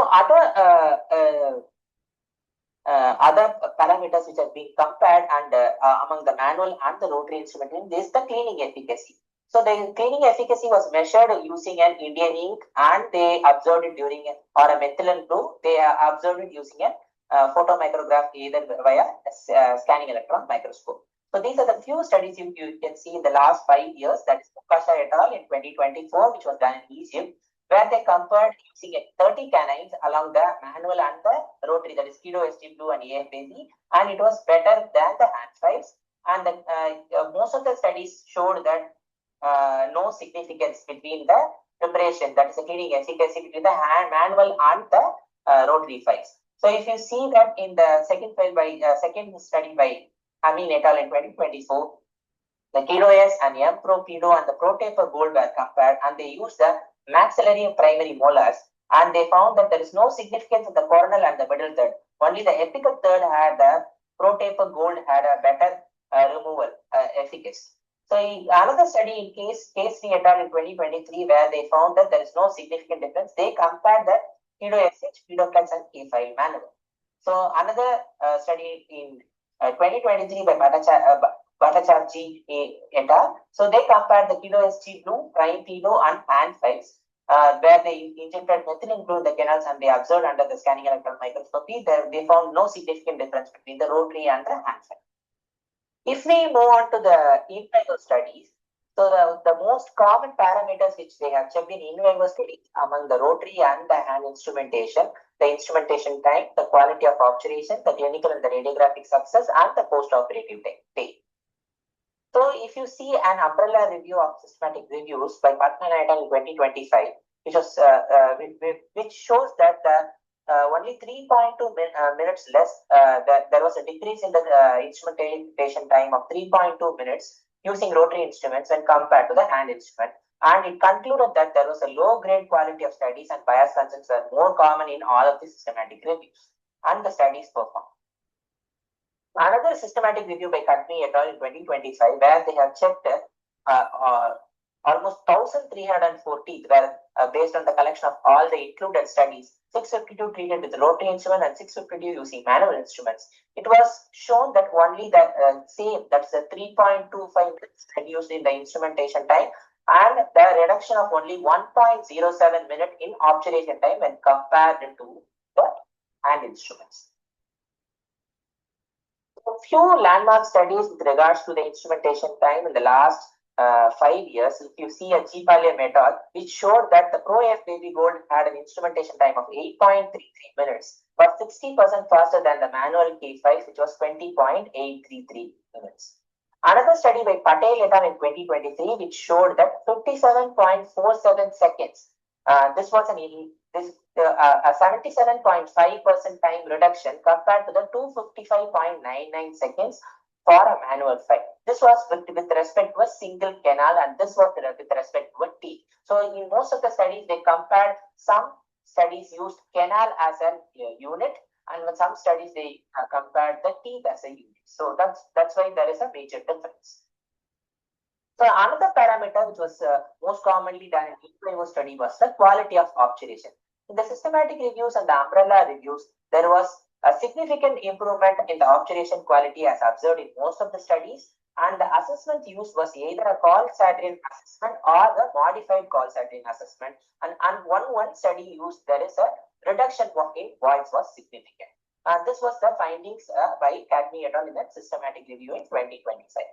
other parameters which have been compared and among the manual and the rotary instrument is the cleaning efficacy. So the cleaning efficacy was measured using an Indian ink, and they observed it during or a methylene blue. They observed it using a photomicrograph either via scanning electron microscope. So these are the few studies you can see in the last 5 years. That is Mukasha et al. In 2024, which was done in Egypt, where they compared using 30 canines along the manual and the rotary, that is Kido, ST Blue and AFAZ, and it was better than the hand files. And most of the studies showed that no significance between the preparation, that is the cleaning efficacy between the manual and the rotary files. So if you see that in the second study by Amin et al. In 2024, the KDOS and M-Pro Kido and the ProTaper Gold were compared, and they used the maxillary and primary molars, and they found that there is no significance in the coronal and the middle third. Only the apical third had the ProTaper Gold had a better removal efficacy. So another study in case et al. In 2023, where they found that there is no significant difference, they compared the KDOSH, KDOFlex and K-file manual. So another study in 2023 by Bhattacharjee et al. So they compared the KDOSH blue, prime Kido and hand files, where they injected methylene blue in the canals, and they observed under the scanning electron microscopy that they found no significant difference between the rotary and the hand file. If we move on to the in vivo studies, so the most common parameters which they have checked in vivo studies among the rotary and the hand instrumentation, the instrumentation time, the quality of obturation, the clinical and the radiographic success, and the post-operative day. So if you see an umbrella review of systematic reviews by Patna et al. In 2025, which shows that only 3.2 minutes less, there was a decrease in the instrumentation time of 3.2 minutes using rotary instruments when compared to the hand instrument. And it concluded that there was a low-grade quality of studies and bias concerns were more common in all of the systematic reviews, and the studies performed. Another systematic review by Katni et al. In 2025, where they have checked almost 1,340 were based on the collection of all the included studies, 652 treated with rotary instrument and 652 using manual instruments. It was shown that only the same, that's a 3.25 minutes reduced in the instrumentation time, and the reduction of only 1.07 minute in obturation time when compared to the hand instruments. A few landmark studies with regards to the instrumentation time in the last 5 years. If you see a G-Palya method, which showed that the Pro-F Baby Gold had an instrumentation time of 8.33 minutes, but 60% faster than the manual K5, which was 20.833 minutes. Another study by Patel et al. In 2023, which showed that 57.47 seconds. This was a 77.5% time reduction compared to the 255.99 seconds for a manual file. This was with respect to a single canal, and this was with respect to a teeth. So in most of the studies, they compared, some studies used canal as a unit, and with some studies they compared the teeth as a unit. So that's why there is a major difference. So another parameter which was most commonly done in in-vivo study was the quality of obturation. In the systematic reviews and the umbrella reviews, there was a significant improvement in the obturation quality as observed in most of the studies, and the assessment used was either a Call-Satrian assessment or the modified Call-Satrian assessment. And one study used, there is a reduction in voids was significant. And this was the findings by Cadmi et al. In that systematic review in 2025.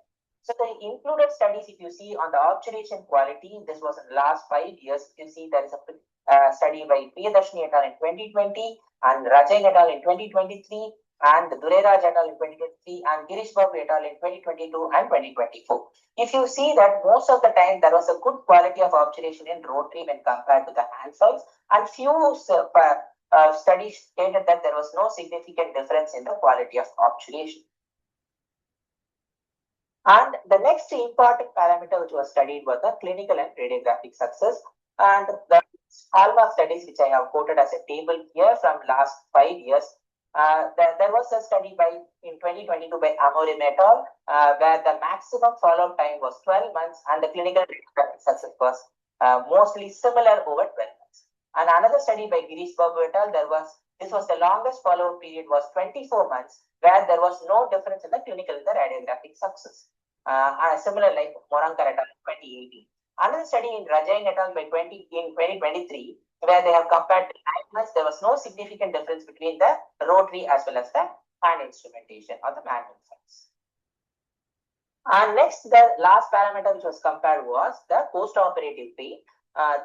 So the included studies, if you see on the obturation quality, this was in the last 5 years. You see there is a study by Priyadarshini et al. In 2020 and Rajain et al. In 2023 and Dureraj et al. In 2023 and Girish Babu et al. In 2022 and 2024. If you see that most of the time there was a good quality of obturation in rotary when compared to the hand files, and few study stated that there was no significant difference in the quality of obturation. And the next important parameter which was studied was the clinical and radiographic success. And the hallmark studies which I have quoted as a table here from last 5 years. There was a study in 2022 by Amorim et al. Where the maximum follow-up time was 12 months and the clinical radiographic success was mostly similar over 12 months. And another study by Girish Babu et al. This was the longest follow-up period was 24 months, where there was no difference in the clinical and the radiographic success. Similar like Morankar et al. In 2018. Another study in Rajain et al. In 2023, where they have compared 9 months, there was no significant difference between the rotary as well as the hand instrumentation or the manual size. And next, the last parameter which was compared was the post-operative pain.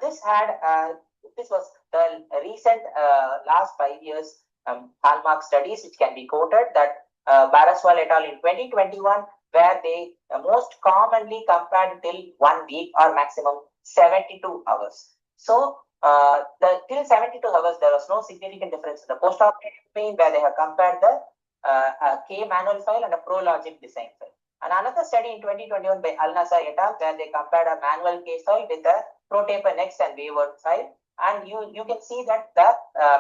This was the recent last 5 years hallmark studies which can be quoted, that Baraswal et al. In 2021, where they most commonly compared till 1 week or maximum 72 hours. So till 72 hours, there was no significant difference in the post-operative pain, where they have compared the K manual file and a ProLogic design file. And another study in 2021 by Al-Nasser et al., where they compared a manual case file with a ProTaper Next and Wayward file. And you can see that the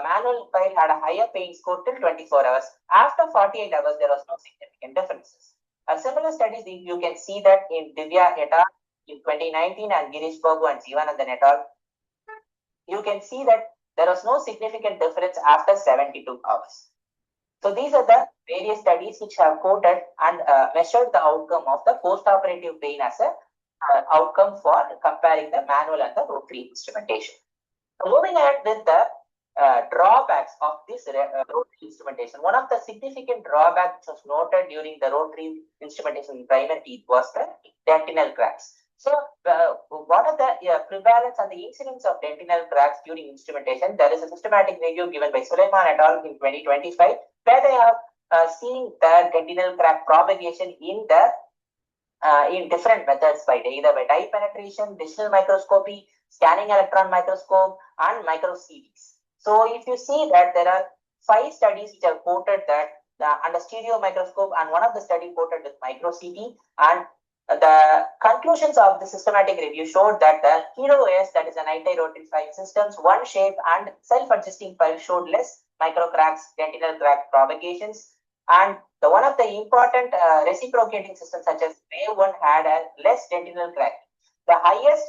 manual file had a higher pain score till 24 hours. After 48 hours, there was no significant differences. Similar studies, you can see that in Divya et al. In 2019 and Girish Babu and Jivanandan et al. You can see that there was no significant difference after 72 hours. So these are the various studies which have quoted and measured the outcome of the post-operative pain as a outcome for comparing the manual and the rotary instrumentation. So moving ahead with the drawbacks of this rotary instrumentation. One of the significant drawbacks which was noted during the rotary instrumentation in primary teeth was the dentinal cracks. So, what are the prevalence and the incidence of dentinal cracks during instrumentation? There is a systematic review given by Suleiman et al. In 2025, where they have seen the dentinal crack propagation in different methods either by dye penetration, digital microscopy, scanning electron microscope, and micro CTs. So, if you see that there are 5 studies which have quoted that under stereo microscope, and one of the study quoted with micro CT, and the conclusions of the systematic review showed that the KEDO-OS, that is an anti-rotary file systems, one shape and self-adjusting file showed less micro cracks, dentinal crack propagations, and one of the important reciprocating systems such as Wave 1 had a less dentinal crack. The highest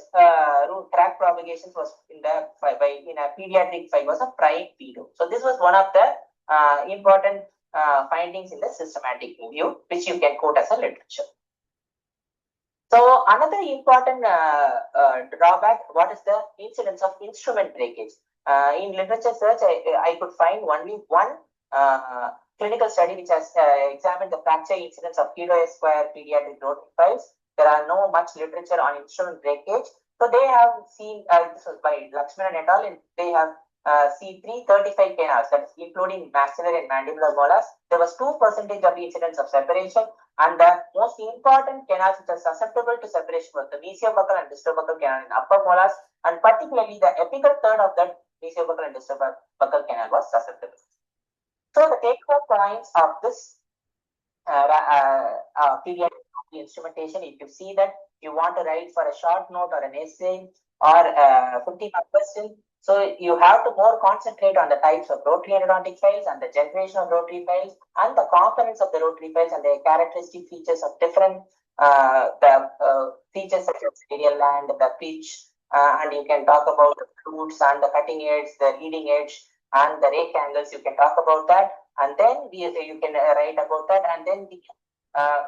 crack propagations was in a pediatric file was a prime pedo. So this was one of the important findings in the systematic review, which you can quote as a literature. So another important drawback, what is the incidence of instrument breakage? In literature search, I could find only one clinical study which has examined the fracture incidence of KEDO-OS square pediatric rotary files. There are no much literature on instrument breakage. So they have seen, this was by Lakshmanan et al., and they have seen 335 canals, that is including maxillary and mandibular molars. There was 2% of the incidence of separation, and the most important canals which are susceptible to separation was the mesiobuccal and distal-buccal canal in upper molars, and particularly the apical third of that mesiobuccal and distal-buccal canal was susceptible. So the take-home points of this pediatric instrumentation, if you see that you want to write for a short note or an essay or a 50-mark question, so you have to more concentrate on the types of rotary endodontic files and the generation of rotary files and the components of the rotary files and their characteristic features of different features such as radial land, the pitch, and you can talk about the roots and the cutting edge, the leading edge, and the rake angles. You can talk about that, and then you can write about that, and then we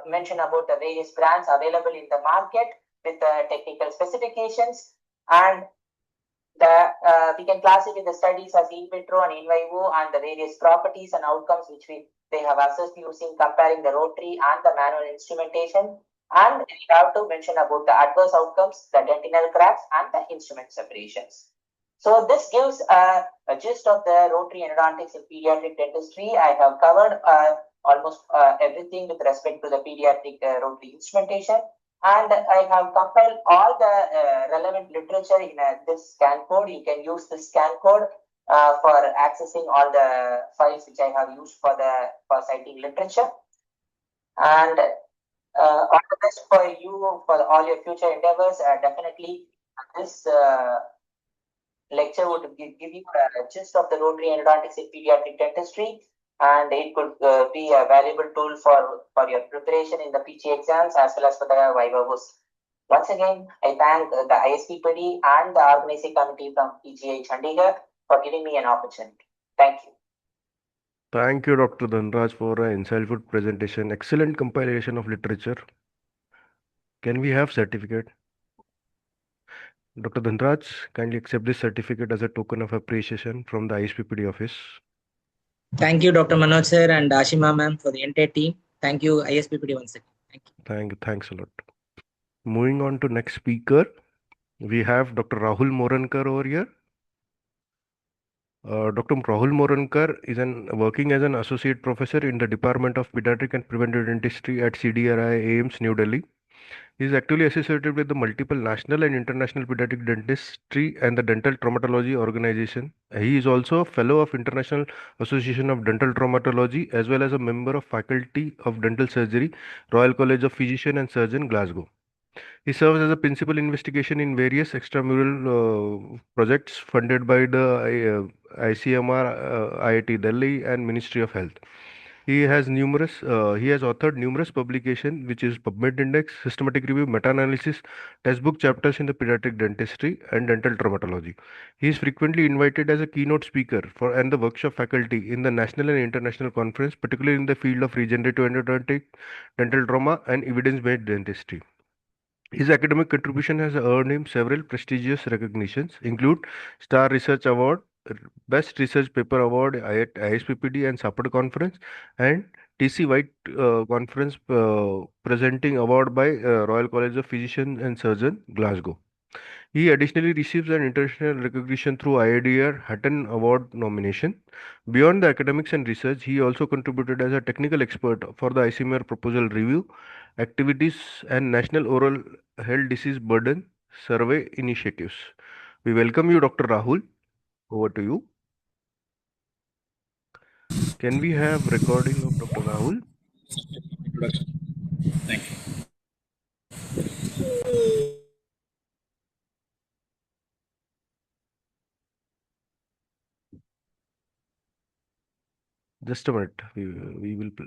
mention about the various brands available in the market with the technical specifications, and we can classify the studies as in vitro and in vivo and the various properties and outcomes which they have assessed using comparing the rotary and the manual instrumentation. And we have to mention about the adverse outcomes, the dentinal cracks, and the instrument separations. So this gives a gist of the rotary endodontics in pediatric dentistry. I have covered almost everything with respect to the pediatric rotary instrumentation. And I have compiled all the relevant literature in this scan code. You can use this scan code for accessing all the files which I have used for citing literature. And all the best for you for all your future endeavors. Definitely, this lecture would give you a gist of the rotary endodontics in pediatric dentistry, and it could be a valuable tool for your preparation in the PG exams as well as for the Vivavos. Once again, I thank the ISPPD and the organizing committee from PGI Chandigarh for giving me an opportunity. Thank you. Thank you, Dr. Dhanraj, for an insightful presentation. Excellent compilation of literature. Can we have certificate? Dr. Dhanraj, kindly accept this certificate as a token of appreciation from the ISPPD office. Thank you, Dr. Manoj sir and Ashima ma'am for the entire team. Thank you, ISPPD once again. Thank you. Thanks a lot. Moving on to next speaker, we have Dr. Rahul Morankar over here. Dr. Rahul Morankar is working as an associate professor in the Department of Pediatric and Preventive Dentistry at CDRI AIMS, New Delhi. He is actively associated with the multiple national and international pediatric dentistry and the dental traumatology organization. He is also a fellow of International Association of Dental Traumatology as well as a member of Faculty of Dental Surgery, Royal College of Physician and Surgeon, Glasgow. He serves as a principal investigation in various extramural projects funded by the ICMR, IIT Delhi and Ministry of Health. He has authored numerous publications, which is PubMed Index, Systematic Review, Meta-Analysis, textbook chapters in the pediatric dentistry and dental traumatology. He is frequently invited as a keynote speaker and the workshop faculty in the national and international conference, particularly in the field of regenerative endodontic, dental trauma, and evidence-based dentistry. His academic contribution has earned him several prestigious recognitions, include Star Research Award, Best Research Paper Award at ISPPD and SAPAD Conference, and TC White Conference Presenting Award by Royal College of Physicians and Surgeons, Glasgow. He additionally receives an international recognition through IADR Hutton Award nomination. Beyond the academics and research, he also contributed as a technical expert for the ICMR proposal review, activities, and National Oral Health Disease Burden Survey initiatives. We welcome you, Dr. Rahul. Over to you. Can we have recording of Dr. Rahul? Thank you. Just a minute. We will play.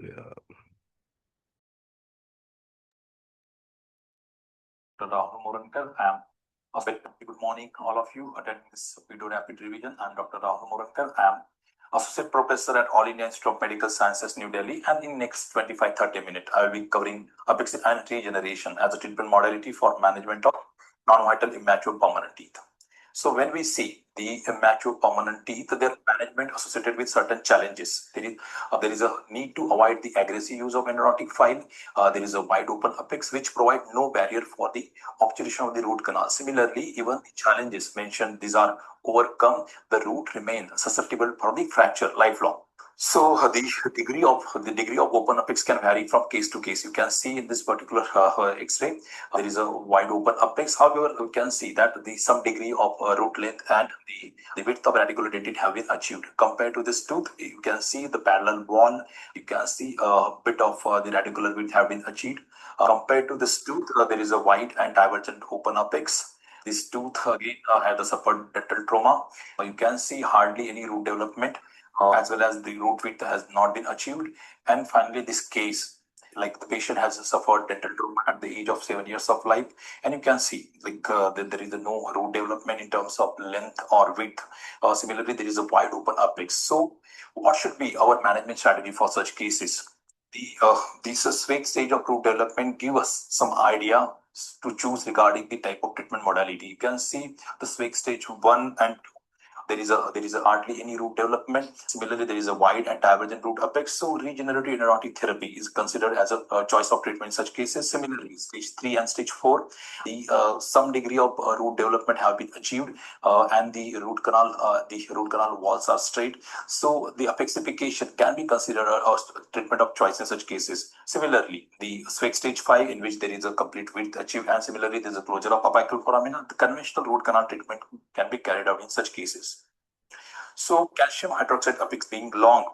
Rahul Morankar. Good morning, all of you attending this video rapid revision. I'm Dr. Rahul Morankar. I am Associate Professor at All India Institute of Medical Sciences, New Delhi. And in next 25-30 minutes, I will be covering apex and regeneration as a treatment modality for management of non-vital immature permanent teeth. So when we see the immature permanent teeth, their management associated with certain challenges. There is a need to avoid the aggressive use of endodontic file. There is a wide open apex which provide no barrier for the obturation of the root canal. Similarly, even the challenges mentioned, these are overcome, the root remain susceptible for the fracture lifelong. So the degree of open apex can vary from case to case. You can see in this particular X-ray, there is a wide open apex. However, you can see that some degree of root length and the width of radicular dentate have been achieved. Compared to this tooth, you can see the parallel wall. You can see a bit of the radicular width have been achieved. Compared to this tooth, there is a wide and divergent open apex. This tooth again had suffered dental trauma. You can see hardly any root development. As well as the root width has not been achieved. And finally, this case, like the patient has suffered dental trauma at the age of 7 years of life. And you can see that there is no root development in terms of length or width. Similarly, there is a wide open apex. So what should be our management strategy for such cases? This swake stage of root development give us some idea to choose regarding the type of treatment modality. You can see the swake stage 1 and 2. There is hardly any root development. Similarly, there is a wide and divergent root apex. So regenerative endodontic therapy is considered as a choice of treatment in such cases. Similarly, stage 3 and stage 4, some degree of root development have been achieved, and the root canal walls are straight. So the apexification can be considered a treatment of choice in such cases. Similarly, the swake stage 5, in which there is a complete width achieved, and similarly there is a closure of apical foramina, the conventional root canal treatment can be carried out in such cases. So calcium hydroxide apix being long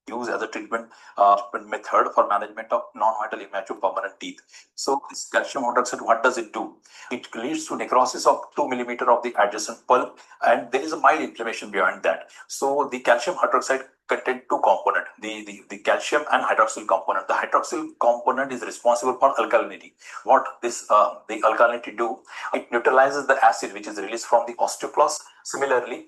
used as a treatment method for management of non-vital immature permanent teeth. So this calcium hydroxide, what does it do? It leads to necrosis of 2 millimeter of the adjacent pulp, and there is a mild inflammation behind that. So the calcium hydroxide contain two components, the calcium and hydroxyl component. The hydroxyl component is responsible for alkalinity. What this the alkalinity do? It neutralizes the acid which is released from the osteoclast. Similarly,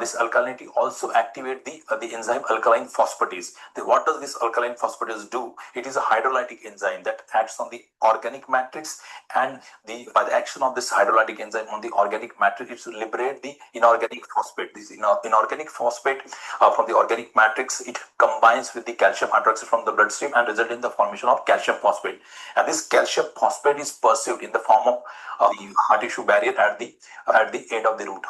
this alkalinity also activate the enzyme alkaline phosphatase. What does this alkaline phosphatase do? It is a hydrolytic enzyme that acts on the organic matrix, and by the action of this hydrolytic enzyme on the organic matrix, it liberate the inorganic phosphate. This inorganic phosphate from the organic matrix, it combines with the calcium hydroxide from the bloodstream and result in the formation of calcium phosphate. And this calcium phosphate is perceived in the form of the hard tissue barrier at the end of the root.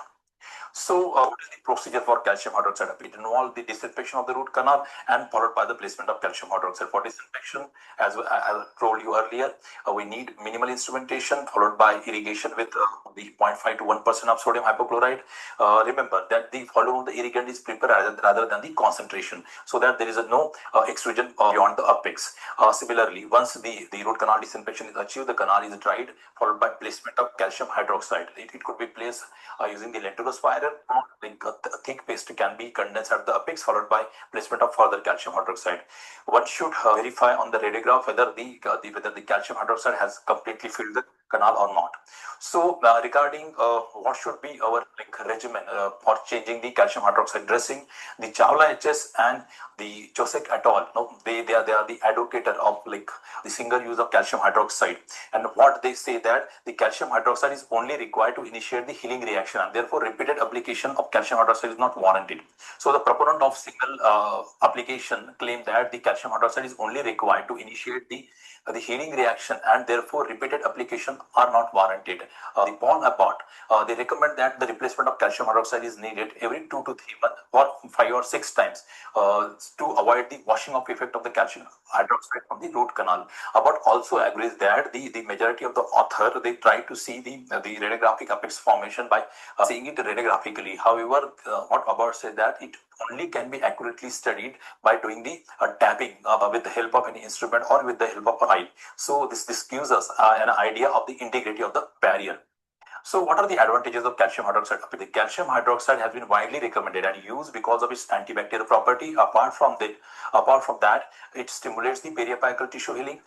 So, what is the procedure for calcium hydroxide? It involves the disinfection of the root canal and followed by the placement of calcium hydroxide. For disinfection, as I told you earlier, we need minimal instrumentation followed by irrigation with the 0.5 to 1% of sodium hypochlorite. Remember that the volume of the irrigant is prepared rather than the concentration, so that there is no extrusion beyond the apex. Similarly, once the root canal disinfection is achieved, the canal is dried, followed by placement of calcium hydroxide. It could be placed using the lentil spiral, or a thick paste can be condensed at the apex, followed by placement of further calcium hydroxide. One should verify on the radiograph whether the calcium hydroxide has completely filled the canal or not. So regarding what should be our regimen for changing the calcium hydroxide dressing, the Chawla HS and the Josek et al. They are the advocator of the single use of calcium hydroxide, and what they say that the calcium hydroxide is only required to initiate the healing reaction, and therefore repeated application of calcium hydroxide is not warranted. So the proponent of single application claim that the calcium hydroxide is only required to initiate the healing reaction, and therefore repeated application are not warranted. The Paul apart, they recommend that the replacement of calcium hydroxide is needed every 2 to 3 months or 5 or 6 times to avoid the washing off effect of the calcium hydroxide from the root canal. Abbott also agrees that the majority of the author, they try to see the radiographic apex formation by seeing it radiographically. However, what Abbott said that it only can be accurately studied by doing the tapping with the help of any instrument or with the help of an eye. So this gives us an idea of the integrity of the barrier. So what are the advantages of calcium hydroxide? The calcium hydroxide has been widely recommended and used because of its antibacterial property. Apart from that, it stimulates the periapical tissue healing.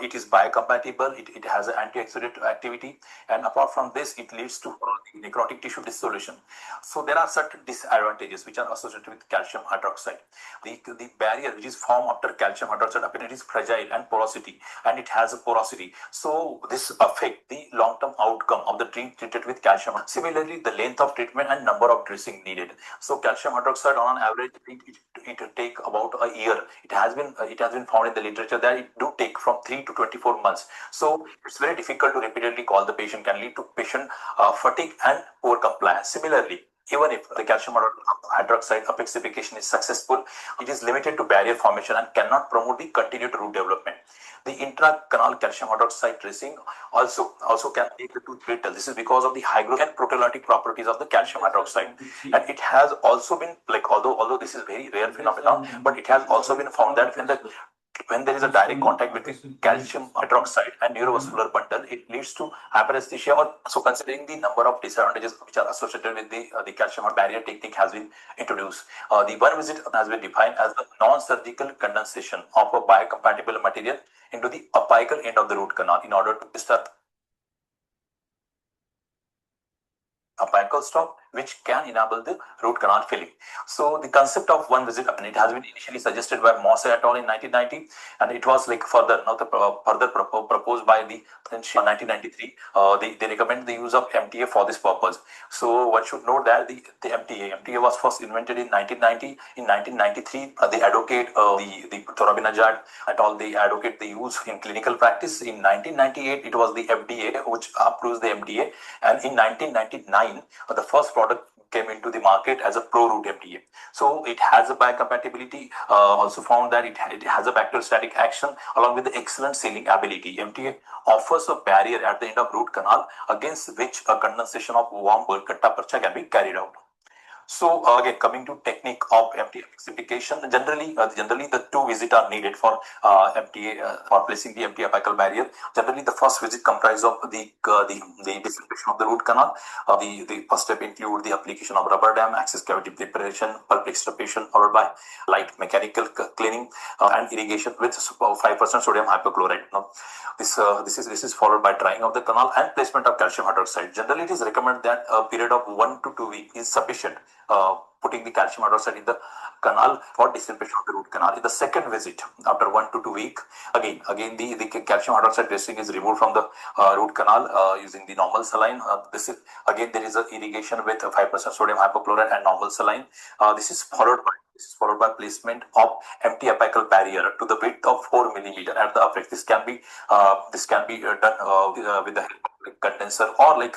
It is biocompatible. It has an antioxidant activity, and apart from this, it leads to the necrotic tissue dissolution. So there are certain disadvantages which are associated with calcium hydroxide. The barrier which is formed after calcium hydroxide appearance is fragile and porosity, and it has a porosity. So this affects the long-term outcome of the treated with calcium. Similarly, the length of treatment and number of dressing needed. So calcium hydroxide on an average it take about a year. It has been found in the literature that it do take from 3 to 24 months. So it's very difficult to repeatedly call the patient, can lead to patient fatigue and poor compliance. Similarly, even if the calcium hydroxide apexification is successful, it is limited to barrier formation and cannot promote the continued root development. The intracanal calcium hydroxide dressing also can make the tooth brittle. This is because of the hygroscopic and proteolytic properties of the calcium hydroxide. And it has also been, although this is very rare phenomenon, but it has also been found that when there is a direct contact between calcium hydroxide and neurovascular bundle, it leads to hyperesthesia. Or so, considering the number of disadvantages which are associated with the calcium barrier technique has been introduced. The one visit has been defined as the non-surgical condensation of a biocompatible material into the apical end of the root canal in order to start apical stop, which can enable the root canal filling. So the concept of one visit, and it has been initially suggested by Mosse et al. In 1990, and it was further proposed by the in 1993. They recommend the use of MTA for this purpose. So one should note that the MTA was first invented in 1990. In 1993, they advocate the Thorabinajad et al. They advocate the use in clinical practice. In 1998, it was the FDA which approves the MTA, and in 1999, the first product came into the market as a pro-root MTA. So it has a biocompatibility, also found that it has a bacteriostatic action along with the excellent sealing ability. MTA offers a barrier at the end of root canal against which a condensation of warm bulk katta parcha can be carried out. So again, coming to technique of MTA apexification, generally the two visits are needed for MTA for placing the MTA apical barrier. Generally, the first visit comprises of the disinfection of the root canal. The first step include the application of rubber dam, access cavity preparation, pulp extirpation, followed by light mechanical cleaning and irrigation with 5% sodium hypochlorite. Now, this is followed by drying of the canal and placement of calcium hydroxide. Generally, it is recommended that a period of 1 to 2 weeks is sufficient. Putting the calcium hydroxide in the canal for disinfection of the root canal. In the second visit, after 1 to 2 weeks, again the calcium hydroxide dressing is removed from the root canal using the normal saline. This is again there is a irrigation with 5% sodium hypochlorite and normal saline. This is followed by placement of empty apical barrier to the width of 4 millimeter at the apex. This can be done with the help of like condenser or like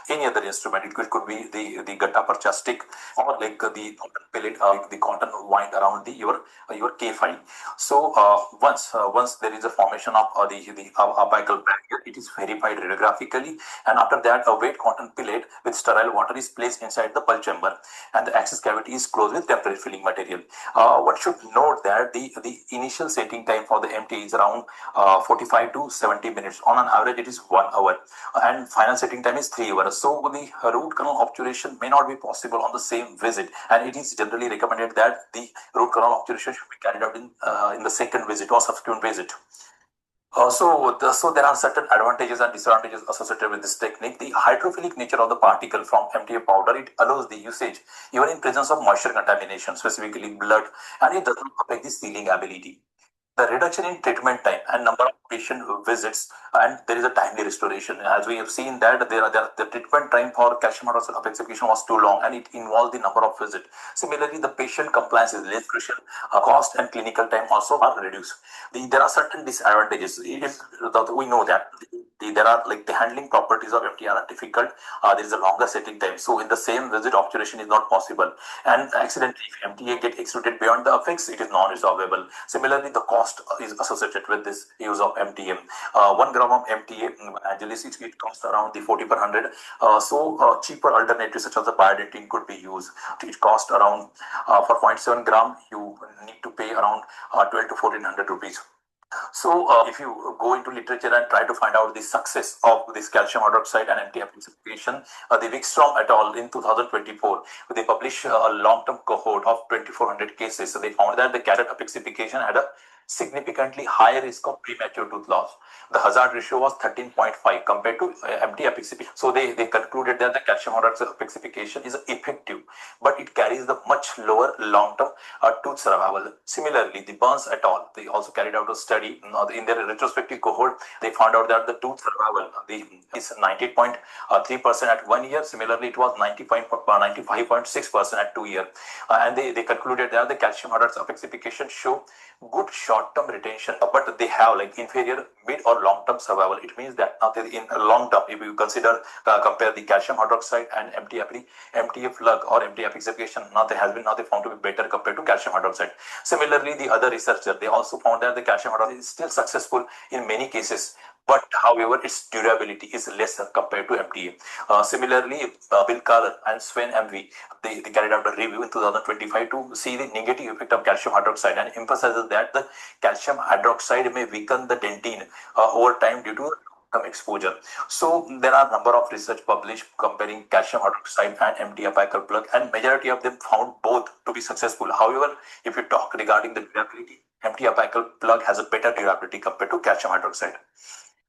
any other instrument. It could be the gutta percha stick or like the cotton pellet, the cotton wind around your K file. So once there is a formation of the apical barrier, it is verified radiographically, and after that a wet cotton pellet with sterile water is placed inside the pulp chamber, and the access cavity is closed with temporary filling material. One should note that the initial setting time for the MT is around 45 to 70 minutes. On an average, it is 1 hour, and final setting time is 3 hours. So the root canal obturation may not be possible on the same visit, and it is generally recommended that the root canal obturation should be carried out in the second visit or subsequent visit. So there are certain advantages and disadvantages associated with this technique. The hydrophilic nature of the particle from MTA powder, it allows the usage even in presence of moisture contamination, specifically blood, and it does not affect the sealing ability. The reduction in treatment time and number of patient visits, and there is a timely restoration. As we have seen that the treatment time for calcium hydroxide apexification was too long, and it involved the number of visits. Similarly, the patient compliance is less crucial. Cost and clinical time also are reduced. There are certain disadvantages. We know that there are like the handling properties of MTR are difficult. There is a longer setting time, so in the same visit obturation is not possible, and accidentally if MTA get extruded beyond the apex, it is non-resolvable. Similarly, the cost is associated with this use of MTM. 1 gram of MTA Angelis, it costs around the 40 per 100. Cheaper alternatives such as the biodentin could be used. It costs around for 0.7 gram you need to pay around 12 to 1400 rupees. So if you go into literature and try to find out the success of this calcium hydroxide and MTA apexification, the Wikstrom et al. In 2024, they published a long-term cohort of 2400 cases. So they found that the calcium apexification had a significantly higher risk of premature tooth loss. The hazard ratio was 13.5 compared to MTA apexification. So they concluded that the calcium hydroxide apexification is effective, but it carries the much lower long-term tooth survival. Similarly, the Burns et al. They also carried out a study in their retrospective cohort. They found out that the tooth survival is 90.3% at 1 year. Similarly, it was 95.6% at 2 years. And they concluded that the calcium hydroxide apexification show good short-term retention, but they have like inferior mid or long-term survival. It means that in long term, if you consider compare the calcium hydroxide and MTA plug or MTA apexification, they has been found to be better compared to calcium hydroxide. Similarly, the other researcher, they also found that the calcium hydroxide is still successful in many cases, but however its durability is lesser compared to MTA. Similarly, Bill Carler and Sven MV, they carried out a review in 2025 to see the negative effect of calcium hydroxide, and emphasizes that the calcium hydroxide may weaken the dentine over time due to exposure. So there are a number of research published comparing calcium hydroxide and MTA apical plug, and majority of them found both to be successful. However, if you talk regarding the durability, MTA apical plug has a better durability compared to calcium hydroxide.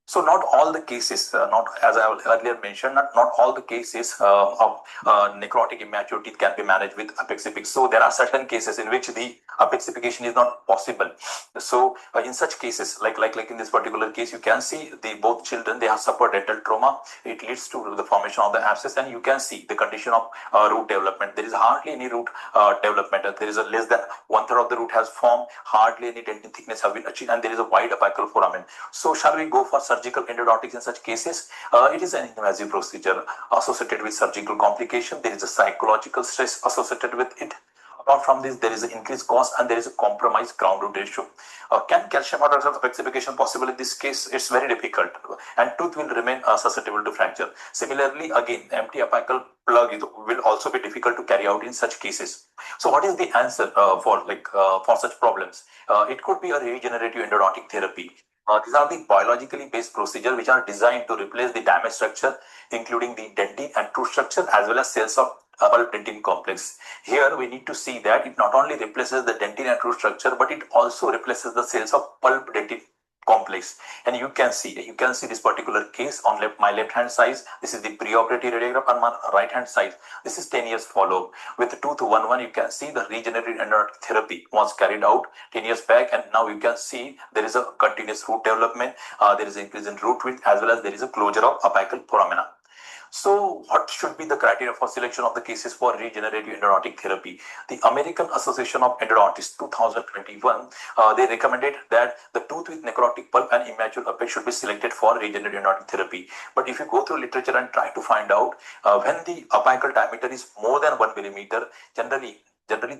So not all the cases, not as I earlier mentioned, not all the cases of necrotic immature teeth can be managed with apexification. So there are certain cases in which the apexification is not possible. So in such cases, like in this particular case, you can see both children, they have suffered dental trauma. It leads to the formation of the abscess, and you can see the condition of root development. There is hardly any root development. There is a less than 1/3 of the root has formed. Hardly any dentin thickness have been achieved, and there is a wide apical foramen. So shall we go for surgical endodontics in such cases? It is an invasive procedure associated with surgical complication. There is a psychological stress associated with it. Apart from this, there is an increased cost and there is a compromised ground root ratio. Can calcium hydroxide opacification possible in this case? It's very difficult, and tooth will remain susceptible to fracture. Similarly, again, empty apical plug will also be difficult to carry out in such cases. So, what is the answer for such problems? It could be a regenerative endodontic therapy. These are the biologically based procedures which are designed to replace the damaged structure, including the dentine and tooth structure, as well as cells of pulp dentine complex. Here we need to see that it not only replaces the dentine and tooth structure, but it also replaces the cells of pulp dentine complex. And you can see this particular case on my left hand side. This is the preoperative radiograph. On my right hand side, this is 10 years follow-up. With tooth 1-1, you can see the regenerative endodontic therapy was carried out 10 years back, and now you can see there is a continuous root development, there is increase in root width, as well as there is a closure of apical foramina. So, what should be the criteria for selection of the cases for regenerative endodontic therapy? The American Association of Endodontists 2021, they recommended that the tooth with necrotic pulp and immature apex should be selected for regenerative endodontic therapy. But if you go through literature and try to find out, when the apical diameter is more than 1 millimeter, generally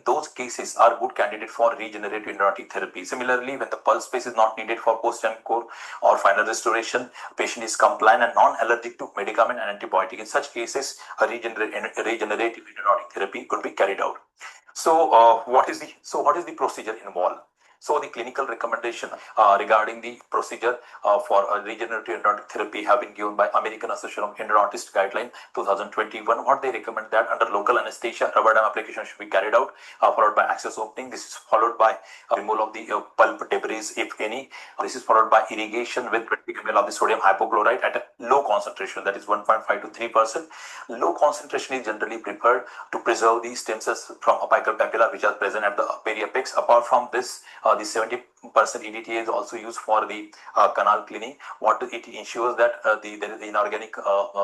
those cases are good candidate for regenerative endodontic therapy. Similarly, when the pulse space is not needed for post-encore or final restoration, patient is compliant and non-allergic to medicament and antibiotic. In such cases, a regenerative endodontic therapy could be carried out. So, what is the procedure involved? So, the clinical recommendation regarding the procedure for regenerative endodontic therapy have been given by American Association of Endodontists Guideline 2021. What they recommend that under local anesthesia, rubber dam application should be carried out, followed by access opening. This is followed by removal of the pulp debris, if any. This is followed by irrigation with 20 ml of the sodium hypochlorite at a low concentration, that is 1.5 to 3%. Low concentration is generally preferred to preserve the stem cells from apical papilla which are present at the periapex. Apart from this, the 70% EDTA is also used for the canal cleaning. What it ensures that there is inorganic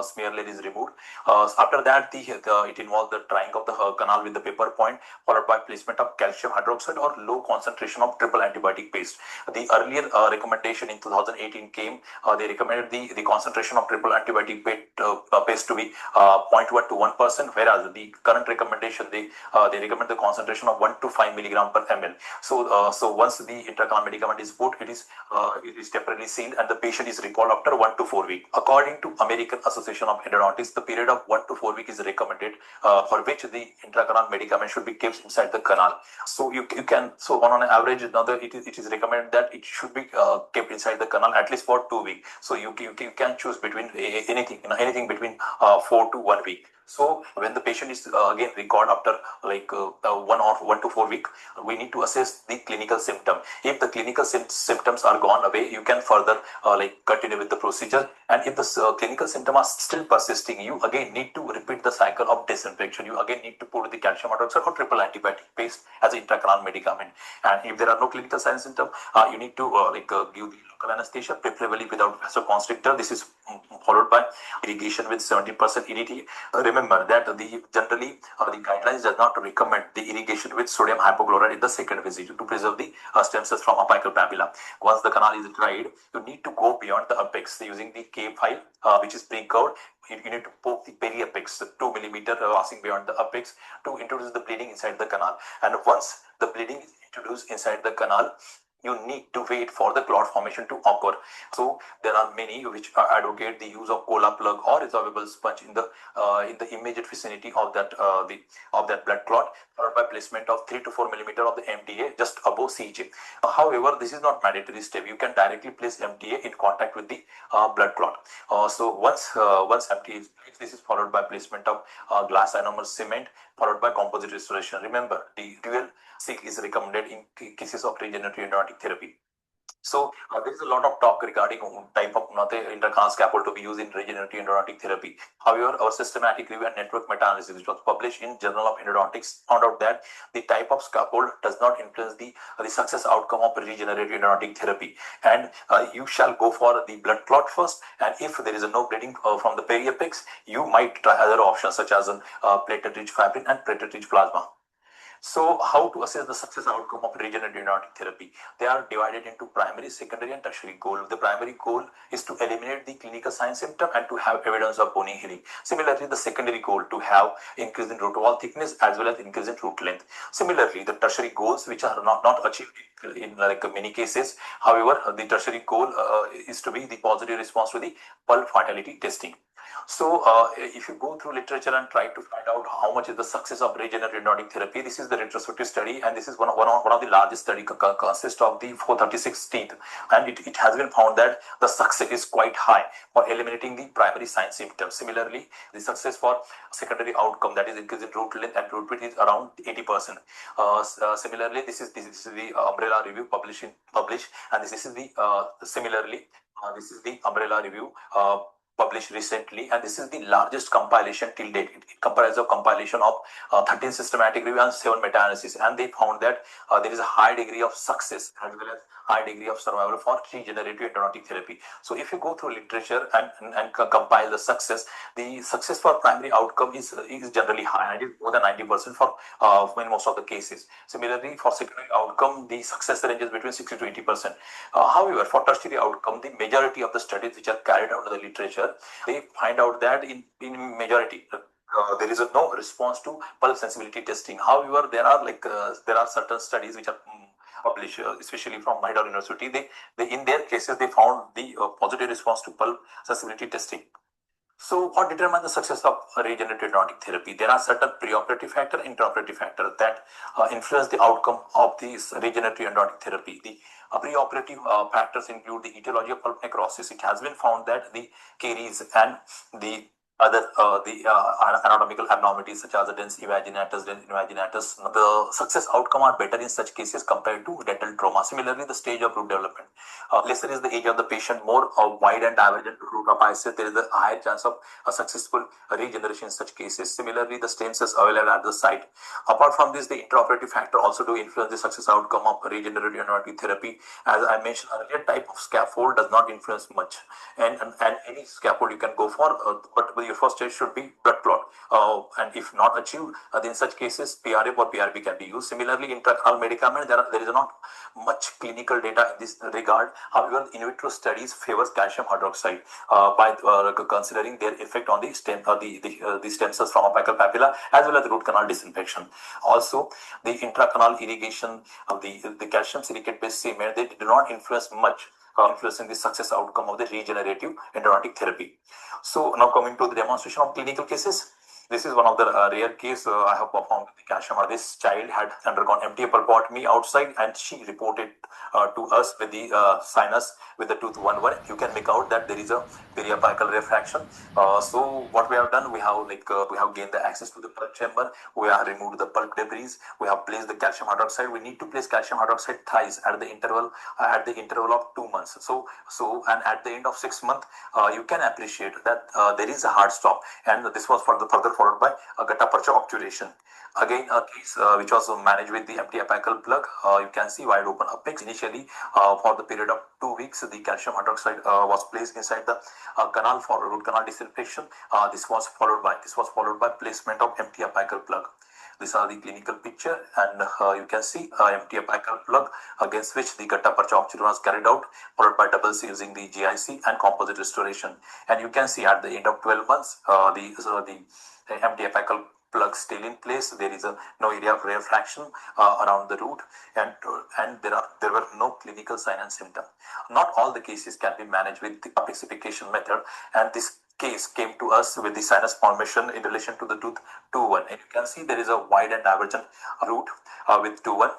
smear layer is removed. After that, it involves the drying of the canal with the paper point, followed by placement of calcium hydroxide or low concentration of triple antibiotic paste. The earlier recommendation in 2018 came. They recommended the concentration of triple antibiotic paste to be 0.1 to 1%, whereas the current recommendation they recommend the concentration of 1 to 5 milligram per ml. So once the intracanal medicament is put, it is temporarily sealed and the patient is recalled after 1 to 4 weeks. According to American Association of Endodontists, the period of 1 to 4 weeks is recommended for which the intracanal medicament should be kept inside the canal. So on an average, it is recommended that it should be kept inside the canal at least for 2 weeks. So you can choose between anything between 4 to 1 week. So when the patient is again recalled after 1 to 4 weeks, we need to assess the clinical symptom. If the clinical symptoms are gone away, you can further continue with the procedure. And if the clinical symptoms are still persisting, you again need to repeat the cycle of disinfection. You again need to put the calcium hydroxide or triple antibiotic paste as an intracanal medicament. And if there are no clinical signs and symptoms, you need to give the local anesthesia, preferably without vasoconstrictor. This is followed by irrigation with 70% EDTA. Remember that generally the guidelines does not recommend the irrigation with sodium hypochlorite in the second visit to preserve the stem cells from apical papilla. Once the canal is dried, you need to go beyond the apex using the K file, which is pre-curved. You need to poke the periapex 2 millimeter passing beyond the apex to introduce the bleeding inside the canal. And once the bleeding is introduced inside the canal, you need to wait for the clot formation to occur. So there are many which advocate the use of cola plug or resorbable sponge in the immediate vicinity of that blood clot, followed by placement of 3 to 4 millimeter of the MTA just above CJ. However, this is not mandatory step. You can directly place MTA in contact with the blood clot. So once MTA is placed, this is followed by placement of glass ionomer cement, followed by composite restoration. Remember, the dual silk is recommended in cases of regenerative endodontic therapy. So there is a lot of talk regarding type of intracanal scaffold to be used in regenerative endodontic therapy. However, our systematic review and network meta-analysis, which was published in Journal of Endodontics, found out that the type of scaffold does not influence the success outcome of regenerative endodontic therapy. And you shall go for the blood clot first. And if there is no bleeding from the periapex, you might try other options such as platelet-rich fibrin and platelet-rich plasma. So how to assess the success outcome of regenerative endodontic therapy? They are divided into primary, secondary, and tertiary goal. The primary goal is to eliminate the clinical sign symptom and to have evidence of bony healing. Similarly, the secondary goal to have increase in root wall thickness as well as increase in root length. Similarly, the tertiary goals which are not achieved in like many cases. However, the tertiary goal is to be the positive response to the pulp vitality testing. So if you go through literature and try to find out how much is the success of regenerative endodontic therapy, this is the retrospective study, and this is one of the largest study consists of the 436 teeth, and it has been found that the success is quite high for eliminating the primary sign symptoms. Similarly, the success for secondary outcome, that is increase in root length and root width, is around 80%. Similarly, this is the umbrella review published, and this is the similarly this is the umbrella review published recently, and this is the largest compilation till date. It comprises a compilation of 13 systematic review and 7 meta-analysis, and they found that there is a high degree of success as well as high degree of survival for regenerative endodontic therapy. So if you go through literature and compile the success for primary outcome is generally high, and it is more than 90% for in most of the cases. Similarly, for secondary outcome, the success ranges between 60 to 80%. However, for tertiary outcome, the majority of the studies which are carried out in the literature, they find out that in majority there is no response to pulp sensibility testing. However, there are certain studies which are published, especially from Mahidol University. They in their cases they found the positive response to pulp sensibility testing. So what determines the success of regenerative endodontic therapy? There are certain preoperative factor and intraoperative factor that influence the outcome of this regenerative endodontic therapy. The preoperative factors include the etiology of pulp necrosis. It has been found that the caries and the other anatomical abnormalities such as the dens invaginatus, the success outcome are better in such cases compared to dental trauma. Similarly, the stage of root development. Lesser is the age of the patient, more wide and divergent root apices, there is a higher chance of a successful regeneration in such cases. Similarly, the stem cells available at the site. Apart from this, the intraoperative factor also do influence the success outcome of regenerative endodontic therapy. As I mentioned earlier, type of scaffold does not influence much, and any scaffold you can go for, but your first stage should be blood clot, and if not achieved, then in such cases PRF or PRP can be used. Similarly, intracanal medicament, there is not much clinical data in this regard. However, in vitro studies favors calcium hydroxide by considering their effect on the stem the stem cells from apical papilla as well as the root canal disinfection. Also, the intracanal irrigation of the calcium silicate based cement, they do not influence much, influencing the success outcome of the regenerative endodontic therapy. So now coming to the demonstration of clinical cases. This is one of the rare case I have performed with the calcium. This child had undergone MTA pulpotomy outside, and she reported to us with the sinus with the tooth 1-1. You can make out that there is a periapical refraction. So what we have done, we have gained the access to the pulp chamber. We have removed the pulp debris. We have placed the calcium hydroxide. We need to place calcium hydroxide thrice at the interval of 2 months. So and at the end of 6 months, you can appreciate that there is a hard stop, and this was further followed by a gutta-percha obturation. Again, a case which was managed with the empty apical plug. You can see wide open apex. Initially, for the period of 2 weeks, the calcium hydroxide was placed inside the canal for root canal disinfection. This was followed by placement of empty apical plug. These are the clinical picture, and you can see empty apical plug against which the gutta-percha obturation was carried out, followed by double C using the GIC and composite restoration. And you can see at the end of 12 months, the empty apical plug still in place. There is no area of refraction around the root, and there were no clinical sign and symptom. Not all the cases can be managed with the apexification method, and this case came to us with the sinus formation in relation to the tooth 2-1, and you can see there is a wide and divergent root with 2-1.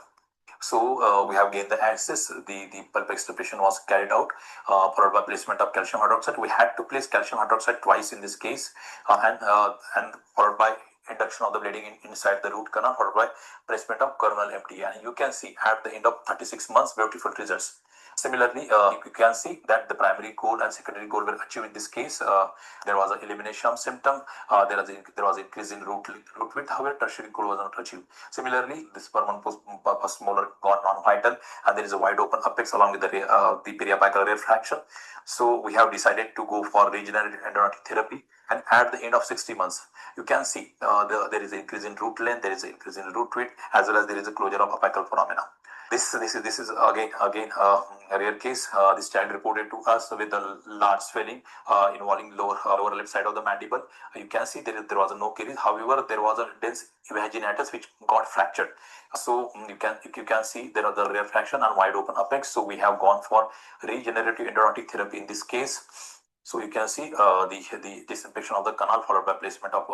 So we have gained the access. The pulp extirpation was carried out, followed by placement of calcium hydroxide. We had to place calcium hydroxide twice in this case, and followed by induction of the bleeding inside the root canal, followed by placement of coronal MTA. And you can see at the end of 36 months, beautiful results. Similarly, you can see that the primary goal and secondary goal were achieved in this case. There was an elimination of symptom. There was increase in root width. However, tertiary goal was not achieved. Similarly, this permanent post-molar gone non-vital, and there is a wide open apex along with the periapical refraction. So we have decided to go for regenerative endodontic therapy And at the end of 60 months, you can see there is an increase in root length, there is an increase in root width, as well as there is a closure of apical foramina. This is again a rare case. This child reported to us with a large swelling involving lower left side of the mandible. You can see there was no caries. However, there was a dense vaginatus which got fractured. So you can see there are the rare fraction and wide open apex. So we have gone for regenerative endodontic therapy in this case. So you can see the disinfection of the canal followed by placement of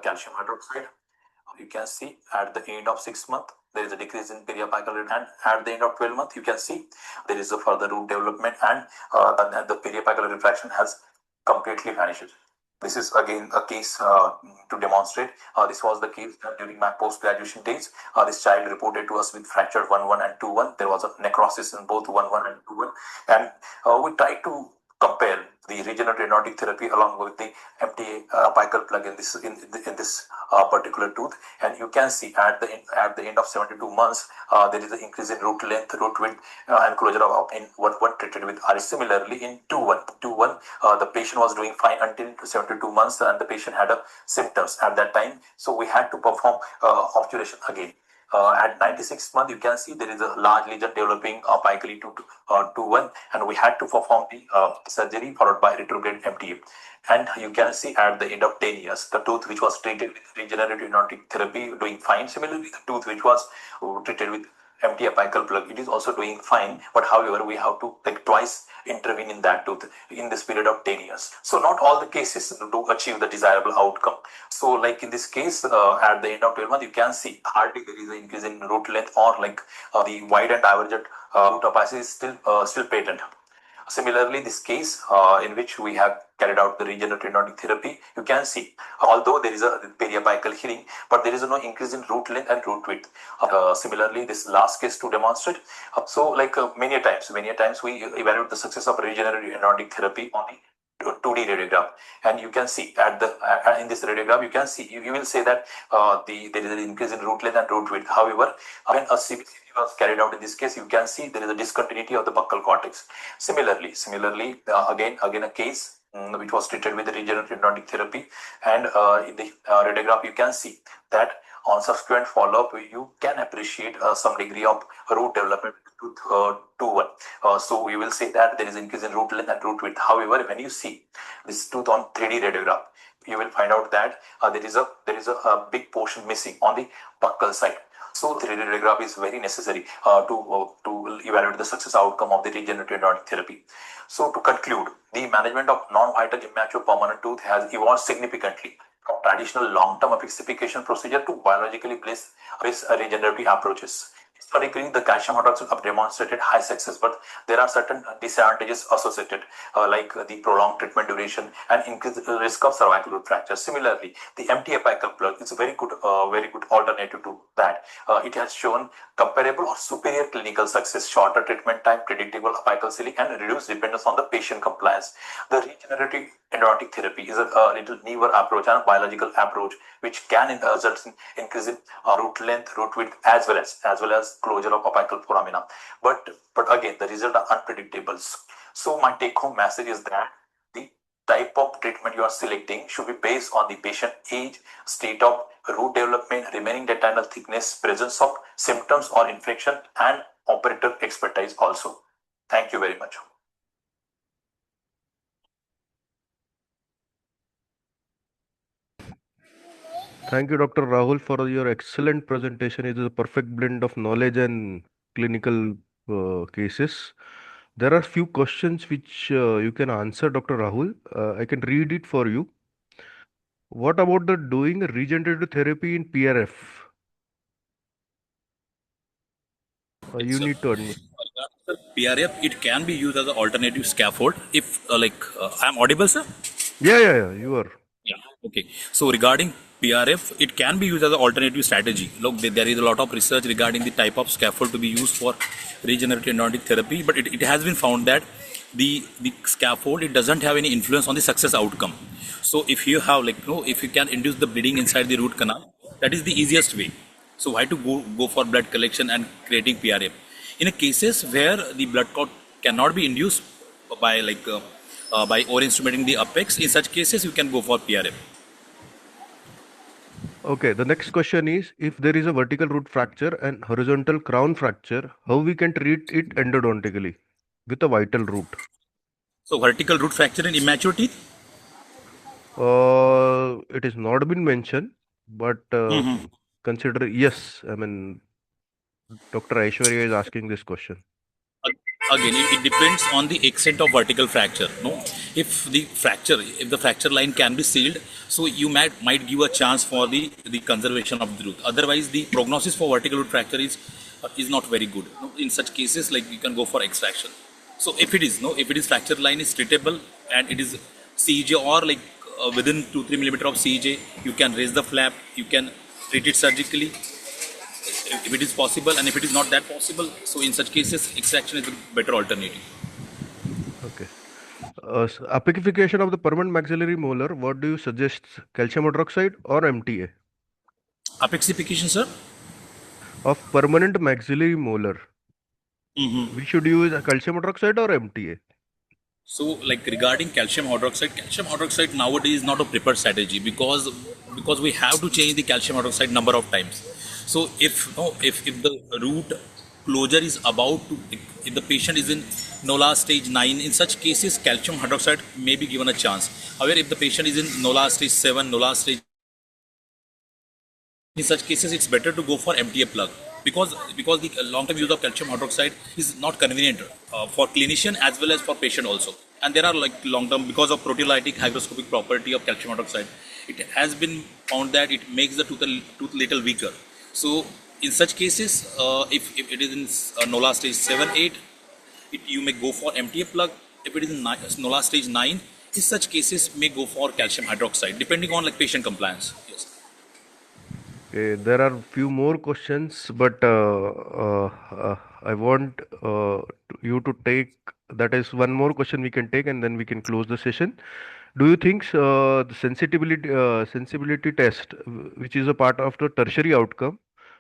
calcium hydroxide. You can see at the end of 6 months, there is a decrease in periapical root, and at the end of 12 months, you can see there is a further root development, and the periapical refraction has completely vanished. This is again a case to demonstrate. This was the case during my post-graduation days. This child reported to us with fracture 1-1 and 2-1. There was a necrosis in both 1-1 and 2-1, and we tried to compare the regenerative endodontic therapy along with the MTA apical plug in this particular tooth, and you can see at the end of 72 months there is an increase in root length, root width, and closure of in one treated with RaRe. Similarly, in 2-1, the patient was doing fine until 72 months, and the patient had symptoms at that time, so we had to perform obturation again. At 96 month, you can see there is a large lesion developing apically to 2-1, and we had to perform the surgery followed by retrograde MTA. And you can see at the end of 10 years, the tooth which was treated with regenerative endodontic therapy doing fine. Similarly, the tooth which was treated with MT apical plug, it is also doing fine, but however, we have to twice intervene in that tooth in this period of 10 years. So not all the cases do achieve the desirable outcome. So like in this case, at the end of 12 months, you can see hardly there is an increase in root length, or the wide and divergent root opacity is still patent. Similarly, this case in which we have carried out the regenerative endodontic therapy, you can see although there is a periapical healing, but there is no increase in root length and root width. Similarly, this last case to demonstrate. So many times we evaluate the success of regenerative endodontic therapy on the 2D radiograph, and you can see in this radiograph, you can see you will say that there is an increase in root length and root width. However, when a CBCT was carried out in this case, you can see there is a discontinuity of the buccal cortex. Similarly, again a case which was treated with the regenerative endodontic therapy, and in the radiograph, you can see that on subsequent follow-up, you can appreciate some degree of root development to 2-1. So we will say that there is increase in root length and root width. However, when you see this tooth on 3D radiograph, you will find out that there is a big portion missing on the buccal side. So 3D radiograph is very necessary to evaluate the success outcome of the regenerative endodontic therapy. So to conclude, the management of non-vital immature permanent tooth has evolved significantly from traditional long-term apexification procedure to biologically based regenerative approaches. Historically, the calcium hydroxide have demonstrated high success, but there are certain disadvantages associated, like the prolonged treatment duration and increased risk of cervical root fracture. Similarly, the MT apical plug is a very good alternative to that. It has shown comparable or superior clinical success, shorter treatment time, predictable apical sealing, and reduced dependence on the patient compliance. The regenerative endodontic therapy is a little newer approach and biological approach, which can result in increase in root length, root width, as well as closure of apical foramina. But again, the results are unpredictable. So my take-home message is that the type of treatment you are selecting should be based on the patient age, state of root development, remaining dentinal thickness, presence of symptoms or infection, and operator expertise also. Thank you very much. Thank you, Dr. Rahul, for your excellent presentation. It is a perfect blend of knowledge and clinical cases. There are few questions which you can answer, Dr. Rahul. I can read it for you. What about the doing regenerative therapy in PRF? You need to admit. PRF, it can be used as an alternative scaffold if I'm audible, sir? Yeah, you are. Yeah. Okay. So regarding PRF, it can be used as an alternative strategy. Look, there is a lot of research regarding the type of scaffold to be used for regenerative endodontic therapy, but it has been found that the scaffold, it doesn't have any influence on the success outcome. So if you have if you can induce the bleeding inside the root canal, that is the easiest way. So why to go for blood collection and creating PRF? In a cases where the blood clot cannot be induced by by over-instrumenting the apex. In such cases, you can go for PRF. Okay, the next question is, if there is a vertical root fracture and horizontal crown fracture, how we can treat it endodontically with a vital root? So vertical root fracture in immature teeth? It has not been mentioned, but consider, yes, I mean, Dr. Aishwarya is asking this question. Again, it depends on the extent of vertical fracture. No, if the fracture line can be sealed, so you might give a chance for the conservation of the tooth. Otherwise, the prognosis for vertical root fracture is not very good. No, in such cases, like you can go for extraction. So if it is fracture line is treatable and it is CEJ or like within 2-3 millimeter of CEJ, you can raise the flap, you can treat it surgically if it is possible, and if it is not that possible, so in such cases extraction is a better alternative. Okay. Apicification of the permanent maxillary molar, what do you suggest, calcium hydroxide or MTA? Apexification, sir? Of permanent maxillary molar, we should use a calcium hydroxide or MTA? So like regarding calcium hydroxide nowadays is not a prepared strategy because we have to change the calcium hydroxide number of times. So if the root closure is about to, if the patient is in NOLA stage 9, in such cases calcium hydroxide may be given a chance. However, if the patient is in NOLA stage 7, NOLA stage, in such cases it's better to go for MTA plug because the long-term use of calcium hydroxide is not convenient for clinician as well as for patient also. And there are like long-term, because of proteolytic hygroscopic property of calcium hydroxide, it has been found that it makes the tooth little weaker. So in such cases, if it is in NOLA stage 7, 8, you may go for MTA plug. If it is in NOLA stage 9, in such cases may go for calcium hydroxide depending on like patient compliance. Yes. Okay, there are few more questions, but I want you to take, that is one more question we can take and then we can close the session. Do you think the sensibility test, which is a part of the tertiary outcome,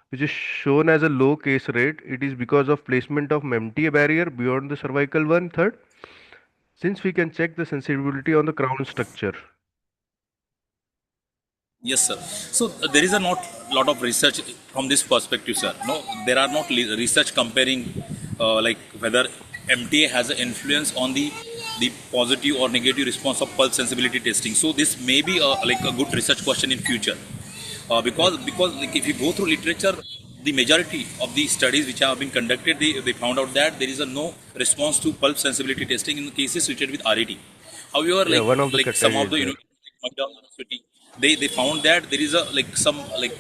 which is shown as a low case rate, it is because of placement of MTA barrier beyond the cervical 1/3, since we can check the sensibility on the crown structure? Yes, sir. So there is a not lot of research from this perspective, sir. No, there are not research comparing like whether MTA has an influence on the positive or negative response of pulse sensibility testing. So this may be like a good research question in future, because like if you go through literature, the majority of the studies which have been conducted, they found out that there is a no response to pulse sensibility testing in cases treated with RaRe. However, Yeah, one of the like some criteria of is the there. university, they found that there is a like some like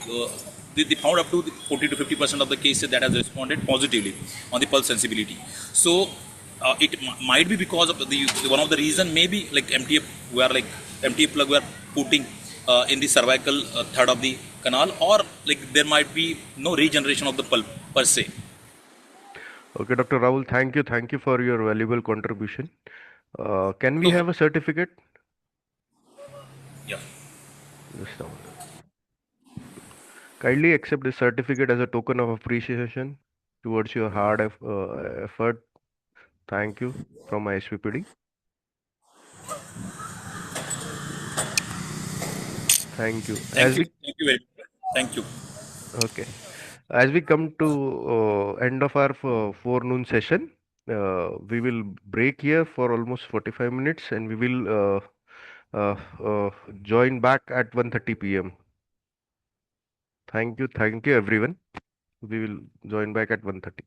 they found up to 40 to 50% of the cases that has responded positively on the pulse sensibility. So it might be because of the one of the reason maybe like MTA, where like MTA plug we are putting in the cervical third of the canal, or like there might be no regeneration of the pulp per se. Okay, Dr. Rahul, thank you for your valuable contribution. Can we So have a certificate? yeah. Just a moment. Kindly accept this certificate as a token of appreciation towards your hard effort. Thank you from my SVPD. Thank you. Thank you. Thank you very much. Thank you. Okay, as we come to end of our forenoon session, we will break here for almost 45 minutes, and we will join back at 1:30 p.m. Thank you everyone. We will join back at 1:30.